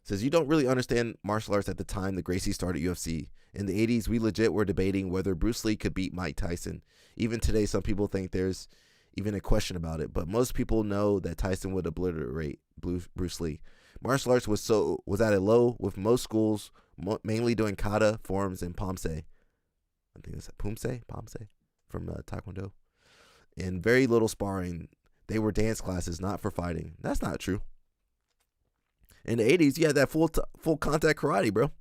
Says you don't really understand martial arts at the time the Gracies started UFC. In the 80s, we legit were debating whether Bruce Lee could beat Mike Tyson. Even today, some people think there's even a question about it, but most people know that Tyson would obliterate Bruce Lee. Martial arts was at a low with most schools mainly doing kata, forms, and pomse. I think it's pomse from Taekwondo. And very little sparring. They were dance classes, not for fighting. That's not true. In the 80s, you had that full contact karate, bro.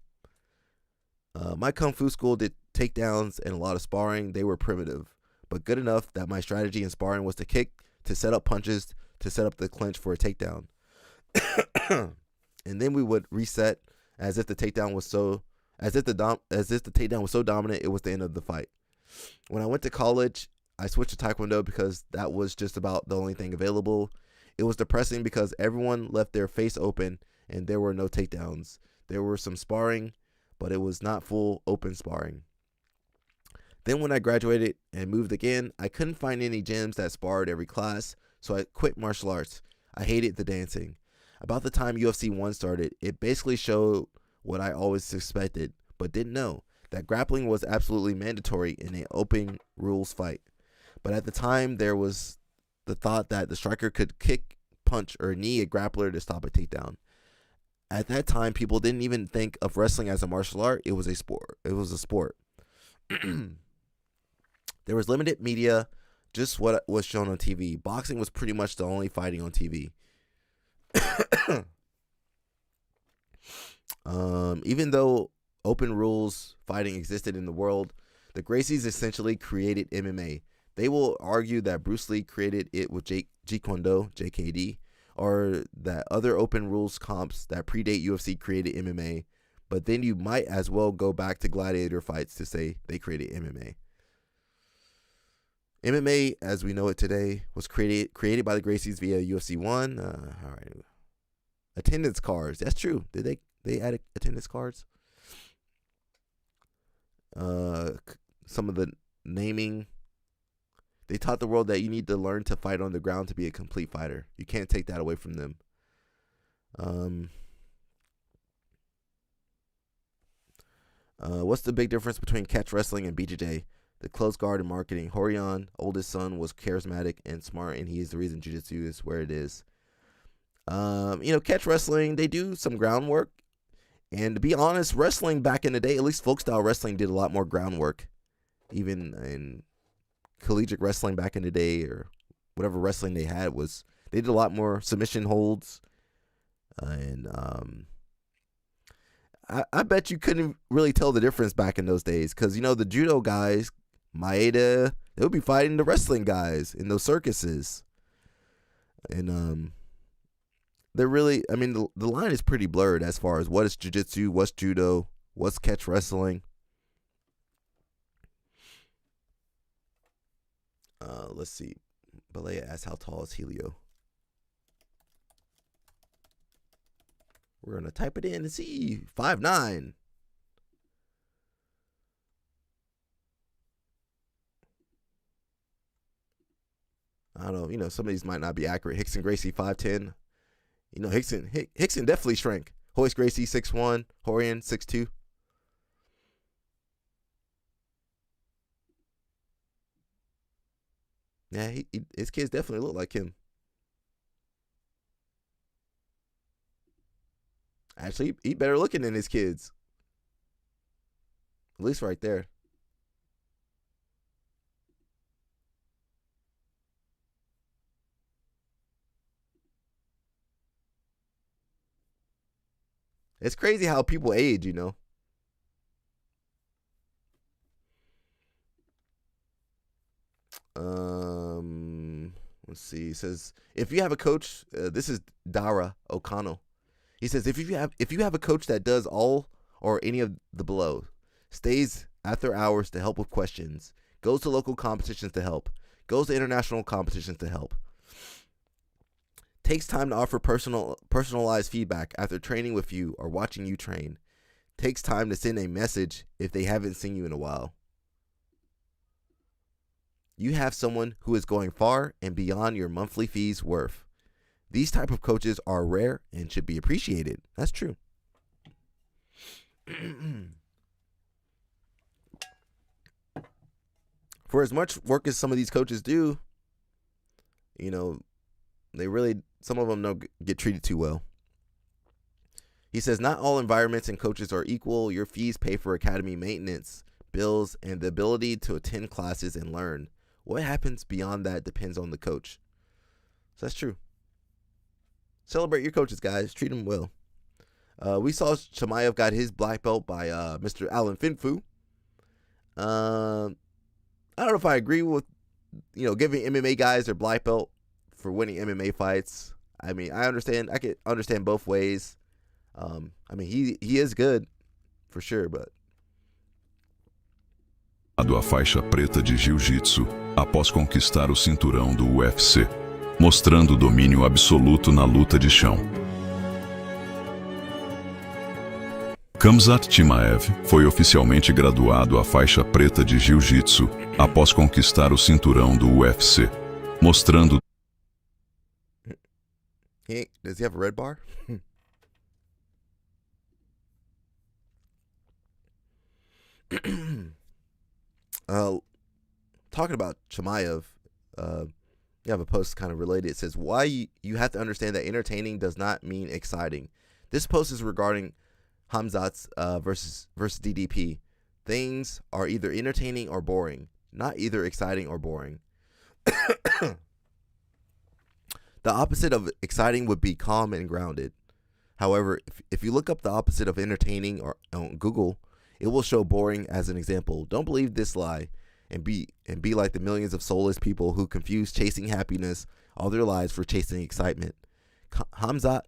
My kung fu school did takedowns and a lot of sparring. They were primitive, but good enough that my strategy in sparring was to kick, to set up punches, to set up the clinch for a takedown. And then we would reset as if the takedown was so dominant it was the end of the fight. When I went to college, I switched to Taekwondo because that was just about the only thing available. It was depressing because everyone left their face open and there were no takedowns. There were some sparring, but it was not full open sparring. Then when I graduated and moved again, I couldn't find any gyms that sparred every class, so I quit martial arts. I hated the dancing. About the time UFC 1 started, it basically showed what I always suspected, but didn't know, that grappling was absolutely mandatory in an open rules fight. But at the time, there was the thought that the striker could kick, punch, or knee a grappler to stop a takedown. At that time, people didn't even think of wrestling as a martial art. It was a sport. There was limited media, just what was shown on TV. Boxing was pretty much the only fighting on TV. Even though open rules fighting existed in the world, the Gracies essentially created MMA. They will argue that Bruce Lee created it with Jeet Kune Do, JKD, or that other open rules comps that predate UFC created MMA, but then you might as well go back to gladiator fights to say they created MMA. MMA, as we know it today, was created by the Gracies via UFC 1. All right. Attendance cards. That's true. Did they add attendance cards? Some of the naming. They taught the world that you need to learn to fight on the ground to be a complete fighter. You can't take that away from them. What's the big difference between catch wrestling and BJJ? The close guard and marketing. Horion, oldest son, was charismatic and smart, and he is the reason jiu-jitsu is where it is. Catch wrestling, they do some groundwork, And to be honest, wrestling back in the day, at least folk style wrestling, did a lot more groundwork. Even in collegiate wrestling back in the day, or whatever wrestling they had, they did a lot more submission holds. And I bet you couldn't really tell the difference back in those days, because, the judo guys, Maeda, they would be fighting the wrestling guys in those circuses. And they're really, the line is pretty blurred as far as what is jiu-jitsu, what's judo, what's catch wrestling. Let's see. Balea asks, how tall is Helio? We're going to type it in and see. 5'9". I don't know. Some of these might not be accurate. Hickson Gracie, 5'10". Hickson definitely shrank. Hoist Gracie, 6'1". Horian, 6'2". Yeah, his kids definitely look like him. Actually, he better looking than his kids. At least right there. It's crazy how people age, Let's see. It says, if you have a coach, this is Dara Okano. He says, if you have a coach that does all or any of the below, stays after hours to help with questions, goes to local competitions to help, goes to international competitions to help, takes time to offer personalized feedback after training with you or watching you train, takes time to send a message if they haven't seen you in a while. You have someone who is going far and beyond your monthly fees worth. These type of coaches are rare and should be appreciated. That's true. For as much work as some of these coaches do, some of them don't get treated too well. He says, not all environments and coaches are equal. Your fees pay for academy maintenance, bills, and the ability to attend classes and learn. What happens beyond that depends on the coach. So that's true. Celebrate your coaches, guys. Treat them well. We saw Chimaev got his black belt by Mr. Alan Finfu. I don't know if I agree with, giving MMA guys their black belt for winning MMA fights. I could understand both ways. He is good for sure, but a faixa preta de jiu-jitsu após conquistar o cinturão do UFC, mostrando domínio absoluto na luta de chão. Khamzat Chimaev foi oficialmente graduado à faixa preta de jiu-jitsu após conquistar o cinturão do UFC, mostrando. Does he have a red bar? Talking about Chimaev, you have a post kind of related. It says, why you have to understand that entertaining does not mean exciting. This post is regarding Khamzat's versus DDP. Things are either entertaining or boring, not either exciting or boring. The opposite of exciting would be calm and grounded. However, if you look up the opposite of entertaining or on Google, it will show boring as an example. Don't believe this lie and be like the millions of soulless people who confuse chasing happiness all their lives for chasing excitement. Khamzat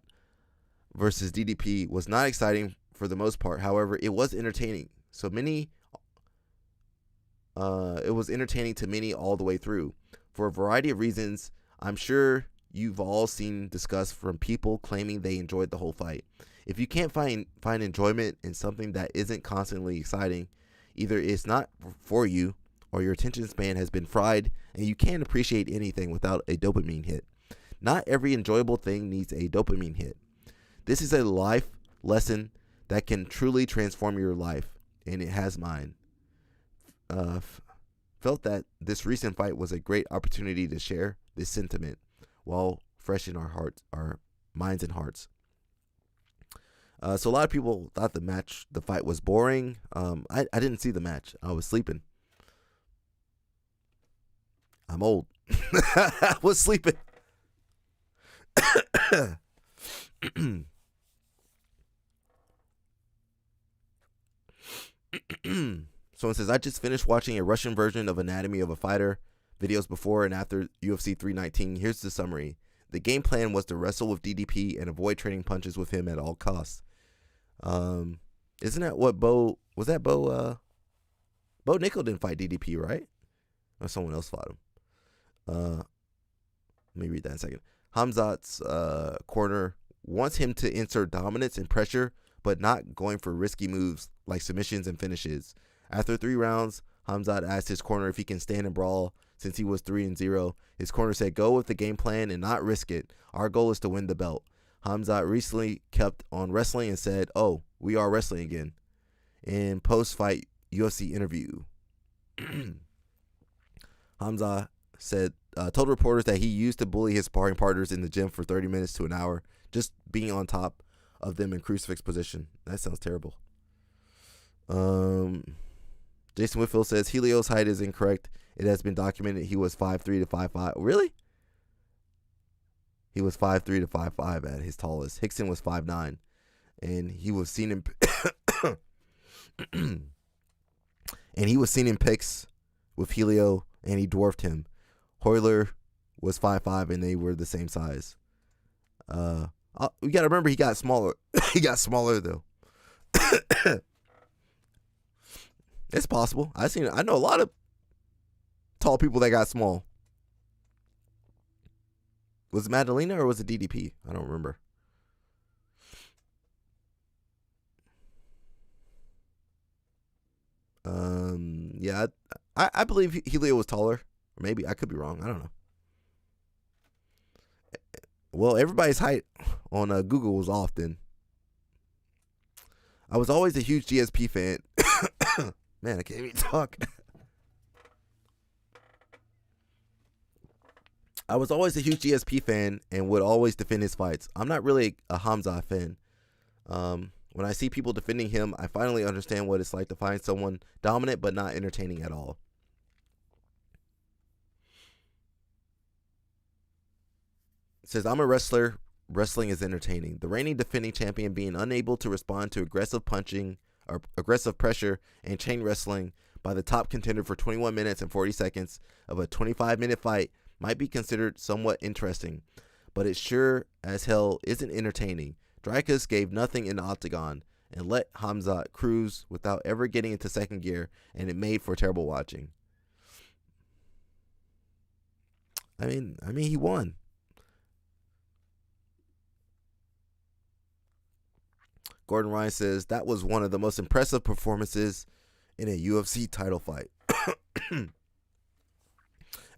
versus DDP was not exciting for the most part. However, it was entertaining. It was entertaining to many all the way through. For a variety of reasons, I'm sure you've all seen discussed from people claiming they enjoyed the whole fight. If you can't find enjoyment in something that isn't constantly exciting, either it's not for you or your attention span has been fried and you can't appreciate anything without a dopamine hit. Not every enjoyable thing needs a dopamine hit. This is a life lesson that can truly transform your life, and it has mine. Felt that this recent fight was a great opportunity to share this sentiment while fresh in our minds and hearts. So a lot of people thought the fight was boring. I didn't see the match. I was sleeping. I'm old. I was sleeping. Someone says, I just finished watching a Russian version of Anatomy of a Fighter videos before and after UFC 319. Here's the summary. The game plan was to wrestle with DDP and avoid trading punches with him at all costs. Isn't that what Bo Nickel didn't fight DDP, right? Or someone else fought him. Let me read that in a second. Hamzat's corner wants him to insert dominance and pressure, but not going for risky moves like submissions and finishes. After 3 rounds, Hamzat asked his corner if he can stand and brawl since he was 3-0. His corner said, go with the game plan and not risk it. Our goal is to win the belt. Hamzat recently kept on wrestling and said, oh, we are wrestling again. In post-fight UFC interview, Hamzat said, told reporters that he used to bully his sparring partners in the gym for 30 minutes to an hour, just being on top of them in crucifix position. That sounds terrible. Jason Whitfield says Helio's height is incorrect. It has been documented he was 5'3" to 5'5". Really? He was 5'3" to 5'5" at his tallest. Hickson was 5'9", and he was seen in pics with Helio, and he dwarfed him. Hoyler was 5'5", and they were the same size. We got to remember he got smaller. He got smaller though. It's possible. I know a lot of tall people that got small. Was it Madalena or was it DDP? I don't remember. Yeah, I believe Helio was taller. Or maybe I could be wrong. I don't know. Well, everybody's height on Google was off then. I was always a huge GSP fan. Man, I can't even talk. I was always a huge GSP fan and would always defend his fights. I'm not really a Hamza fan. When I see people defending him, I finally understand what it's like to find someone dominant but not entertaining at all. It says, I'm a wrestler. Wrestling is entertaining. The reigning defending champion being unable to respond to aggressive punching or aggressive pressure and chain wrestling by the top contender for 21 minutes and 40 seconds of a 25-minute fight might be considered somewhat interesting, but it sure as hell isn't entertaining. Dreykus gave nothing in the octagon and let Hamzat cruise without ever getting into second gear, and it made for terrible watching. I mean, he won. Gordon Ryan says that was one of the most impressive performances in a UFC title fight.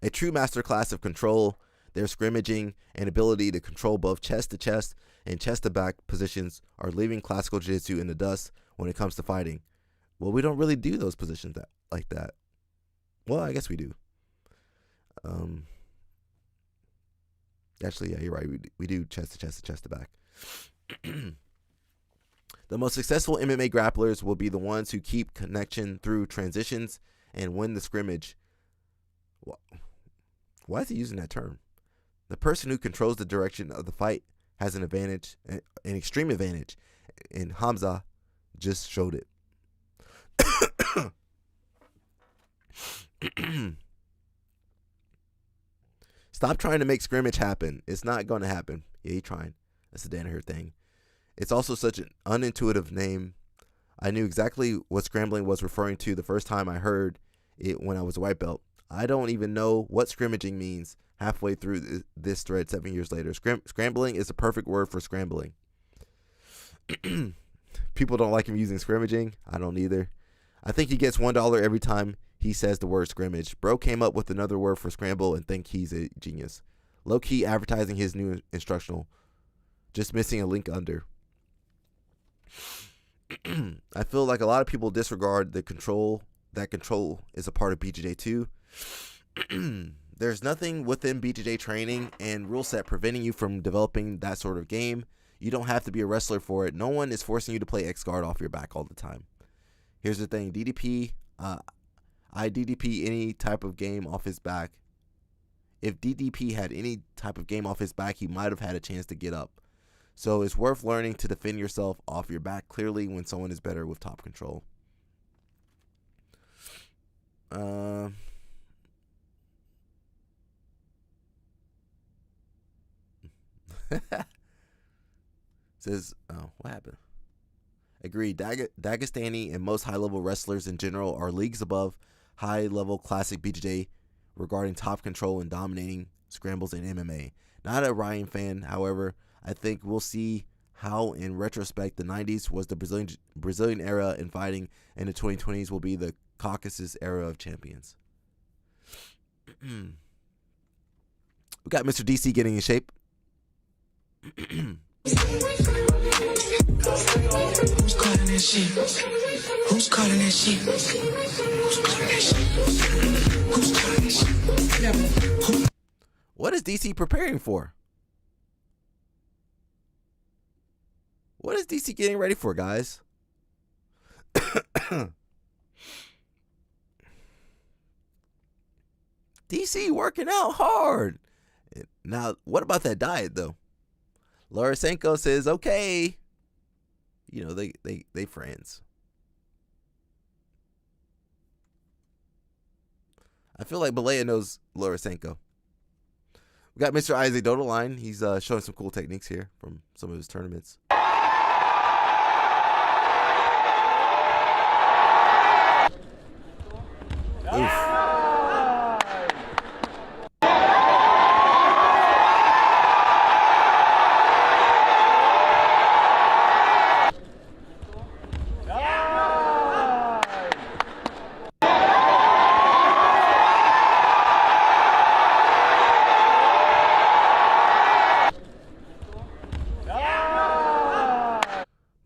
A true masterclass of control. Their scrimmaging and ability to control both chest to chest and chest to back positions are leaving classical jiu-jitsu in the dust when it comes to fighting. Well, we don't really do those positions like that. Well, I guess we do. Actually, yeah, you're right. We do chest to chest to chest to back. The most successful MMA grapplers will be the ones who keep connection through transitions and win the scrimmage. Why is he using that term? The person who controls the direction of the fight has an advantage, an extreme advantage, and Hamza just showed it. Stop trying to make scrimmage happen. It's not going to happen. Yeah, you're trying. That's the Danaher thing. It's also such an unintuitive name. I knew exactly what scrambling was referring to the first time I heard it when I was a white belt. I don't even know what scrimmaging means halfway through this thread 7 years later. Scrambling is the perfect word for scrambling. People don't like him using scrimmaging. I don't either. I think he gets $1 every time he says the word scrimmage. Bro came up with another word for scramble and think he's a genius. Low-key advertising his new instructional. Just missing a link under. I feel like a lot of people disregard the control. That control is a part of BJJ too. There's nothing within BJJ training and rule set preventing you from developing that sort of game. You don't have to be a wrestler for it. No one is forcing you to play X guard off your back all the time. Here's the thing, DDP, I DDP any type of game off his back. If DDP had any type of game off his back, he might have had a chance to get up. So it's worth learning to defend yourself off your back clearly when someone is better with top control. Says, oh, what happened? Agreed. Dagestani and most high-level wrestlers in general are leagues above high-level classic BJJ regarding top control and dominating scrambles in MMA. Not a Ryan fan, however, I think we'll see how, in retrospect, the 90s was the Brazilian era in fighting, and the 2020s will be the Caucasus era of champions. We got Mr. DC getting in shape. Who's calling that shit? Who's calling that shit? Who's calling that shit? Who's calling that shit? What is DC preparing for? What is DC getting ready for, guys? DC working out hard. Now, what about that diet, though? Lorisenko says, okay. You know, they friends. I feel like Balea knows Lorisenko. We got Mr. Isaac Dodeline. He's showing some cool techniques here from some of his tournaments. Oof.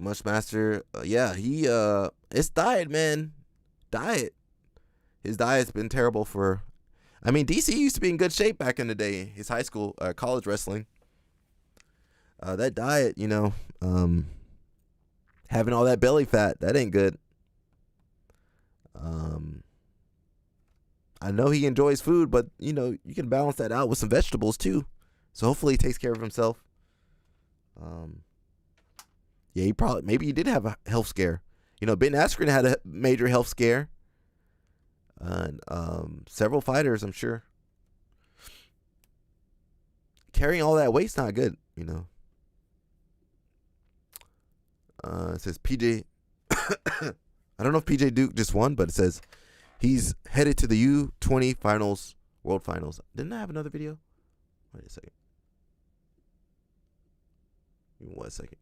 Mushmaster, yeah, he it's diet, man. Diet. His diet's been terrible for, I mean, DC used to be in good shape back in the day, his high school, college wrestling. That diet, you know, having all that belly fat, that ain't good. I know he enjoys food, but, you know, you can balance that out with some vegetables, too. So hopefully he takes care of himself. Yeah, maybe he did have a health scare. You know, Ben Askren had a major health scare. And several fighters, I'm sure. Carrying all that weight's not good, you know. It says PJ. I don't know if PJ Duke just won, but it says he's headed to the U20 finals, world finals. Didn't I have another video? Wait a second. Give me 1 second.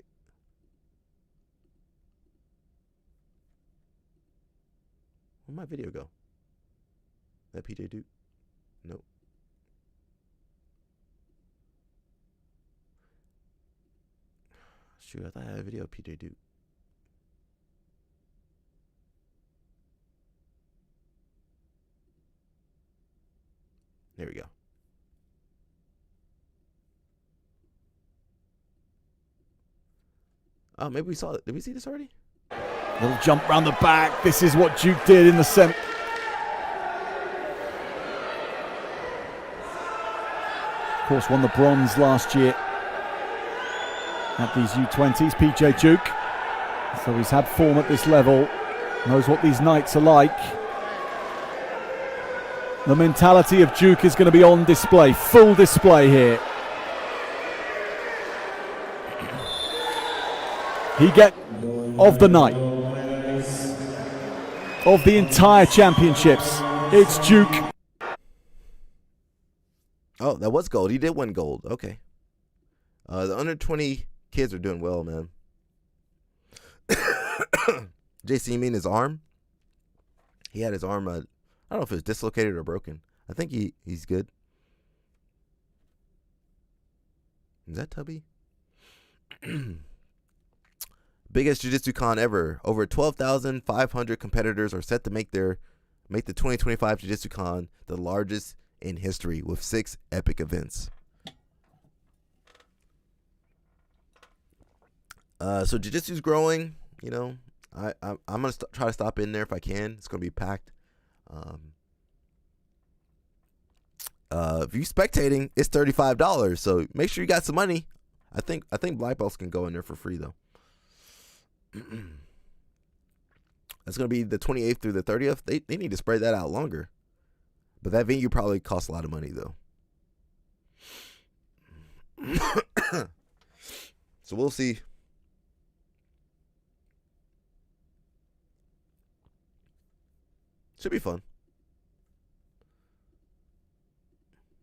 Where'd my video go? That PJ Duke? Nope. Shoot, I thought I had a video of PJ Duke. There we go. Oh, maybe we saw it. Did we see this already? Little jump round the back. This is what Duke did in the semi. Of course, won the bronze last year at these U20s, PJ Duke. So he's had form at this level, knows what these nights are like. The mentality of Duke is going to be on display, full display here. He get of the night, of the entire championships. It's Duke. Oh, that was gold. He did win gold. Okay. The under 20 kids are doing well, man. JC, you mean his arm? He had his arm, I don't know if it was dislocated or broken. I think he's good. Is that Tubby? Biggest Jiu-Jitsu con ever. Over 12,500 competitors are set to make the 2025 Jiu-Jitsu Con the largest in history with 6 epic events. So jiu-jitsu's growing. You know, I'm gonna try to stop in there if I can. It's gonna be packed. If you spectating, it's $35. So make sure you got some money. I think black belts can go in there for free though. That's gonna be the 28th through the 30th. They need to spread that out longer. But that venue probably costs a lot of money though. So we'll see. Should be fun.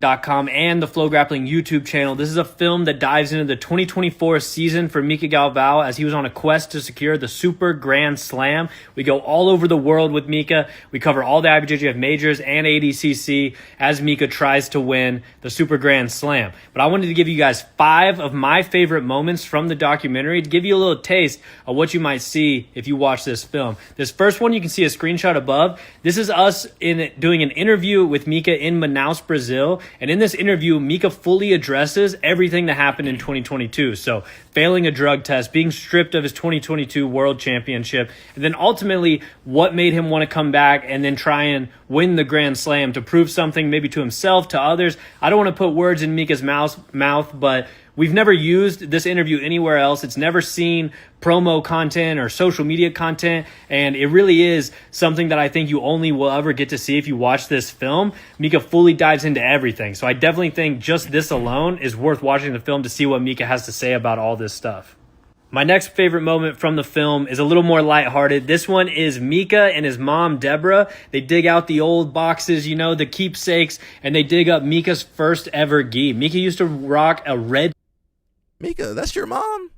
And the Flow Grappling YouTube channel. This is a film that dives into the 2024 season for Mika Galvao as he was on a quest to secure the Super Grand Slam. We go all over the world with Mika. We cover all the IBJJF majors and ADCC as Mika tries to win the Super Grand Slam. But I wanted to give you guys 5 of my favorite moments from the documentary to give you a little taste of what you might see if you watch this film. This first one, you can see a screenshot above. This is us doing an interview with Mika in Manaus, Brazil. And in this interview, Mika fully addresses everything that happened in 2022. So failing a drug test, being stripped of his 2022 World Championship, and then ultimately what made him want to come back and then try and win the Grand Slam to prove something maybe to himself, to others. I don't want to put words in Mika's mouth, but we've never used this interview anywhere else. It's never seen promo content or social media content, and it really is something that I think you only will ever get to see if you watch this film. Mika fully dives into everything, so I definitely think just this alone is worth watching the film to see what Mika has to say about all this stuff. My next favorite moment from the film is a little more lighthearted. This one is Mika and his mom, Deborah. They dig out the old boxes, you know, the keepsakes, and they dig up Mika's first ever gi. Mika used to rock a red... Mika, that's your mom?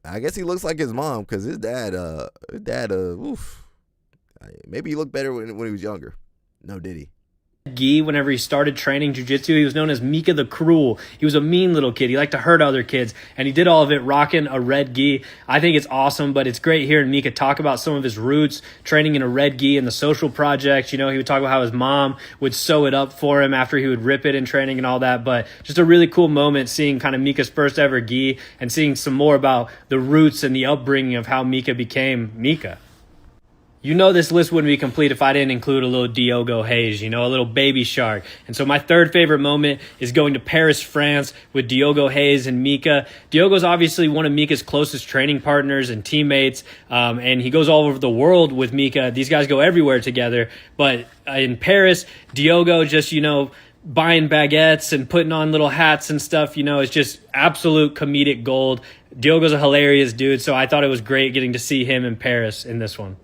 I guess he looks like his mom because his dad, oof. Maybe he looked better when he was younger. No, did he? Gi whenever he started training jiu-jitsu. He was known as Mika the Cruel. He was a mean little kid. He liked to hurt other kids, and he did all of it rocking a red gi. I think it's awesome, but it's great hearing Mika talk about some of his roots, training in a red gi and the social projects. You know, he would talk about how his mom would sew it up for him after he would rip it in training and all that, but just a really cool moment seeing kind of Mika's first ever gi and seeing some more about the roots and the upbringing of how Mika became Mika. You know this list wouldn't be complete if I didn't include a little Diogo Hayes, you know, a little baby shark. And so my third favorite moment is going to Paris, France with Diogo Hayes and Mika. Diogo's obviously one of Mika's closest training partners and teammates, and he goes all over the world with Mika. These guys go everywhere together. But in Paris, Diogo just, you know, buying baguettes and putting on little hats and stuff, you know, it's just absolute comedic gold. Diogo's a hilarious dude, so I thought it was great getting to see him in Paris in this one.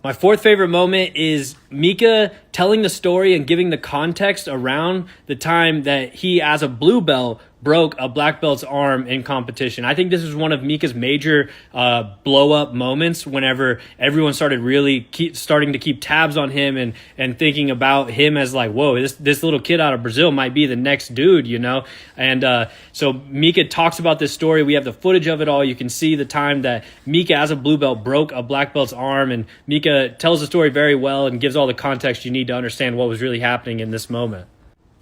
My fourth favorite moment is Mika telling the story and giving the context around the time that he, as a blue belt, broke a black belt's arm in competition. I think this was one of Mika's major blow-up moments whenever everyone started really starting to keep tabs on him and thinking about him as like, whoa, this little kid out of Brazil might be the next dude, you know? And so Mika talks about this story. We have the footage of it all. You can see the time that Mika, as a blue belt, broke a black belt's arm, and Mika tells the story very well and gives all the context you need to understand what was really happening in this moment.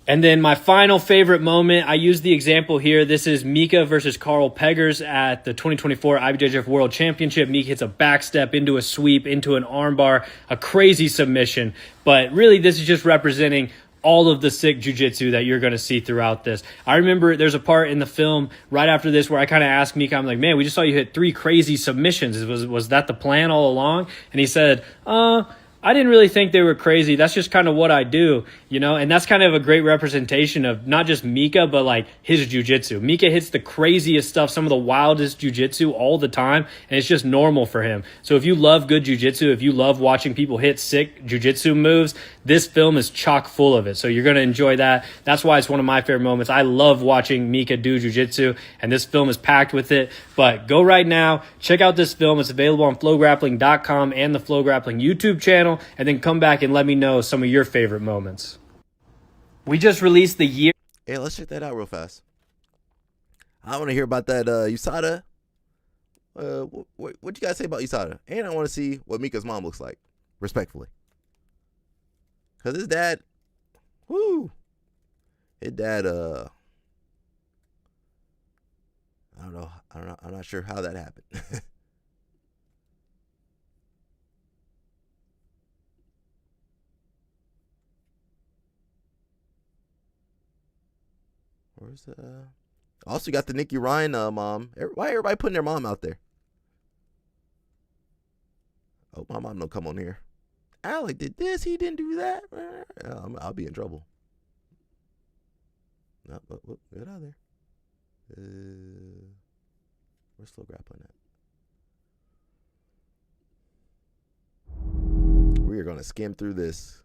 And then my final favorite moment, I use the example here. This is Mika versus Carl Peggers at the 2024 IBJJF World Championship. Mika hits a backstep into a sweep, into an armbar, a crazy submission. But really, this is just representing all of the sick jiu-jitsu that you're going to see throughout this. I remember there's a part in the film right after this where I kind of asked Mika, I'm like, man, we just saw you hit 3 crazy submissions. Was that the plan all along? And he said, I didn't really think they were crazy. That's just kind of what I do, you know? And that's kind of a great representation of not just Mika, but like his jiu-jitsu. Mika hits the craziest stuff, some of the wildest jiu-jitsu all the time, and it's just normal for him. So if you love good jiu-jitsu, if you love watching people hit sick jiu-jitsu moves, this film is chock full of it. So you're going to enjoy that. That's why it's one of my favorite moments. I love watching Mika do jiu-jitsu, and this film is packed with it. But go right now, check out this film. It's available on flowgrappling.com and the Flow Grappling YouTube channel. And then come back and let me know some of your favorite moments. We just released the year. Hey, let's check that out real fast. I want to hear about that USADA. What you guys say about USADA? And I want to see what Mika's mom looks like, respectfully. Because his dad, his dad, I don't know. I'm not sure how that happened. Where's Also got the Nikki Ryan mom. Why everybody putting their mom out there? Oh, my mom don't come on here. Alec did this. He didn't do that. I'll be in trouble. No, get out of there. Where's slow grab on that? We are gonna skim through this.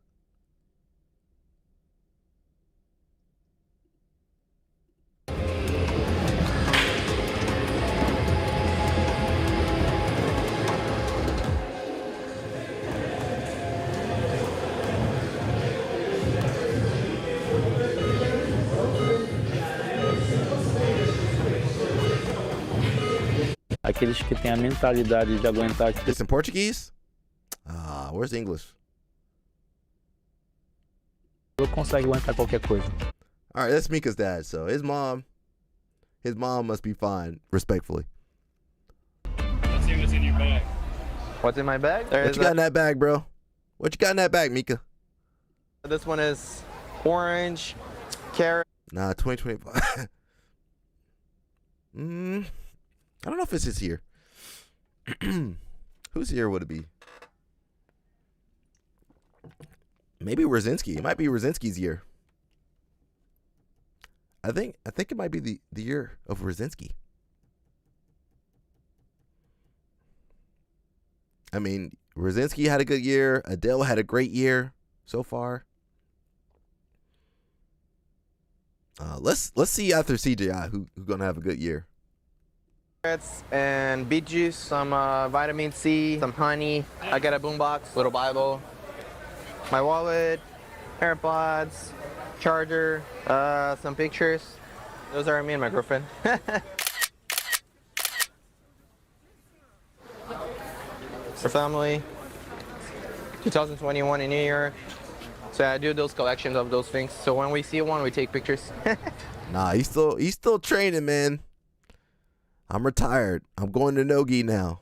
Aqueles que têm a mentalidade de aguentar. This in Portuguese? Where's the English? Consegue aguentar qualquer coisa. All right, that's Mika's dad. So his mom must be fine, respectfully. Let's see what's in your bag. What's in my bag? What you got in that bag, bro? What you got in that bag, Mika? This one is orange, carrot. Nah, 2025. I don't know if it's his year. Whose year would it be? Maybe Rosinski. It might be Rosinski's year. I think it might be the year of Rosinski. I mean, Rosinski had a good year. Adele had a great year so far. Let's see after CJI who's gonna have a good year. And beet juice, some vitamin C, some honey. I got a boombox, little Bible, my wallet, AirPods, charger, some pictures. Those are me and my girlfriend. For family. 2021 in New York. So I do those collections of those things. So when we see one, we take pictures. Nah, he's still training, man. I'm retired. I'm going to Nogi now.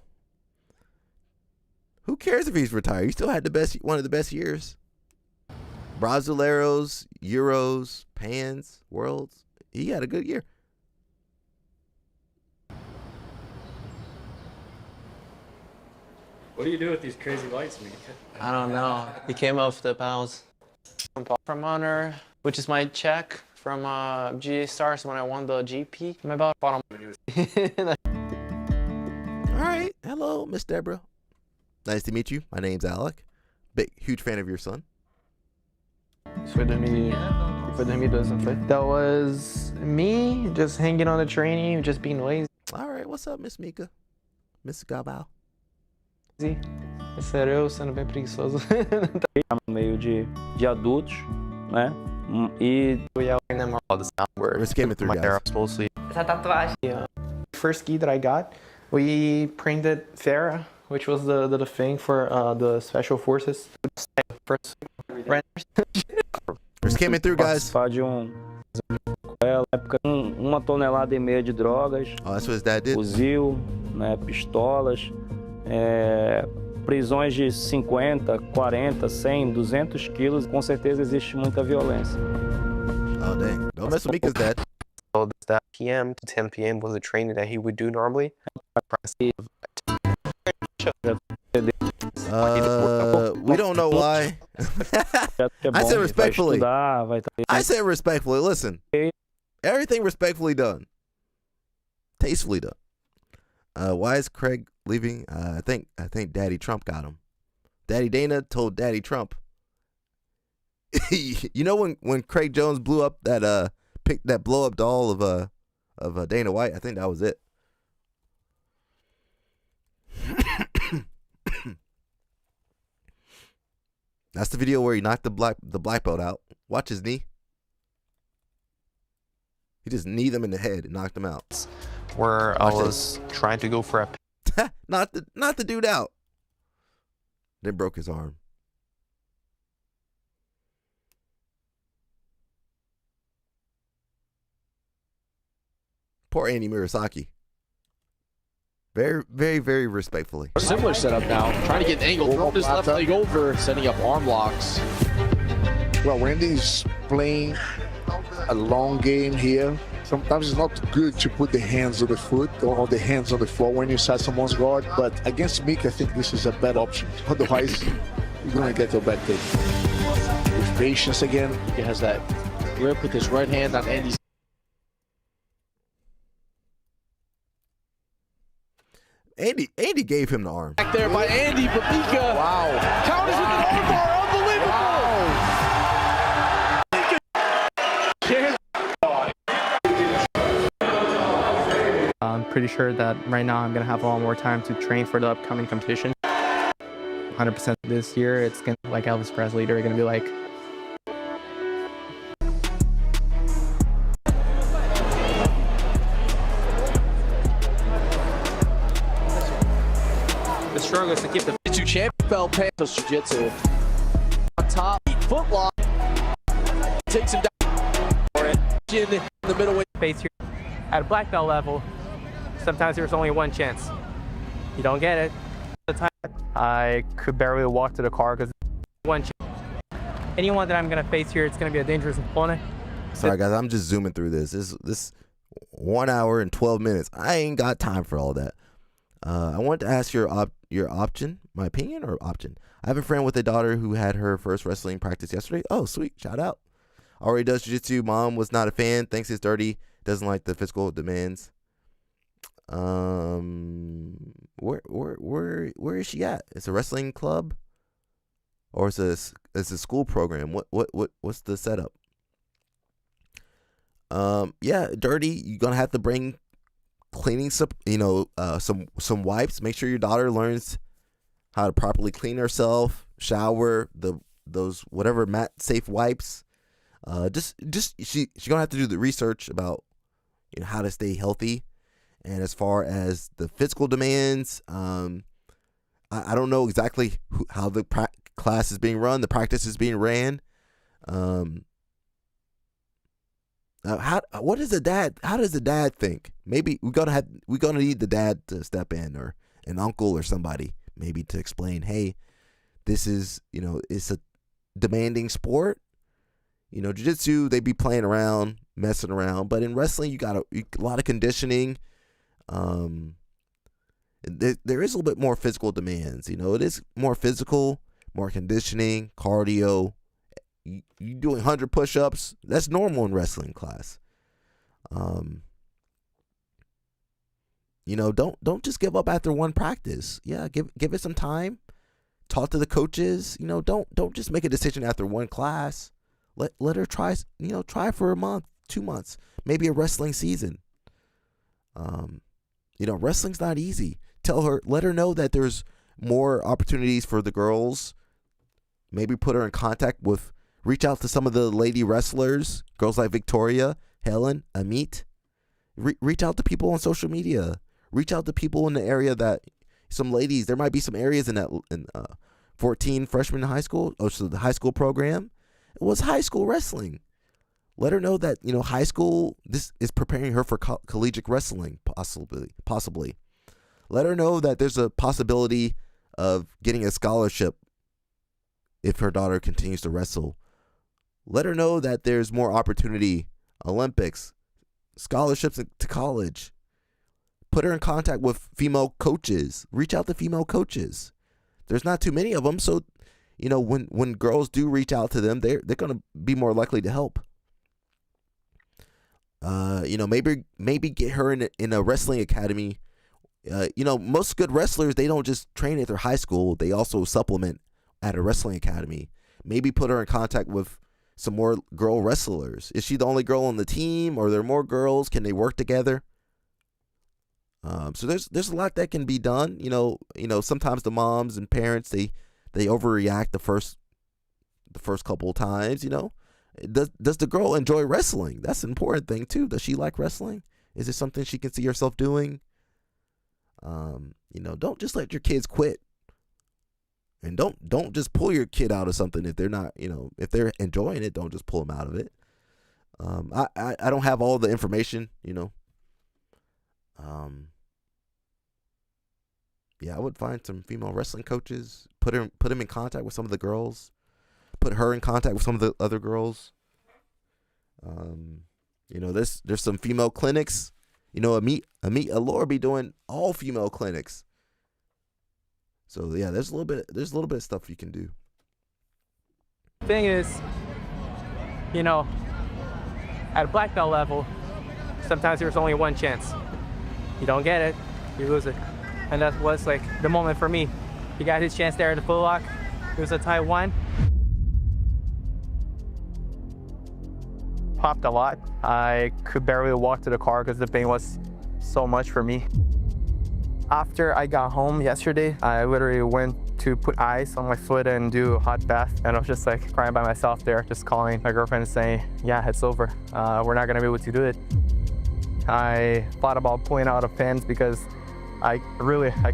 Who cares if he's retired? He still had one of the best years. Brasileiros, Euros, Pans, Worlds. He had a good year. What do you do with these crazy lights, Mika? I don't know. He came off the pounds. From Honor, which is my check from BJJ Stars when I won the GP. My bottom. All right. Hello, Miss Deborah. Nice to meet you. My name's Alec. Huge fan of your son. Foi 2012, não foi? That was me just hanging on the training, just being lazy. All right. What's up, Miss Mika? Miss Gabal. Esse era eu sendo bem preguiçoso. Meio de adultos, né? E we're skimming through, guys. Essa tatuagem. First gi that I got, we printed Farah, which was the thing for the special forces. First, we're skimming through, guys. De época 1,5 toneladas de drogas. Oh, that's what his dad did. Fuzil, né? Pistolas. Prisões de 50, 40, 100, 200 quilos, com certeza existe muita violência. Oh, dang. Don't mess with Mika's dad. So that PM to 10 p.m. was a training that he would do normally. We don't know why. I said respectfully. I said respectfully. Listen, everything respectfully done. Tastefully done. Why is Craig leaving? I think Daddy Trump got him. Daddy Dana told Daddy Trump. You know when Craig Jones blew up that picked that blow up doll of Dana White? I think that was it. That's the video where he knocked the black belt out. Watch his knee. He just kneed him in the head and knocked him out. Where I was trying to go for a not the dude out. Then broke his arm. Poor Andy Murasaki. Very, very, very respectfully. Similar setup now, trying to get an angle, throw his left leg over, setting up arm locks. Well, Randy's playing a long game here. Sometimes it's not good to put the hands on the foot or the hands on the floor when you set someone's guard, but against Mick, I think this is a bad option. Otherwise, you're going to get your back taken. With patience again. He has that grip with his right hand on Andy's. Andy gave him the arm. Back there by Andy, but Mika counters with an arm bar. I'm pretty sure that right now I'm going to have a lot more time to train for the upcoming competition. 100% this year, it's going to be like Elvis Presley. They're going to be like, The struggle is to keep the two champion belt pants jiu-jitsu. On top, foot lock. Takes him down. In the middleweight. face here at a black belt level, sometimes there's only one chance. You don't get it. The time I could barely walk to the car because one chance. Anyone that I'm going to face here, it's going to be a dangerous opponent. Sorry, guys, I'm just zooming through this. This 1 hour and 12 minutes. I ain't got time for all that. I wanted to ask your option, my opinion or option. I have a friend with a daughter who had her first wrestling practice yesterday. Oh, sweet. Shout out. Already does jiu-jitsu. Mom was not a fan. Thinks it's dirty. Doesn't like the physical demands. Where is she at? It's a wrestling club, or it's a school program. What's the setup? Yeah, dirty. You're gonna have to bring cleaning some wipes. Make sure your daughter learns how to properly clean herself, shower, those whatever mat safe wipes. She's gonna have to do the research about how to stay healthy. And as far as the physical demands, I don't know exactly how the class is being run, the practice is being ran. What is the dad? How does the dad think? Maybe we're gonna need the dad to step in, or an uncle or somebody maybe to explain. Hey, this is it's a demanding sport. Jiu-jitsu, they be playing around, messing around, but in wrestling, you got a lot of conditioning. There is a little bit more physical demands. It is more physical, more conditioning, cardio. You doing 100 push-ups, that's normal in wrestling class. Don't just give up after one practice. Yeah, give it some time. Talk to the coaches. Don't just make a decision after one class. Let her try for a month, 2 months, maybe a wrestling season. Wrestling's not easy. Let her know that there's more opportunities for the girls. Maybe put her in contact with, reach out to some of the lady wrestlers, girls like Victoria, Helen, Amit. Reach out to people on social media. Reach out to people in the area some ladies, there might be some areas in 14 freshmen in high school, so the high school program. It was high school wrestling. Let her know that, high school, this is preparing her for collegiate wrestling, possibly. Let her know that there's a possibility of getting a scholarship if her daughter continues to wrestle. Let her know that there's more opportunity, Olympics, scholarships to college. Put her in contact with female coaches. Reach out to female coaches. There's not too many of them, so when girls do reach out to them, they're going to be more likely to help. Maybe get her in a wrestling academy. Most good wrestlers, they don't just train at their high school. They also supplement at a wrestling academy. Maybe put her in contact with some more girl wrestlers. Is she the only girl on the team, or are there more girls? Can they work together? So there's a lot that can be done. Sometimes the moms and parents, they overreact the first couple of times. Does the girl enjoy wrestling? That's an important thing too. Does she like wrestling? Is it something she can see herself doing? Don't just let your kids quit. And don't just pull your kid out of something if they're not, if they're enjoying it, don't just pull them out of it. I don't have all the information, yeah, I would find some female wrestling coaches, put him in contact with some of the girls, put her in contact with some of the other girls. There's some female clinics. Amit Allure be doing all female clinics. So yeah, there's a little bit of stuff you can do. Thing is, at a black belt level, sometimes there's only one chance. You don't get it, you lose it. And that was like the moment for me. He got his chance there at the Foot Lock. It was a tie 1. Popped a lot. I could barely walk to the car because the pain was so much for me. After I got home yesterday, I literally went to put ice on my foot and do a hot bath. And I was just like crying by myself there, just calling my girlfriend and saying, yeah, it's over. We're not gonna be able to do it. I thought about pulling out of pants because I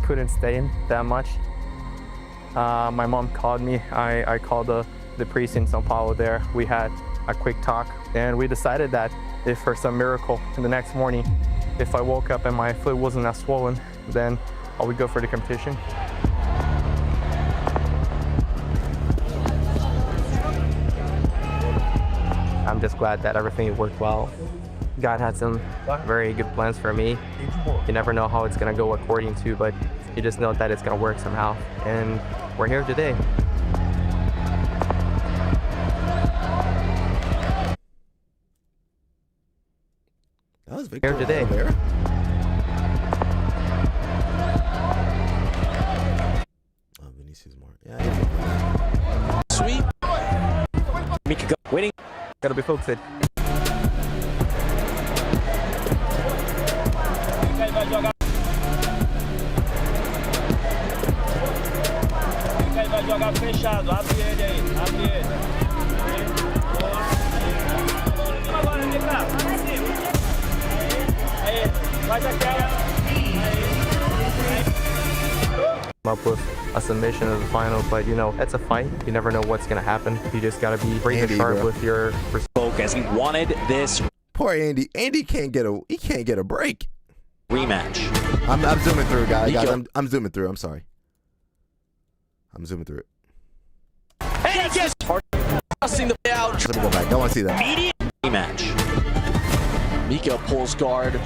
couldn't stay in that much. My mom called me. I called the priest in São Paulo there. We had a quick talk and we decided that if for some miracle in the next morning, if I woke up and my foot wasn't as swollen, then I would go for the competition. I'm just glad that everything worked well. God had some very good plans for me. You never know how it's gonna go according to, but you just know that it's gonna work somehow. And we're here today. That was Victor here today. Oliveira. Oh, Vinicius more. Yeah. Sweet. Mika winning. Gotta be focused. Vai jogar fechado, abre ele aí, abre ele. Agora, vem cá, aí, faz aquela. Up with a submission of the final, but it's a fight. You never know what's gonna happen. You just gotta be brave and sharp with your focus. He wanted this. Poor Andy. Andy can't get a break. Rematch. I'm zooming through, guys. I'm zooming through. I'm sorry. I'm zooming through it. And he gets tossing the out. Let me go back. I want to see that. Immediate rematch. Mika pulls guard.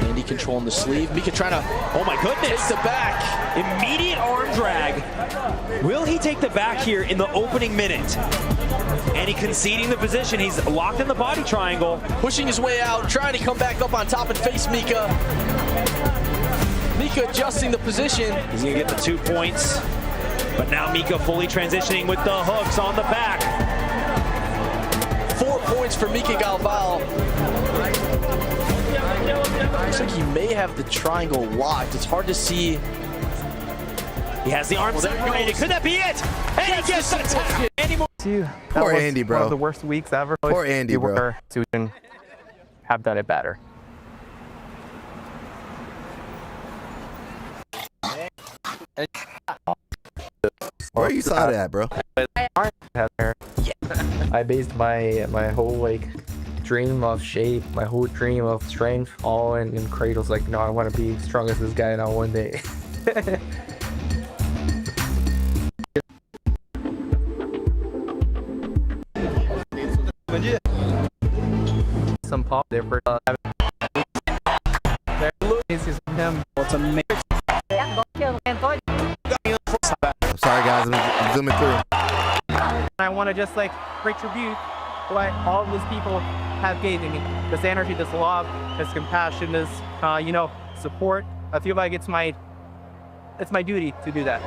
Andy controlling the sleeve. Mika trying to, oh my goodness. Takes the back. Immediate arm drag. Will he take the back here in the opening minute? And he conceding the position. He's locked in the body triangle. Pushing his way out, trying to come back up on top and face Mika. Mika adjusting the position. He's gonna get the 2 points. But now Mika fully transitioning with the hooks on the back. 4 points for Mika Galval. Looks like he may have the triangle locked. It's hard to see. He has the arm separated. Could that be it? And he gets the attack. Poor Andy, bro. One of the worst weeks ever. Poor Andy, bro. To have done it better. Where you saw that, bro? I based my whole dream of shape, my whole dream of strength, all in cradles. No, I want to be strong as this guy now one day. Some pop there for him. What's amazing. I'm sorry, guys. I'm zooming through. I want to just retribute what all of these people have given me. This energy, this love, this compassion, this support. I feel like it's my duty to do that.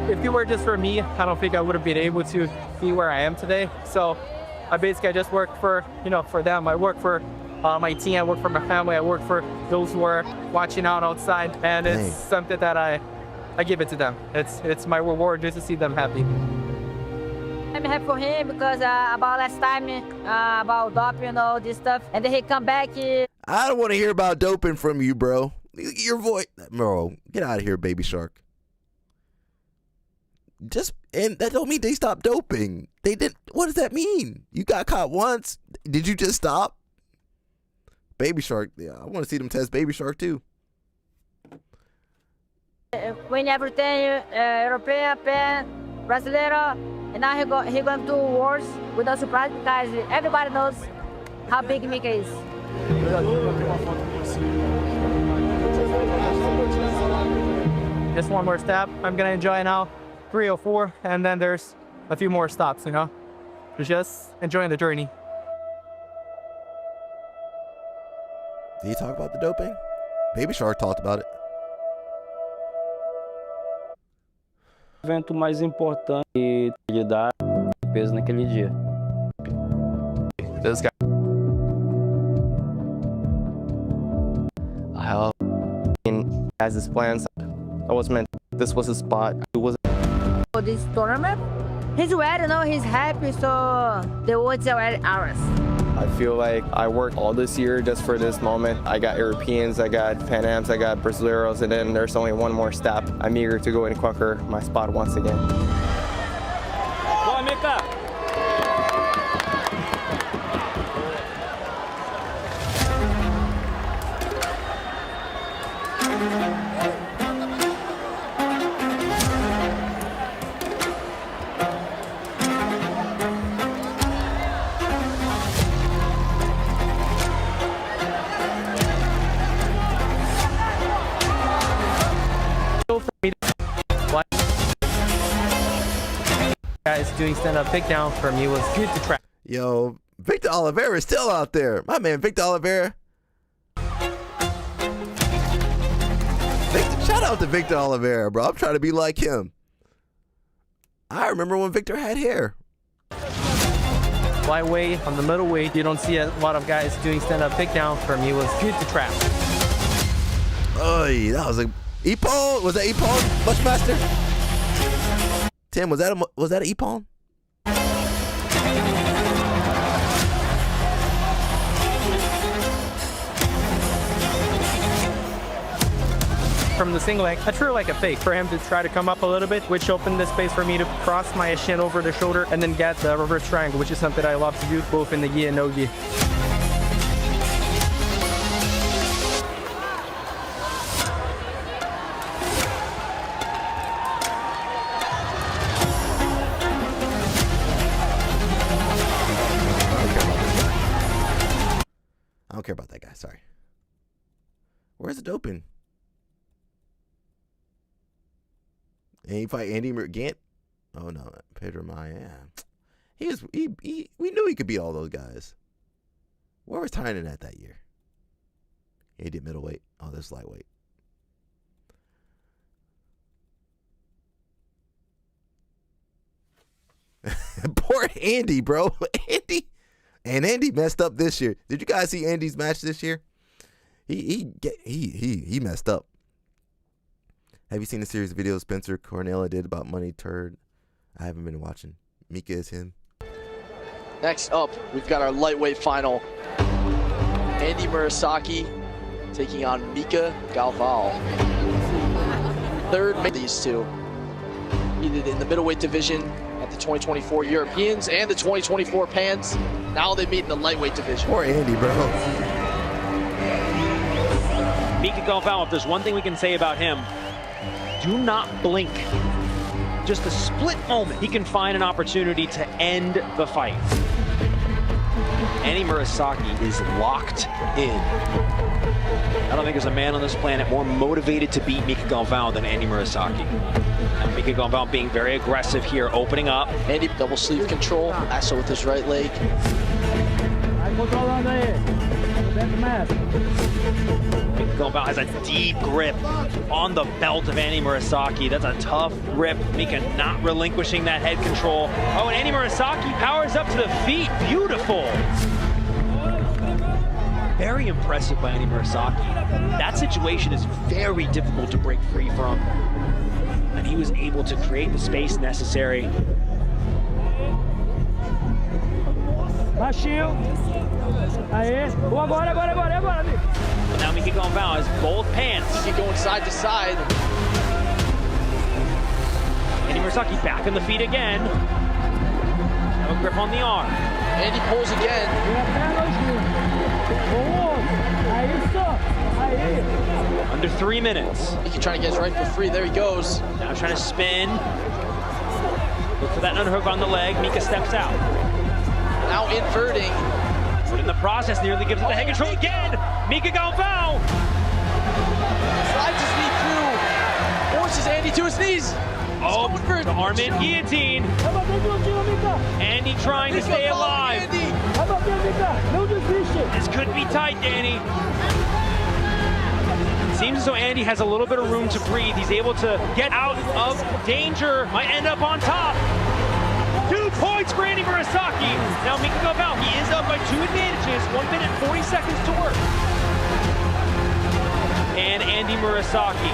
If it were just for me, I don't think I would have been able to be where I am today. So I just work for for them. I work for my team. I work for my family. I work for those who are watching out outside, and it's something that I give it to them. It's my reward just to see them happy. I'm happy for him because about last time, about doping and all this stuff, and then he come back. I don't want to hear about doping from you, bro. Your voice, bro. Get out of here, Baby Shark. And that don't mean they stopped doping. They didn't. What does that mean? You got caught once. Did you just stop? Baby Shark. Yeah, I want to see them test Baby Shark too. Win everything, European, Pan, Brasileiro, and now he going to do wars with no surprise because everybody knows how big Mika is. Just one more step. I'm gonna enjoy now. 304, and then there's a few more stops, you know? Just enjoying the journey. Did he talk about the doping? Baby Shark talked about it. O evento mais importante de dar peso naquele dia. This guy. How has his plans. I was meant this was his spot. It was For this tournament, he's ready, you know, he's happy, so the words are ours. I feel like I worked all this year just for this moment. I got Europeans, I got Pan Ams, I got Brasileiros, and then there's only one more step. I'm eager to go and conquer my spot once again. Boa, Mika! Guys doing stand-up takedown for me was good to track. Yo, Victor Oliveira is still out there. My man, Victor Oliveira. Shout out to Victor Oliveira, bro. I'm trying to be like him. I remember when Victor had hair. Flyweight, on the middleweight, you don't see a lot of guys doing stand-up takedown. For me was good to trap. Oy, that was a Ippon. Was that Ippon, Bushmaster? Tim, was that an Ippon? From the single leg, I threw like a fake for him to try to come up a little bit, which opened the space for me to cross my shin over the shoulder and then get the reverse triangle, which is something I love to do both in the gi and no gi. I don't care about that guy. Sorry. Where's the doping? And he fight Andy Gant? Oh no, Pedro Maia. We knew he could beat all those guys. Where was Tynan at that year? He did middleweight. Oh, that's lightweight. Poor Andy, bro. Andy messed up this year. Did you guys see Andy's match this year? He messed up. Have you seen the series of videos Spencer Cornella did about Money Turd? I haven't been watching. Mika is him. Next up, we've got our lightweight final. Andy Murasaki taking on Mika Galval. Third, these two. He did in the middleweight division at the 2024 Europeans and the 2024 Pans. Now they meet in the lightweight division. Poor Andy, bro. Mika Galval, if there's one thing we can say about him, do not blink. Just a split moment, he can find an opportunity to end the fight. Andy Murasaki is locked in. I don't think there's a man on this planet more motivated to beat Mika Galval than Andy Murasaki. And Mika Galval being very aggressive here, opening up. Andy double sleeve control, lasso with his right leg. Mika Galval has a deep grip on the belt of Andy Murasaki. That's a tough grip. Mika not relinquishing that head control. Oh, and Andy Murasaki powers up to the feet. Beautiful. Very impressive by Andy Murasaki. That situation is very difficult to break free from. And he was able to create the space necessary. Baixinho. Aê. Agora. Now Mika Galval has both pants. He can go side to side. Andy Murasaki back on the feet again. Have a grip on the arm. Andy pulls again. Under 3 minutes. He can try to get his right foot free. There he goes. Now trying to spin. Look for that underhook on the leg. Mika steps out. Now inverting. But in the process, nearly gives it the head control again. Mika Galvão. Slides his knee through. Forces Andy to his knees. Oh, the arm-in guillotine. Andy trying to stay alive. This could be tight, Danny. Seems as though Andy has a little bit of room to breathe. He's able to get out of danger. Might end up on top. 2 points for Andy Murasaki. Now Mika Galvão, he is up by 2 advantages. 1 minute, 40 seconds to work. And Andy Murasaki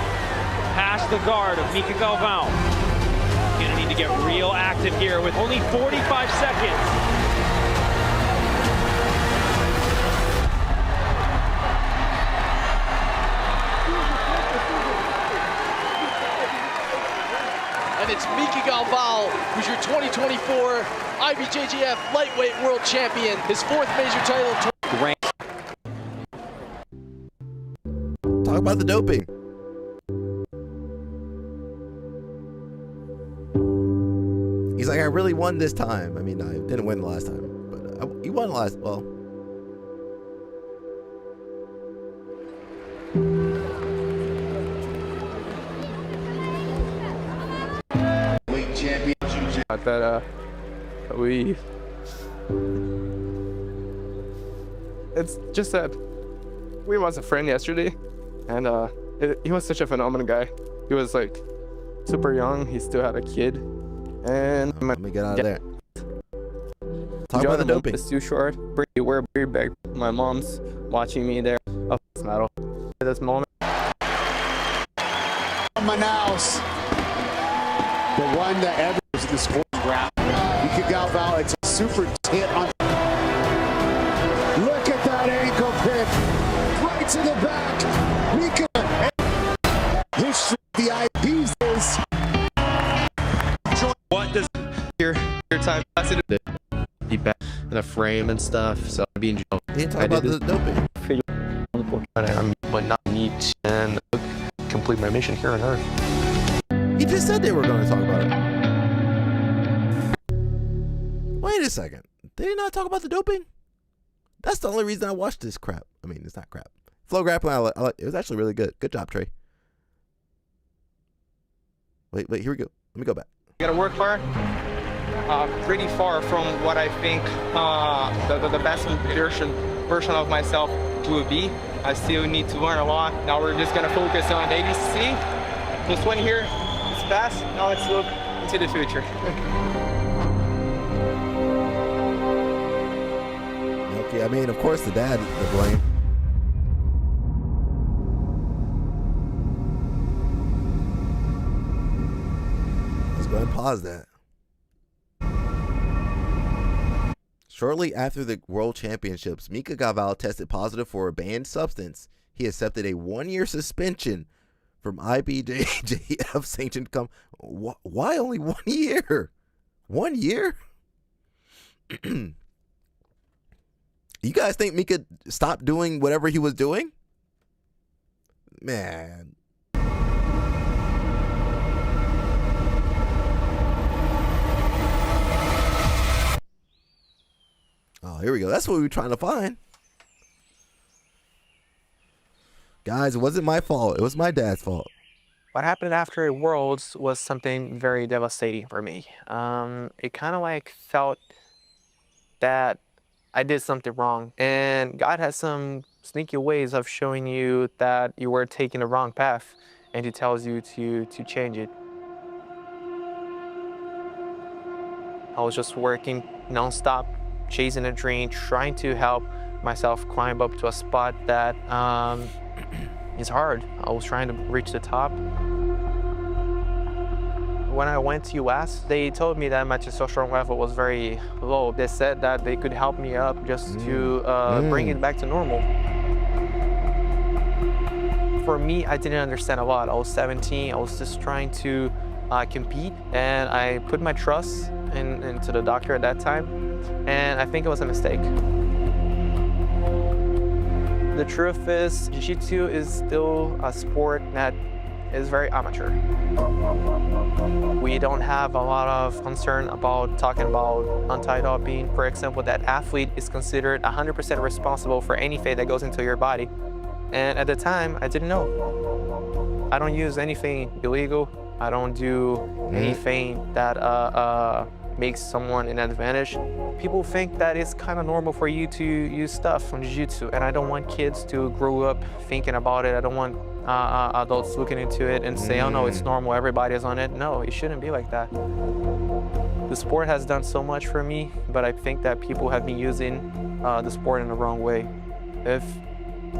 past the guard of Mika Galvão. Gonna need to get real active here with only 45 seconds. And it's Mika Galvão, who's your 2024 IBJJF Lightweight World Champion. His 4th major title of Talk about the doping. He's like, I really won this time. I mean, I didn't win the last time, but he won last. Well, that it's just that we was a friend yesterday, and he was such a phenomenal guy. He was like super young. He still had a kid, and let me get out of there. Talk about the doping. It's too short. Wear a beard bag. My mom's watching me there. Up this medal. At this moment. Manaus, the one that ever was this whole rap. Mika Galvão, it's a super hit on. Look at that ankle pick, right to the back. Mika, history of the IBs is. What does your time pass it? Be back in the frame and stuff. So being didn't talk about the doping. But not need and complete my mission here on Earth. He just said they were going to talk about it. Wait a second. Did he not talk about the doping? That's the only reason I watched this crap. I mean, it's not crap. Flow grappling, it was actually really good. Good job, Trey. Wait, here we go. Let me go back. You gotta work hard. Pretty far from what I think the best version of myself will be. I still need to learn a lot. Now we're just gonna focus on ADC. This one here is fast. Now let's look into the future. Okay, I mean, of course, the dad is to blame. Let's go ahead and pause that. Shortly after the World Championships, Mika Galvão tested positive for a banned substance. He accepted a 1-year suspension from IBJJF sanctioned Why only 1 year? 1 year? You guys think Mika stopped doing whatever he was doing? Man. Oh, here we go. That's what we were trying to find. Guys, it wasn't my fault. It was my dad's fault. What happened after Worlds was something very devastating for me. It kind of like felt that I did something wrong. And God has some sneaky ways of showing you that you were taking the wrong path, and He tells you to change it. I was just working nonstop, chasing a dream, trying to help myself climb up to a spot that is hard. I was trying to reach the top. When I went to US, they told me that my testosterone level was very low. They said that they could help me up just to bring it back to normal. For me, I didn't understand a lot. I was 17, I was just trying to compete, and I put my trust into the doctor at that time, and I think it was a mistake. The truth is, Jiu-Jitsu is still a sport that is very amateur. We don't have a lot of concern about talking about anti-doping. For example, that athlete is considered 100% responsible for anything that goes into your body. And at the time, I didn't know. I don't use anything illegal. I don't do anything that makes someone an advantage. People think that it's kind of normal for you to use stuff from Jiu-Jitsu, and I don't want kids to grow up thinking about it. I don't want adults looking into it and say, oh no, it's normal, everybody's on it. No, it shouldn't be like that. The sport has done so much for me, but I think that people have been using the sport in the wrong way. If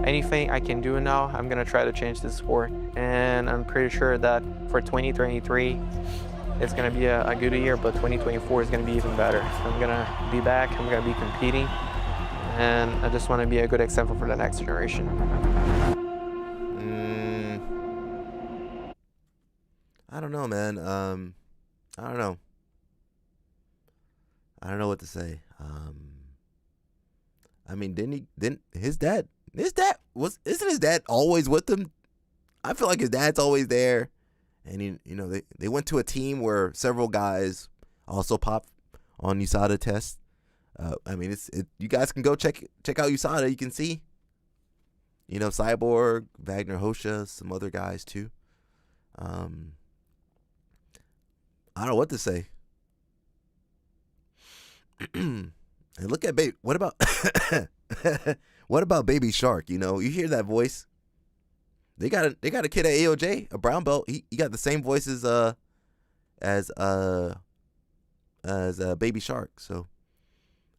anything I can do now, I'm gonna try to change the sport. And I'm pretty sure that for 2023, it's gonna be a good year, but 2024 is gonna be even better. I'm gonna be back, I'm gonna be competing, and I just wanna be a good example for the next generation. I don't know, man. I don't know. I don't know what to say. I mean, isn't his dad always with him? I feel like his dad's always there. And they went to a team where several guys also popped on USADA tests. I mean, you guys can go check out USADA. You can see, Cyborg, Wagner, Hosha, some other guys too. I don't know what to say. And look at baby. What about what about Baby Shark? You hear that voice? They got a kid at AOJ, a brown belt. He got the same voice as Baby Shark. So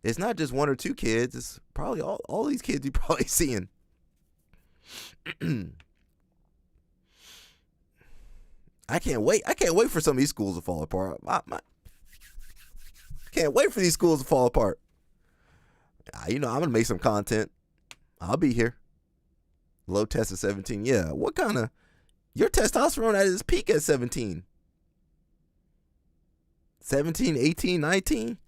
it's not just one or two kids. It's probably all these kids you're probably seeing. I can't wait. I can't wait for some of these schools to fall apart. I can't wait for these schools to fall apart. I'm gonna make some content. I'll be here. Low test at 17. Yeah. What kind of... Your testosterone at its peak at 17. 17, 18, 19?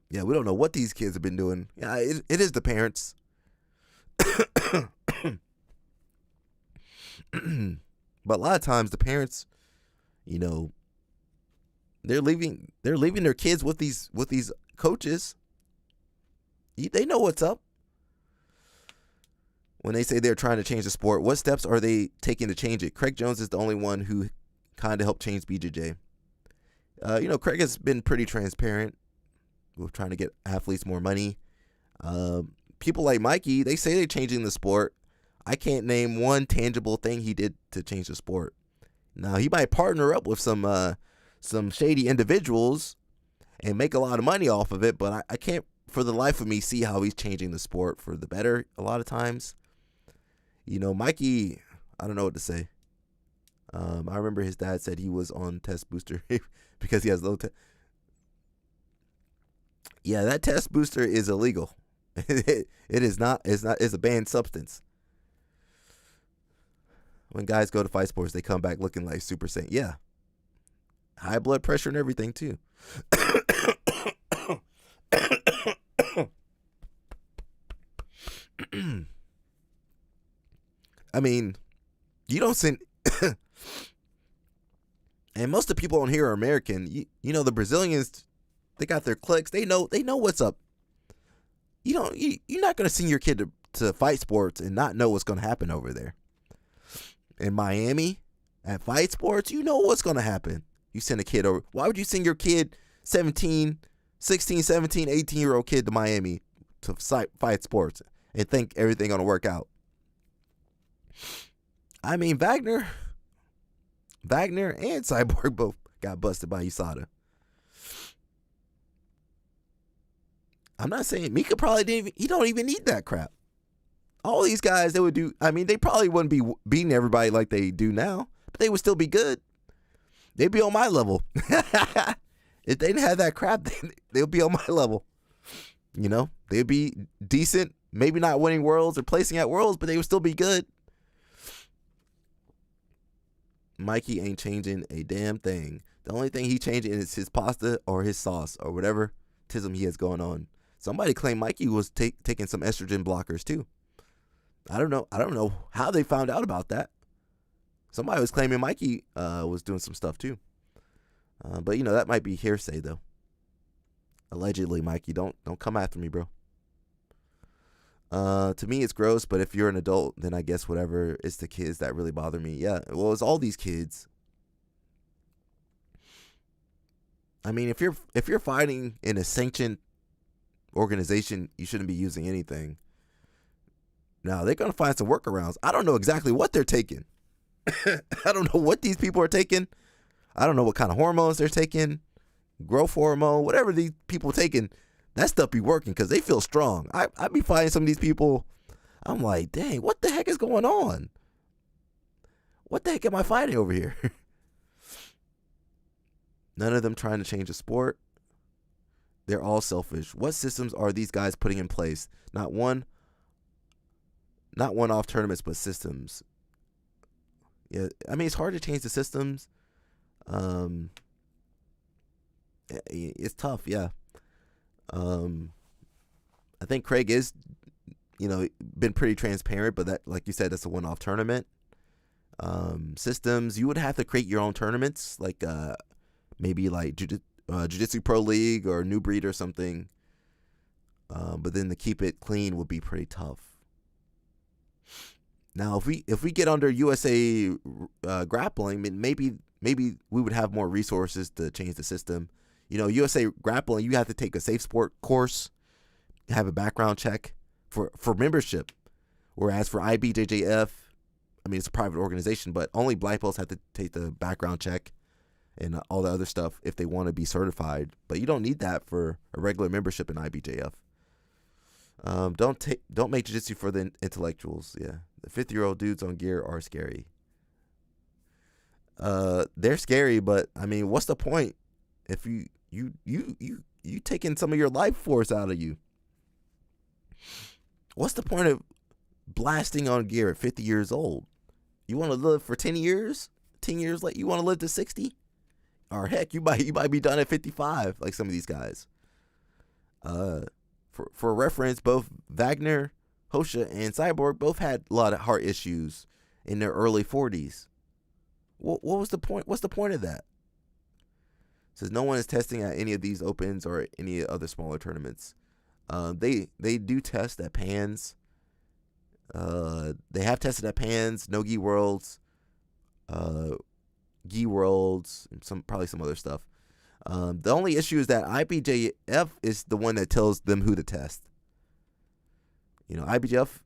Yeah, we don't know what these kids have been doing. Yeah, it is the parents. But a lot of times the parents, they're leaving their kids with these coaches. They know what's up. When they say they're trying to change the sport, what steps are they taking to change it? Craig Jones is the only one who kind of helped change BJJ. Craig has been pretty transparent with trying to get athletes more money. People like Mikey, they say they're changing the sport. I can't name one tangible thing he did to change the sport. Now, he might partner up with some shady individuals and make a lot of money off of it, but I can't for the life of me see how he's changing the sport for the better a lot of times. Mikey, I don't know what to say. I remember his dad said he was on test booster because he has low test. Yeah, that test booster is illegal. It is not. It's a banned substance. When guys go to fight sports, they come back looking like Super Saiyan. Yeah, high blood pressure and everything too. I mean, you don't send. And most of the people on here are American. The Brazilians, they got their clicks. They know what's up. You're not gonna send your kid to fight sports and not know what's gonna happen over there. In Miami, at fight sports, you know what's gonna happen. You send a kid over. Why would you send your kid 16, 17, 18-year-old kid to Miami to fight sports and think everything gonna work out? I mean, Wagner and Cyborg both got busted by USADA. I'm not saying Mika probably he don't even need that crap. All these guys, they would do, they probably wouldn't be beating everybody like they do now, but they would still be good. They'd be on my level. If they didn't have that crap, they'll be on my level. They'd be decent, maybe not winning worlds or placing at worlds, but they would still be good. Mikey ain't changing a damn thing. The only thing he changing is his pasta or his sauce or whatever tism he has going on. Somebody claimed Mikey was taking some estrogen blockers too. I don't know how they found out about that. Somebody was claiming Mikey was doing some stuff too. But that might be hearsay though. Allegedly, Mikey, don't come after me, bro. To me, it's gross, but if you're an adult, then I guess whatever. It's the kids that really bother me. Yeah, well, it's all these kids. I mean, if you're fighting in a sanctioned organization, you shouldn't be using anything. Now, they're going to find some workarounds. I don't know exactly what they're taking. I don't know what these people are taking. I don't know what kind of hormones they're taking. Growth hormone, whatever these people taking, that stuff be working because they feel strong. I be fighting some of these people. I'm like, dang, what the heck is going on? What the heck am I fighting over here? None of them trying to change the sport. They're all selfish. What systems are these guys putting in place? Not one-off tournaments, but systems. Yeah, I mean, it's hard to change the systems. It's tough, yeah. I think Craig is, been pretty transparent, but that, like you said, that's a one-off tournament. Systems, you would have to create your own tournaments, like maybe like Jiu-Jitsu Pro League or New Breed or something. But then to keep it clean would be pretty tough. Now, if we get under USA Grappling, maybe we would have more resources to change the system. USA Grappling, you have to take a safe sport course, have a background check for membership. Whereas for IBJJF, I mean, it's a private organization, but only black belts have to take the background check and all the other stuff if they want to be certified. But you don't need that for a regular membership in IBJF. Don't make jiu-jitsu for the intellectuals. Yeah, the 50-year-old dudes on gear are scary. They're scary, but I mean, what's the point if you taking some of your life force out of you? What's the point of blasting on gear at 50 years old? You want to live for 10 years? 10 years later, you want to live to 60? Or heck, you might be done at 55, like some of these guys. For reference, both Wagner, Hosha, and Cyborg both had a lot of heart issues in their early 40s. What was the point? What's the point of that? It says no one is testing at any of these opens or any other smaller tournaments. They do test at Pans. They have tested at Pans, No Gi Worlds, Gi Worlds, and probably some other stuff. The only issue is that IBJF is the one that tells them who to test. IBJF,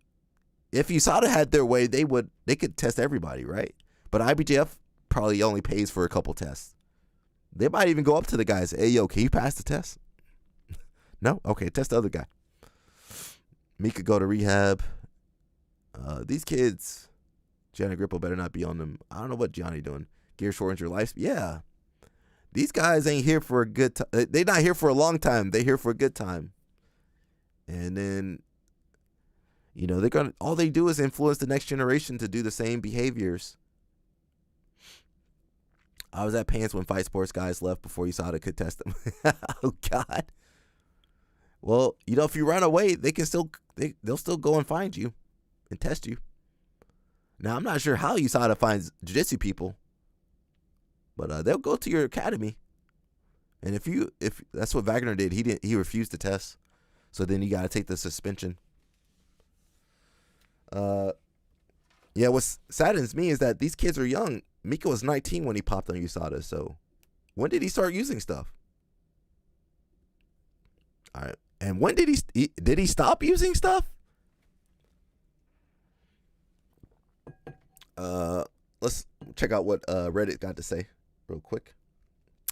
if USADA had their way, they could test everybody, right? But IBJF probably only pays for a couple tests. They might even go up to the guys, hey, yo, can you pass the test? No? Okay, test the other guy. Mika go to rehab. These kids, Gianni Grippo better not be on them. I don't know what Gianni doing. Gear shortens your life. Yeah. These guys ain't here for a good time. They're not here for a long time. They're here for a good time. And then, all they do is influence the next generation to do the same behaviors. I was at Pants when Fight Sports guys left before USADA could test them. Oh God. Well, if you run away, they'll still go and find you and test you. Now, I'm not sure how USADA finds jiu-jitsu people, but they'll go to your academy. And if that's what Wagner did, he refused to test. So then you got to take the suspension. Yeah, what saddens me is that these kids are young. Mika was 19 when he popped on USADA. So when did he start using stuff? All right. And when did he stop using stuff? Let's check out what Reddit got to say real quick.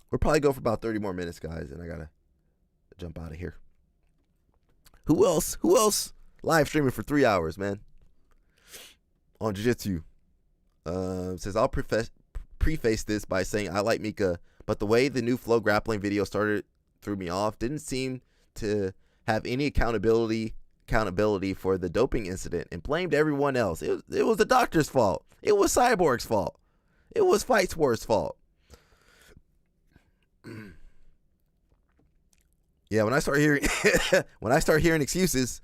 We'll probably go for about 30 more minutes, guys, and I gotta jump out of here. Who else live streaming for 3 hours, man, on jiu-jitsu? Says, I'll preface this by saying I like Mika, but the way the new Flow grappling video started threw me off. Didn't seem to have any accountability for the doping incident and blamed everyone else. It was the doctor's fault. It was Cyborg's fault. It was Fight Sports' fault. Yeah, when I start hearing excuses,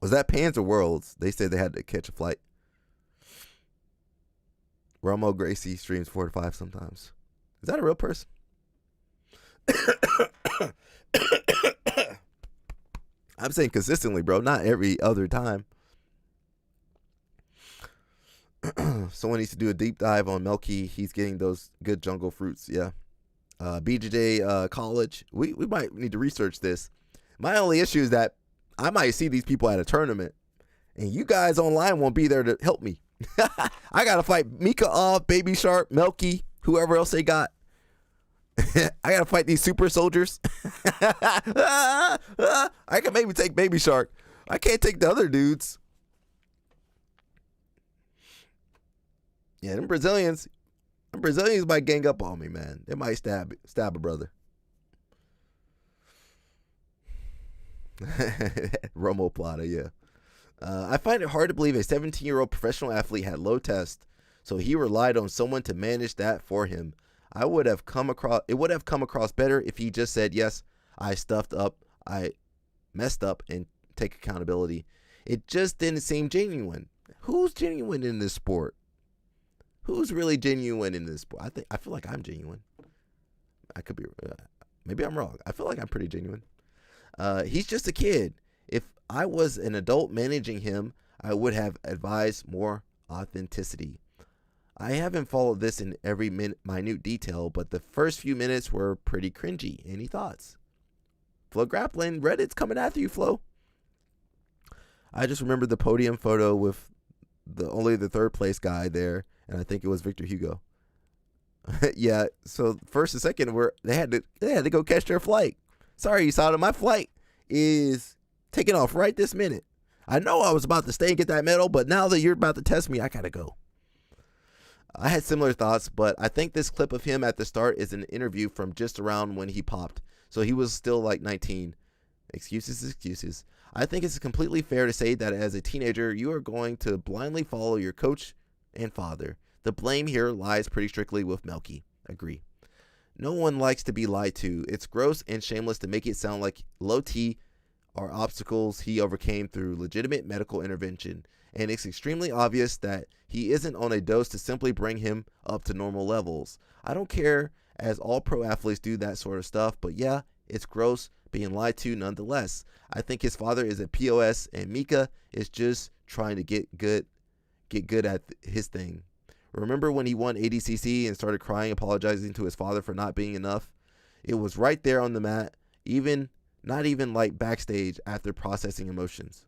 was that Pans or Worlds? They said they had to catch a flight. Romo Gracie streams 4 to 5 sometimes. Is that a real person? I'm saying consistently, bro, not every other time. Someone needs to do a deep dive on Melky. He's getting those good jungle fruits. Yeah. BJJ college. We might need to research this. My only issue is that I might see these people at a tournament, and you guys online won't be there to help me. I got to fight Mika off, Baby Shark, Melky, whoever else they got. I got to fight these super soldiers. I can maybe take Baby Shark. I can't take the other dudes. Yeah, them Brazilians might gang up on me, man. They might stab a brother. Romo Plata, yeah. I find it hard to believe a 17-year-old professional athlete had low test, so he relied on someone to manage that for him. It would have come across better if he just said, yes, I stuffed up, I messed up, and take accountability. It just didn't seem genuine. Who's genuine in this sport? Who's really genuine in this sport? I feel like I'm genuine. I could be, maybe I'm wrong. I feel like I'm pretty genuine. He's just a kid. If I was an adult managing him, I would have advised more authenticity. I haven't followed this in every minute detail, but the first few minutes were pretty cringy. Any thoughts? Flo Grappling, Reddit's coming after you, Flo. I just remember the podium photo with only the third place guy there, and I think it was Victor Hugo. Yeah, so first and second they had to go catch their flight. Sorry, USADA, my flight is taking off right this minute. I know I was about to stay and get that medal, but now that you're about to test me, I gotta go. I had similar thoughts, but I think this clip of him at the start is an interview from just around when he popped. So he was still like 19. Excuses. I think it's completely fair to say that as a teenager, you are going to blindly follow your coach and father. The blame here lies pretty strictly with Melky. Agree. No one likes to be lied to. It's gross and shameless to make it sound like low T are obstacles he overcame through legitimate medical intervention. And it's extremely obvious that he isn't on a dose to simply bring him up to normal levels. I don't care, as all pro athletes do that sort of stuff, but yeah, it's gross being lied to nonetheless. I think his father is a POS, and Mika is just trying to get good at his thing. Remember when he won ADCC and started crying, apologizing to his father for not being enough? It was right there on the mat, not even like backstage after processing emotions.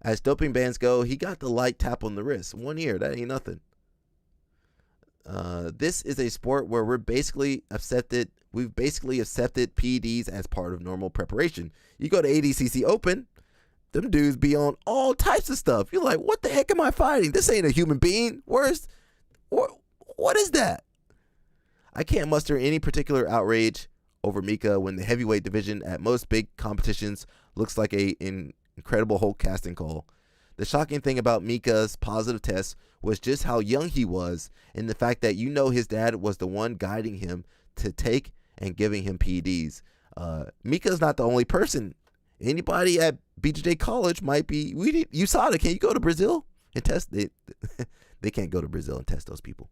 As doping bans go, he got the light tap on the wrist. 1 year, that ain't nothing. This is a sport where we've basically accepted PEDs as part of normal preparation. You go to ADCC Open, them dudes be on all types of stuff. You're like, what the heck am I fighting? This ain't a human being. What is that? I can't muster any particular outrage over Mika when the heavyweight division at most big competitions looks like an incredible Hulk casting call. The shocking thing about Mika's positive test was just how young he was, and the fact that his dad was the one guiding him to take and giving him PEDs. Mika's not the only person. Anybody at BJJ College might be. USADA, can you go to Brazil and test? They can't go to Brazil and test those people.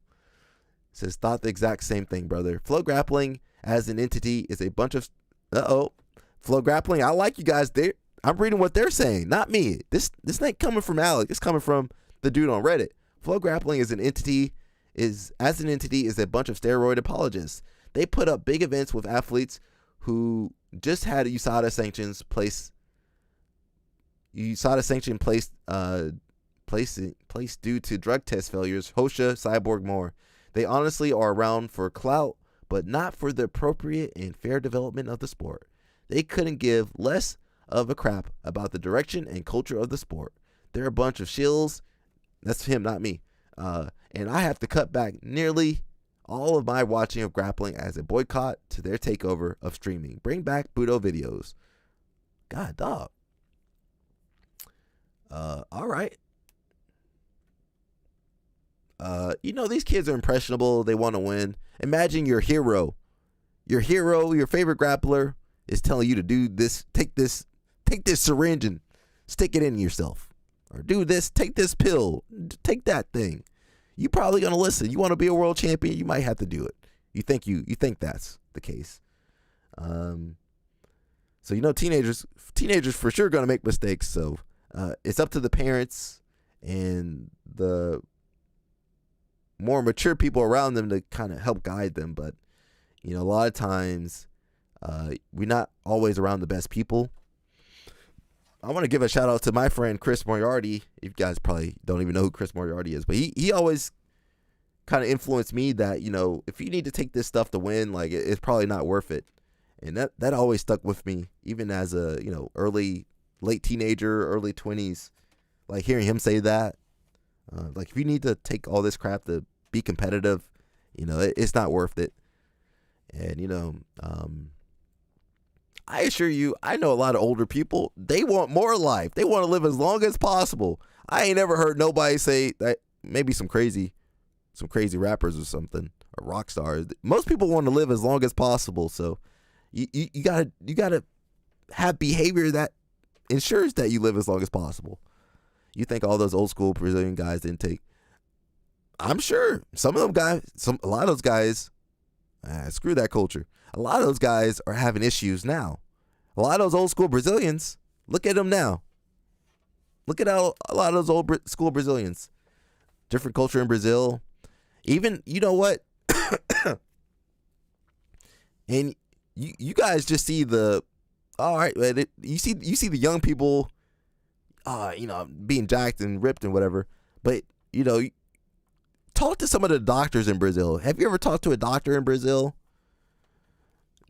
Says, thought the exact same thing, brother. Flow Grappling as an entity is a bunch of. Flow Grappling, I like you guys there. I'm reading what they're saying, not me. This ain't coming from Alec. It's coming from the dude on Reddit. Flow Grappling is a bunch of steroid apologists. They put up big events with athletes who just had USADA sanctions placed due to drug test failures. Hosha, Cyborg, more. They honestly are around for clout, but not for the appropriate and fair development of the sport. They couldn't give less of a crap about the direction and culture of the sport. They're a bunch of shills. That's him, not me. And I have to cut back nearly all of my watching of grappling as a boycott to their takeover of streaming. Bring back Budo videos. God, dog. All right. these kids are impressionable. They want to win. Imagine your hero, your favorite grappler is telling you to do this. Take this syringe and stick it in yourself, or do this. Take this pill. Take that thing. You probably gonna listen. You want to be a world champion. You might have to do it. You think that's the case. So teenagers for sure gonna make mistakes. So it's up to the parents and the more mature people around them to kind of help guide them. But a lot of times we're not always around the best people. I want to give a shout out to my friend Chris Moriarty. You guys probably don't even know who Chris Moriarty is, but he always kind of influenced me that if you need to take this stuff to win, like it's probably not worth it. And that always stuck with me, even as a late teenager, early 20s. Like hearing him say that, like if you need to take all this crap to be competitive, it's not worth it. And I assure you, I know a lot of older people. They want more life. They want to live as long as possible. I ain't ever heard nobody say that. Maybe some crazy rappers or something, or rock stars. Most people want to live as long as possible. So you gotta have behavior that ensures that you live as long as possible. You think all those old school Brazilian guys didn't take? I'm sure some of them guys, a lot of those guys, screw that culture. A lot of those guys are having issues now. A lot of those old school Brazilians, look at them now. Look at how a lot of those old school Brazilians, different culture in Brazil. Even, you know what? And you guys just see you see the young people, being jacked and ripped and whatever. But, talk to some of the doctors in Brazil. Have you ever talked to a doctor in Brazil?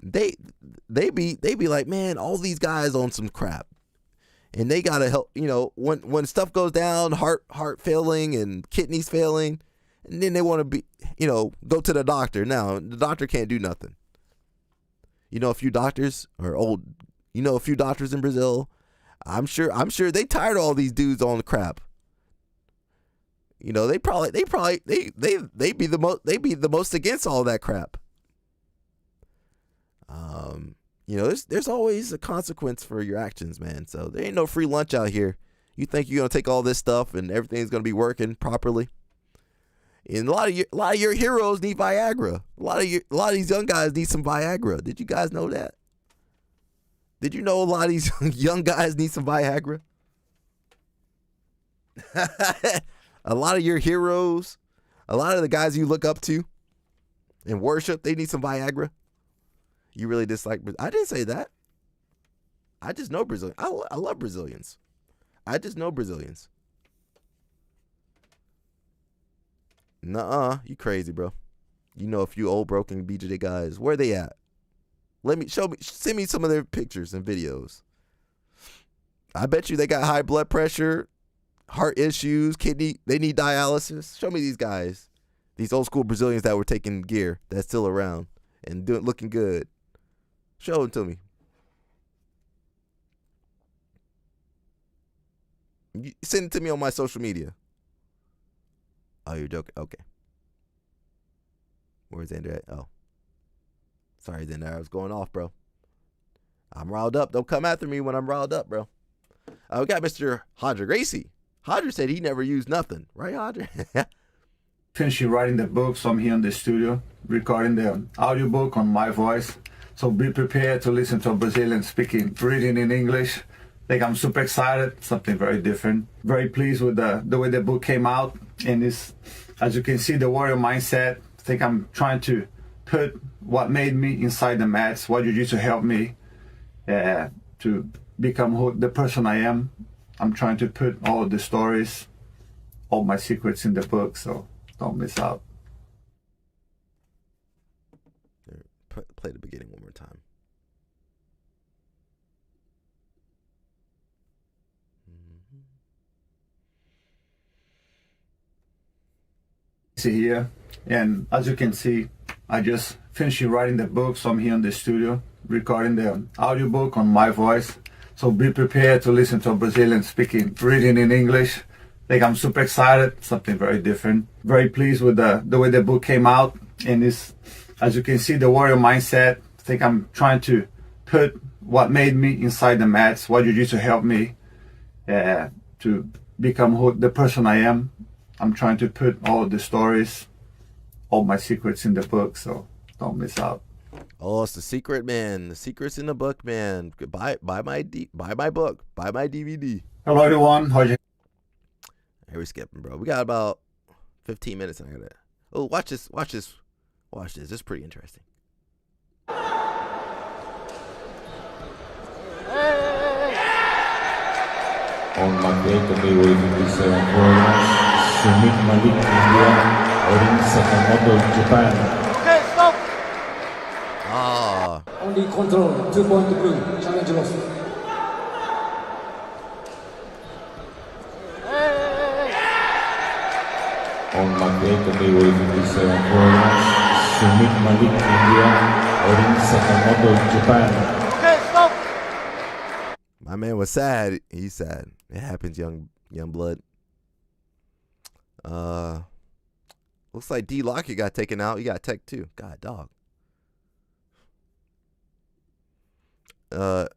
They be like, man, all these guys on some crap, and they gotta help. When stuff goes down, heart failing and kidneys failing, and then they want to be, go to the doctor. Now the doctor can't do nothing. A few doctors are old. A few doctors in Brazil. I'm sure they tired of all these dudes on the crap. They be the most against all that crap. There's always a consequence for your actions, man. So there ain't no free lunch out here. You think you're gonna take all this stuff and everything's gonna be working properly? And a lot of your heroes need Viagra. A lot of these young guys need some Viagra. Did you guys know that? Did you know a lot of these young guys need some Viagra? A lot of your heroes, a lot of the guys you look up to and worship, they need some Viagra. You really dislike Brazil? I didn't say that. I just know Brazilians. I love Brazilians. I just know Brazilians. Nuh-uh. You crazy, bro. You know a few old broken BJJ guys. Where they at? Send me some of their pictures and videos. I bet you they got high blood pressure, heart issues, kidney. They need dialysis. Show me these guys. These old school Brazilians that were taking gear that's still around and looking good. Show them to me. Send it to me on my social media. Oh, you're joking? Okay. Where's Andrew at? Oh. Sorry, Xander. I was going off, bro. I'm riled up. Don't come after me when I'm riled up, bro. We got Mr. Hodger Gracie. Hodger said he never used nothing. Right, Hodger? Finishing writing the book, so I'm here in the studio recording the audiobook on my voice. So be prepared to listen to a Brazilian speaking, reading in English. Like, I'm super excited, something very different. Very pleased with the way the book came out. And it's, as you can see, the warrior mindset. I think I'm trying to put what made me inside the mats, what Jiu-Jitsu helped me to become the person I am. I'm trying to put all of the stories, all my secrets in the book, so don't miss out. Play the beginning one more time. See here, and as you can see, I just finished writing the book, so I'm here in the studio recording the audiobook on my voice. So be prepared to listen to a Brazilian speaking, reading in English. Like, I'm super excited, something very different. Very pleased with the way the book came out. And it's, as you can see, the warrior mindset. I think I'm trying to put what made me inside the mats, what jiu-jitsu helped me to become the person I am. I'm trying to put all the stories, all my secrets in the book, so don't miss out. Oh, it's the secret, man. The secret's in the book, man. Buy my book. Buy my DVD. Hello, everyone. How's you? Hey, we're skipping, bro. We got about 15 minutes. And I gotta. Oh, watch this. Watch this. Watch this. This is pretty interesting. On Monday, Tokyo 57 Warriors, Sumit Malik India, Orin Sakamoto Japan. Okay, stop. Ah. Only control, 2 point blue, challenge lost. On Monday, Tokyo 57 Warriors, Sumit Malik India, Orin Sakamoto Japan. Okay, stop. My man was sad. He's sad. It happens, young blood. Looks like D Lockett got taken out. He got tech too. God, dog. I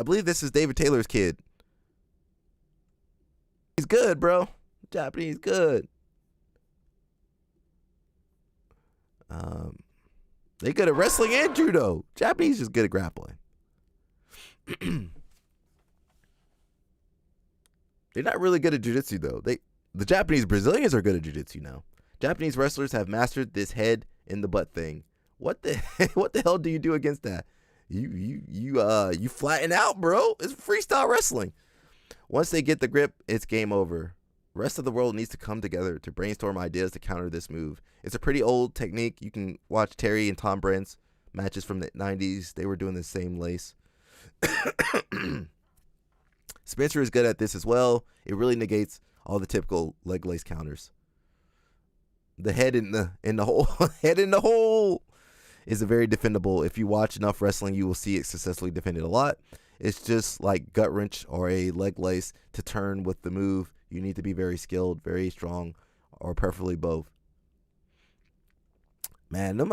believe this is David Taylor's kid. He's good, bro. Japanese good. They good at wrestling and judo. Japanese is good at grappling. They're not really good at jiu-jitsu though. The Japanese Brazilians are good at jiu-jitsu now. Japanese wrestlers have mastered this head in the butt thing. What the hell do you do against that? You flatten out, bro. It's freestyle wrestling. Once they get the grip, it's game over. The rest of the world needs to come together to brainstorm ideas to counter this move. It's a pretty old technique. You can watch Terry and Tom Brent's matches from the 90s. They were doing the same lace. Spencer is good at this as well. It really negates all the typical leg lace counters. The head in the hole, head in the hole, is a very defendable. If you watch enough wrestling, you will see it successfully defended a lot. It's just like gut wrench or a leg lace. To turn with the move, you need to be very skilled, very strong, or preferably both. Man, them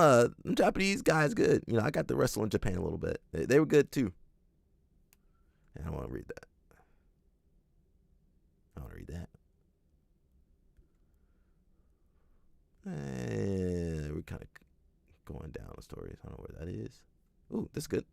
Japanese guys good. You know, I got to wrestle in Japan a little bit. They were good too. I don't want to read that. I want to read that. We're kind of going down the stories. I don't know where that is. Ooh, that's good.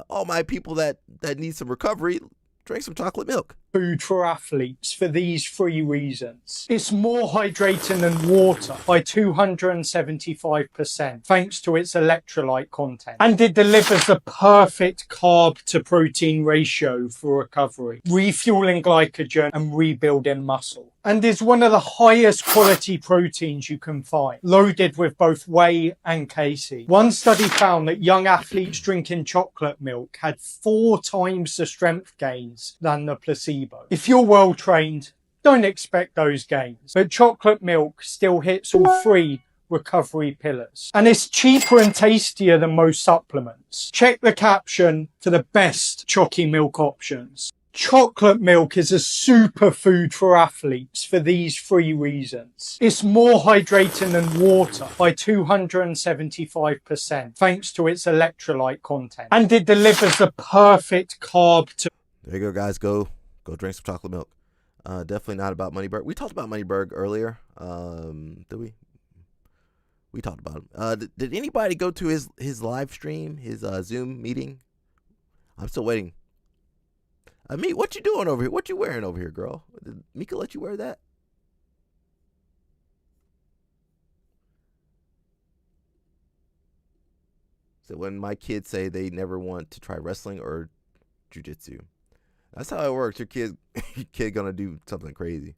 All my people that need some recovery, drink some chocolate milk. Food for athletes for these 3 reasons. It's more hydrating than water by 275% thanks to its electrolyte content. And it delivers the perfect carb to protein ratio for recovery, refueling glycogen and rebuilding muscle. And is one of the highest quality proteins you can find, loaded with both whey and casein. One study found that young athletes drinking chocolate milk had 4 times the strength gains than the placebo. If you're well trained, don't expect those gains. But chocolate milk still hits all 3 recovery pillars. And it's cheaper and tastier than most supplements. Check the caption for the best chalky milk options. Chocolate milk is a superfood for athletes for these 3 reasons. It's more hydrating than water by 275% thanks to its electrolyte content. And it delivers the perfect carb to... There you go, guys. Go drink some chocolate milk. Definitely not about Moneyberg. We talked about Moneyberg earlier. Did we? We talked about him. Did anybody go to his live stream, his Zoom meeting? I'm still waiting. Meet, what you doing over here? What you wearing over here, girl? Did Mika let you wear that? So when my kids say they never want to try wrestling or jiu-jitsu, that's how it works. Your kid gonna do something crazy.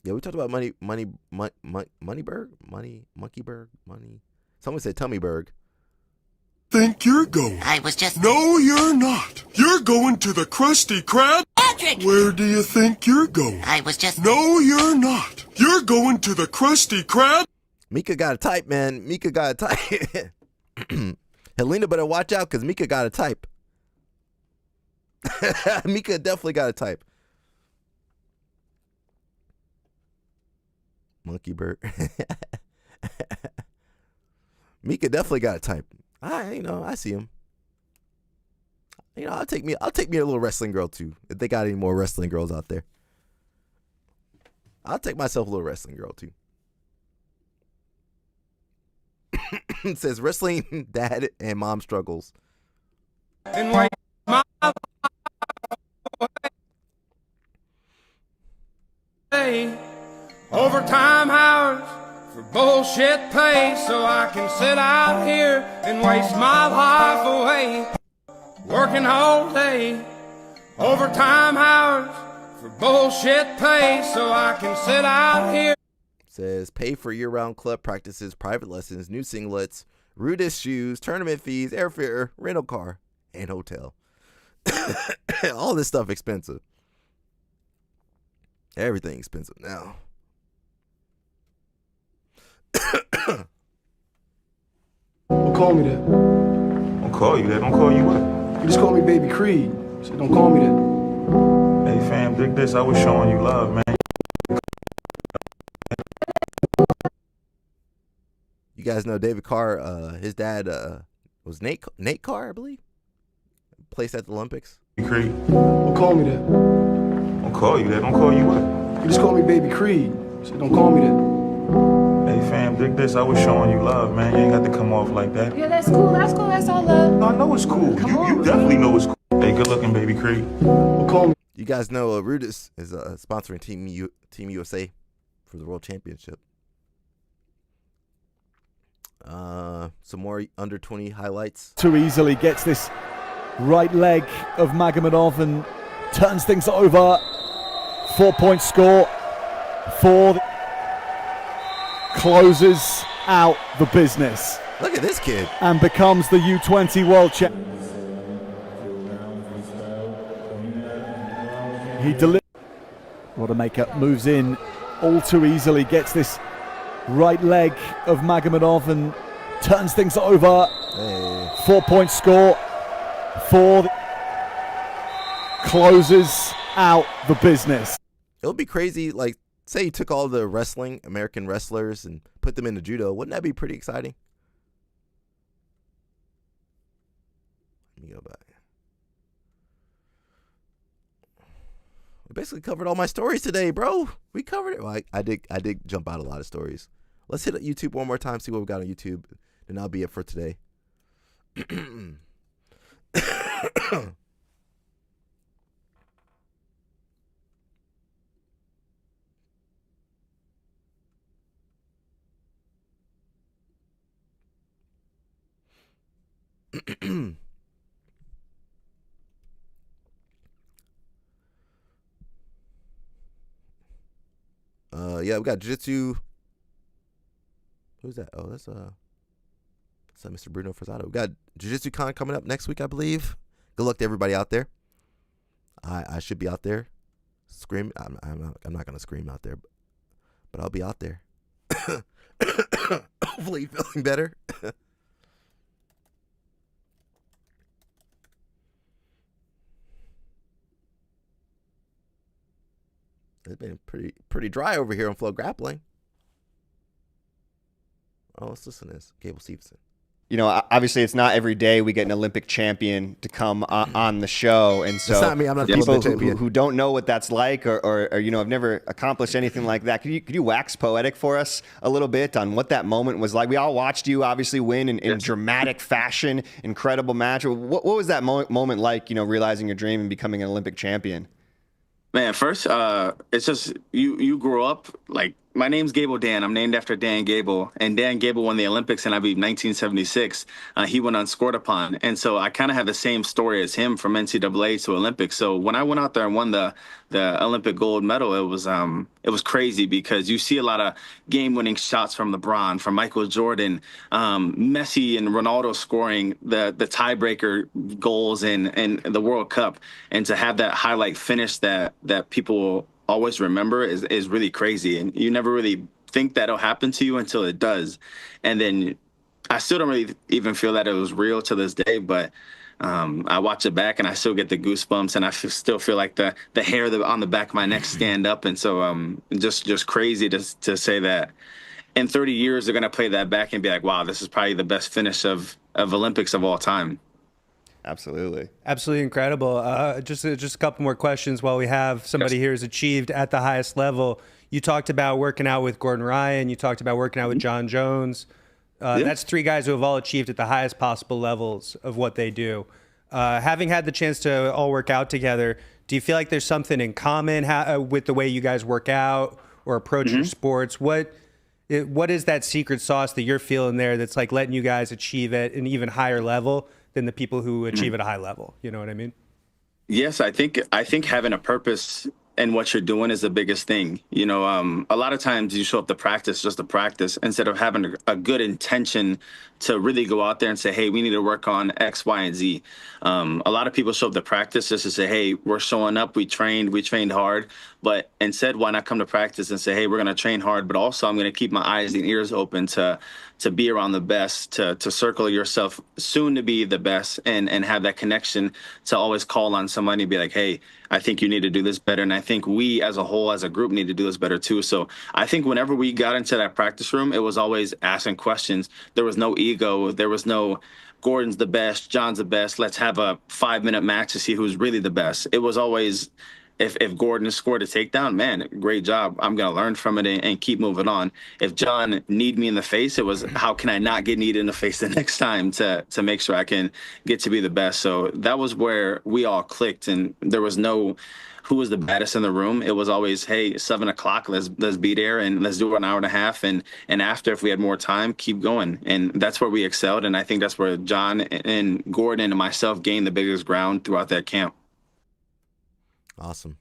Yeah, we talked about Monkeyberg. Someone said Tummyberg. Think you're going? I was just... No, you're not. You're going to the Krusty Krab. Patrick! Where do you think you're going? I was just... No, you're not. You're going to the Krusty Krab. Mika got a type, man. Mika got a type. Helena better watch out because Mika got a type. Mika definitely got a type. Monkey bird. Mika definitely got a type. I see him. I'll take me a little wrestling girl too. If they got any more wrestling girls out there, I'll take myself a little wrestling girl too. It says wrestling dad and mom struggles. And wait, my way. Overtime hours for bullshit pay, so I can sit out here and waste my life away. Working all day. Overtime hours for bullshit pay, so I can sit out here. Says pay for year-round club practices, private lessons, new singlets, rudest shoes, tournament fees, airfare, rental car, and hotel. All this stuff expensive. Everything expensive now. Don't call me that. Don't call you that. Don't call you what? You just call me Baby Creed. So don't call me that. Hey fam, dig this. I was showing you love, man. You guys know David Carr, his dad was Nate Carr, I believe. Placed at the Olympics. Creed. Don't call me that. Don't call you that. Don't call you what? You just call me Baby Creed. So don't call me that. Hey fam, dig this. I was showing you love, man. You ain't got to come off like that. Yeah, that's cool. That's cool. That's all love. No, I know it's cool. You definitely know it's cool. Hey, good looking, Baby Creed. Don't call me. You guys know Rudis is sponsoring Team USA for the World Championship. Some more under 20 highlights. Too easily gets this right leg of Magomedov and turns things over. 4-point score for closes out the business. Look at this kid. And becomes the U20 world champion. He delivers. Rodemaker moves in all too easily, gets this right leg of Magomedov and turns things over. Hey. 4-point score for closes out the business. It would be crazy, like, say you took all the American wrestlers and put them into judo. Wouldn't that be pretty exciting? Let me go back. We basically covered all my stories today, bro. We covered it. Well, I did jump out a lot of stories. Let's hit YouTube one more time, see what we got on YouTube. Then that'll be it for today. Yeah, we got jiu-jitsu. Who's that? Oh, that's Mr. Bruno Frazado. We got Jiu-Jitsu Con coming up next week, I believe. Good luck to everybody out there. I should be out there. Scream. I'm not gonna scream out there, but I'll be out there. Hopefully feeling better. It's been pretty dry over here on Flow Grappling. Oh, let's listen to this. Gable Stevenson. You know, obviously it's not every day we get an Olympic champion to come on the show. And so that's not me. I'm not the people Olympic champion. who don't know what that's like or you know, have never accomplished anything like that. Could you wax poetic for us a little bit on what that moment was like? We all watched you obviously win in dramatic fashion, incredible match. What was that moment like, you know, realizing your dream and becoming an Olympic champion? Man, first, it's just you grew up like my name's Gable Dan. I'm named after Dan Gable, and Dan Gable won the Olympics in I believe 1976. He went unscored upon, and so I kind of have the same story as him from NCAA to Olympics. So when I went out there and won the Olympic gold medal, it was crazy because you see a lot of game-winning shots from LeBron, from Michael Jordan, Messi and Ronaldo scoring the tiebreaker goals in the World Cup, and to have that highlight finish that people always remember is really crazy, and you never really think that'll happen to you until it does. And then I still don't really even feel that it was real to this day, but I watch it back and I still get the goosebumps, and I still feel like the hair on the back of my neck stand up. And so just crazy to say that in 30 years they're going to play that back and be like, wow, this is probably the best finish of Olympics of all time. Absolutely. Absolutely incredible. Just a couple more questions while we have somebody here who's achieved at the highest level. You talked about working out with Gordon Ryan. You talked about working out with John Jones. That's 3 guys who have all achieved at the highest possible levels of what they do. Having had the chance to all work out together, do you feel like there's something in common with the way you guys work out or approach your sports? What is that secret sauce that you're feeling there that's like letting you guys achieve at an even higher level than the people who achieve at a high level? You know what I mean? Yes, I think having a purpose in what you're doing is the biggest thing. You know, a lot of times you show up to practice just to practice instead of having a good intention to really go out there and say, hey, we need to work on X, Y, and Z. A lot of people show up to practice just to say, hey, we're showing up, we trained hard. But instead, why not come to practice and say, hey, we're going to train hard, but also I'm going to keep my eyes and ears open to be around the best, to circle yourself soon to be the best, and have that connection to always call on somebody and be like, hey, I think you need to do this better. And I think we as a whole, as a group, need to do this better too. So I think whenever we got into that practice room, it was always asking questions. There was no ego. There was no Gordon's the best, John's the best. Let's have a 5-minute match to see who's really the best. It was always, if Gordon scored a takedown, man, great job. I'm going to learn from it and keep moving on. If John kneed me in the face, it was, how can I not get kneed in the face the next time to make sure I can get to be the best? So that was where we all clicked, and there was no who was the baddest in the room. It was always, hey, 7 o'clock, let's be there and let's do an hour and a half. And after, if we had more time, keep going. And that's where we excelled. And I think that's where John and Gordon and myself gained the biggest ground throughout that camp. Awesome.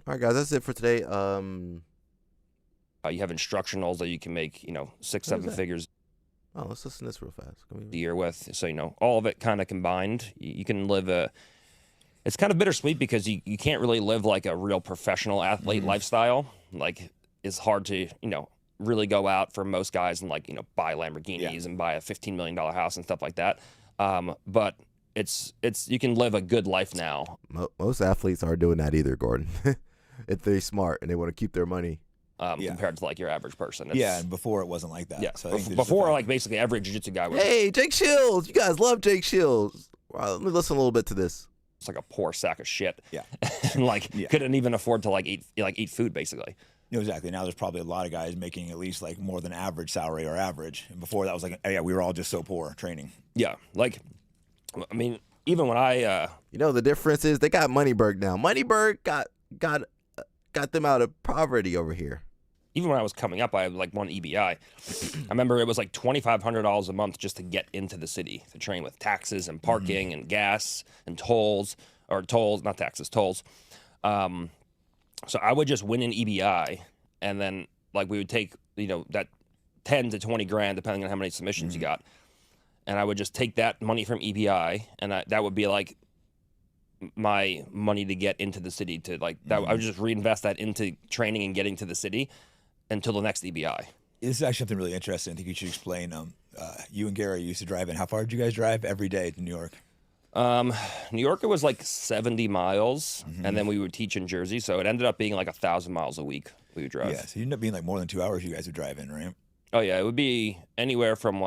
All right, guys, that's it for today. You have instructionals that you can make, 6-7 figures. Oh, let's listen to this real fast. A year with, so all of it kind of combined, you can live it's kind of bittersweet because you can't really live like a real professional athlete lifestyle. Like, it's hard to really go out for most guys and buy Lamborghinis and buy a $15 million house and stuff like that. But it's you can live a good life now. Most athletes aren't doing that either, Gordon. If they're smart and they want to keep their money. Compared to your average person. And before it wasn't like that. Yeah, so before basically every jiu-jitsu guy was. Hey, Jake Shields, you guys love Jake Shields. Wow, let me listen a little bit to this. It's like a poor sack of shit. Yeah, and couldn't even afford to eat food basically. Exactly. Now there's probably a lot of guys making at least more than average salary or average. And before that was we were all just so poor training. Yeah, even when I the difference is they got Moneyberg now. Moneyberg got them out of poverty over here. Even when I was coming up, I had one EBI. I remember it was $2,500 a month just to get into the city to train, with taxes and parking and gas and tolls, not taxes, tolls. So I would just win an EBI, and then we would take that 10 to 20 grand depending on how many submissions you got, and I would just take that money from EBI, and that would be my money to get into the city to that. I would just reinvest that into training and getting to the city until the next EBI. This is actually something really interesting. I think you should explain. You and Gary used to drive in. How far did you guys drive every day to New York? New York, it was 70 miles, and then we would teach in Jersey, so it ended up being 1,000 miles a week we would drive. Yeah, so you ended up being more than 2 hours you guys would drive in, right? Oh yeah, it would be anywhere from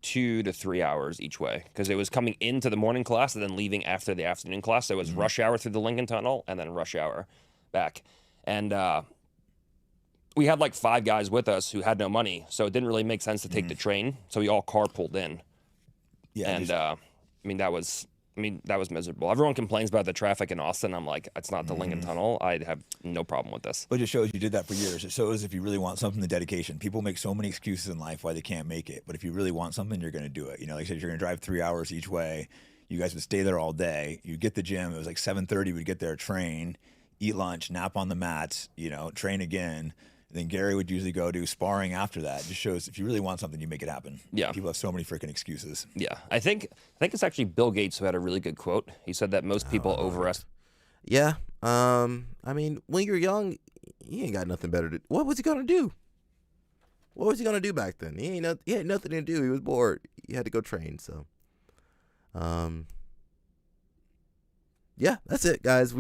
2 to 3 hours each way, because it was coming into the morning class and then leaving after the afternoon class. So it was rush hour through the Lincoln Tunnel and then rush hour back. And we had 5 guys with us who had no money, so it didn't really make sense to take the train. So we all carpooled in. Yeah, and that was miserable. Everyone complains about the traffic in Austin. I'm like, it's not the Lincoln Tunnel. I have no problem with this. But it just shows you did that for years. It shows if you really want something, the dedication. People make so many excuses in life why they can't make it. But if you really want something, you're going to do it. Like I said, you're going to drive 3 hours each way. You guys would stay there all day. You'd get the gym. It was 7:30. We'd get there, train, eat lunch, nap on the mats, train again. And then Gary would usually go do sparring after that. It just shows if you really want something, you make it happen. Yeah. People have so many freaking excuses. Yeah. I think it's actually Bill Gates who had a really good quote. He said that most people overestimate. Yeah. When you're young, he ain't got nothing better to do. What was he gonna do? What was he gonna do back then? He had nothing to do. He was bored. He had to go train. So Yeah, that's it, guys.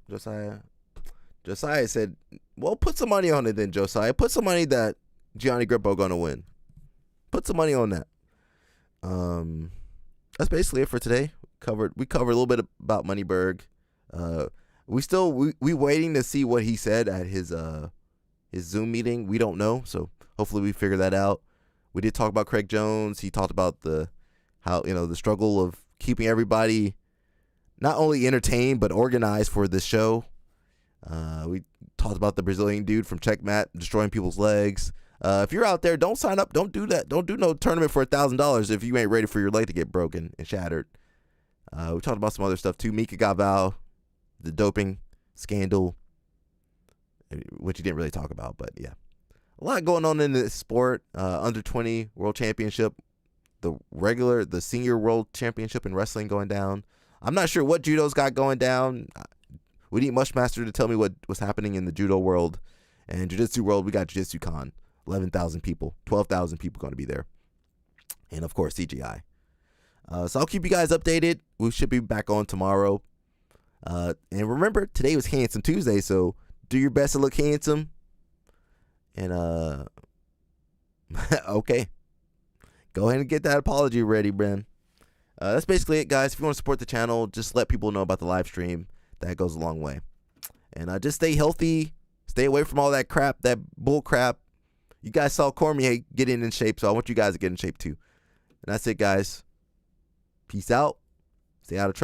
Josiah said, well, put some money on it then, Josiah. Put some money that Gianni Grippo going to win. Put some money on that. That's basically it for today. We covered a little bit about Moneyberg. We waiting to see what he said at his Zoom meeting. We don't know, so hopefully we figure that out. We did talk about Craig Jones. He talked about the struggle of keeping everybody not only entertained but organized for this show. We talked about the Brazilian dude from Checkmat destroying people's legs. If you're out there, don't sign up. Don't do that. Don't do no tournament for $1,000 if you ain't ready for your leg to get broken and shattered. We talked about some other stuff too. Mika Galvão, the doping scandal, which he didn't really talk about, but yeah. A lot going on in this sport. Under 20 World Championship, the senior World Championship in wrestling going down. I'm not sure what judo's got going down. We need Mushmaster to tell me what was happening in the judo world. And jiu-jitsu world, we got Jiu-Jitsu Con. 11,000 people, 12,000 people going to be there. And of course, CGI. So I'll keep you guys updated. We should be back on tomorrow. And remember, today was Handsome Tuesday, so do your best to look handsome. And okay, go ahead and get that apology ready, Ben. That's basically it, guys. If you want to support the channel, just let people know about the live stream. That goes a long way. And just stay healthy. Stay away from all that crap, that bull crap. You guys saw Cormier getting in shape, so I want you guys to get in shape too. And that's it, guys. Peace out. Stay out of trouble.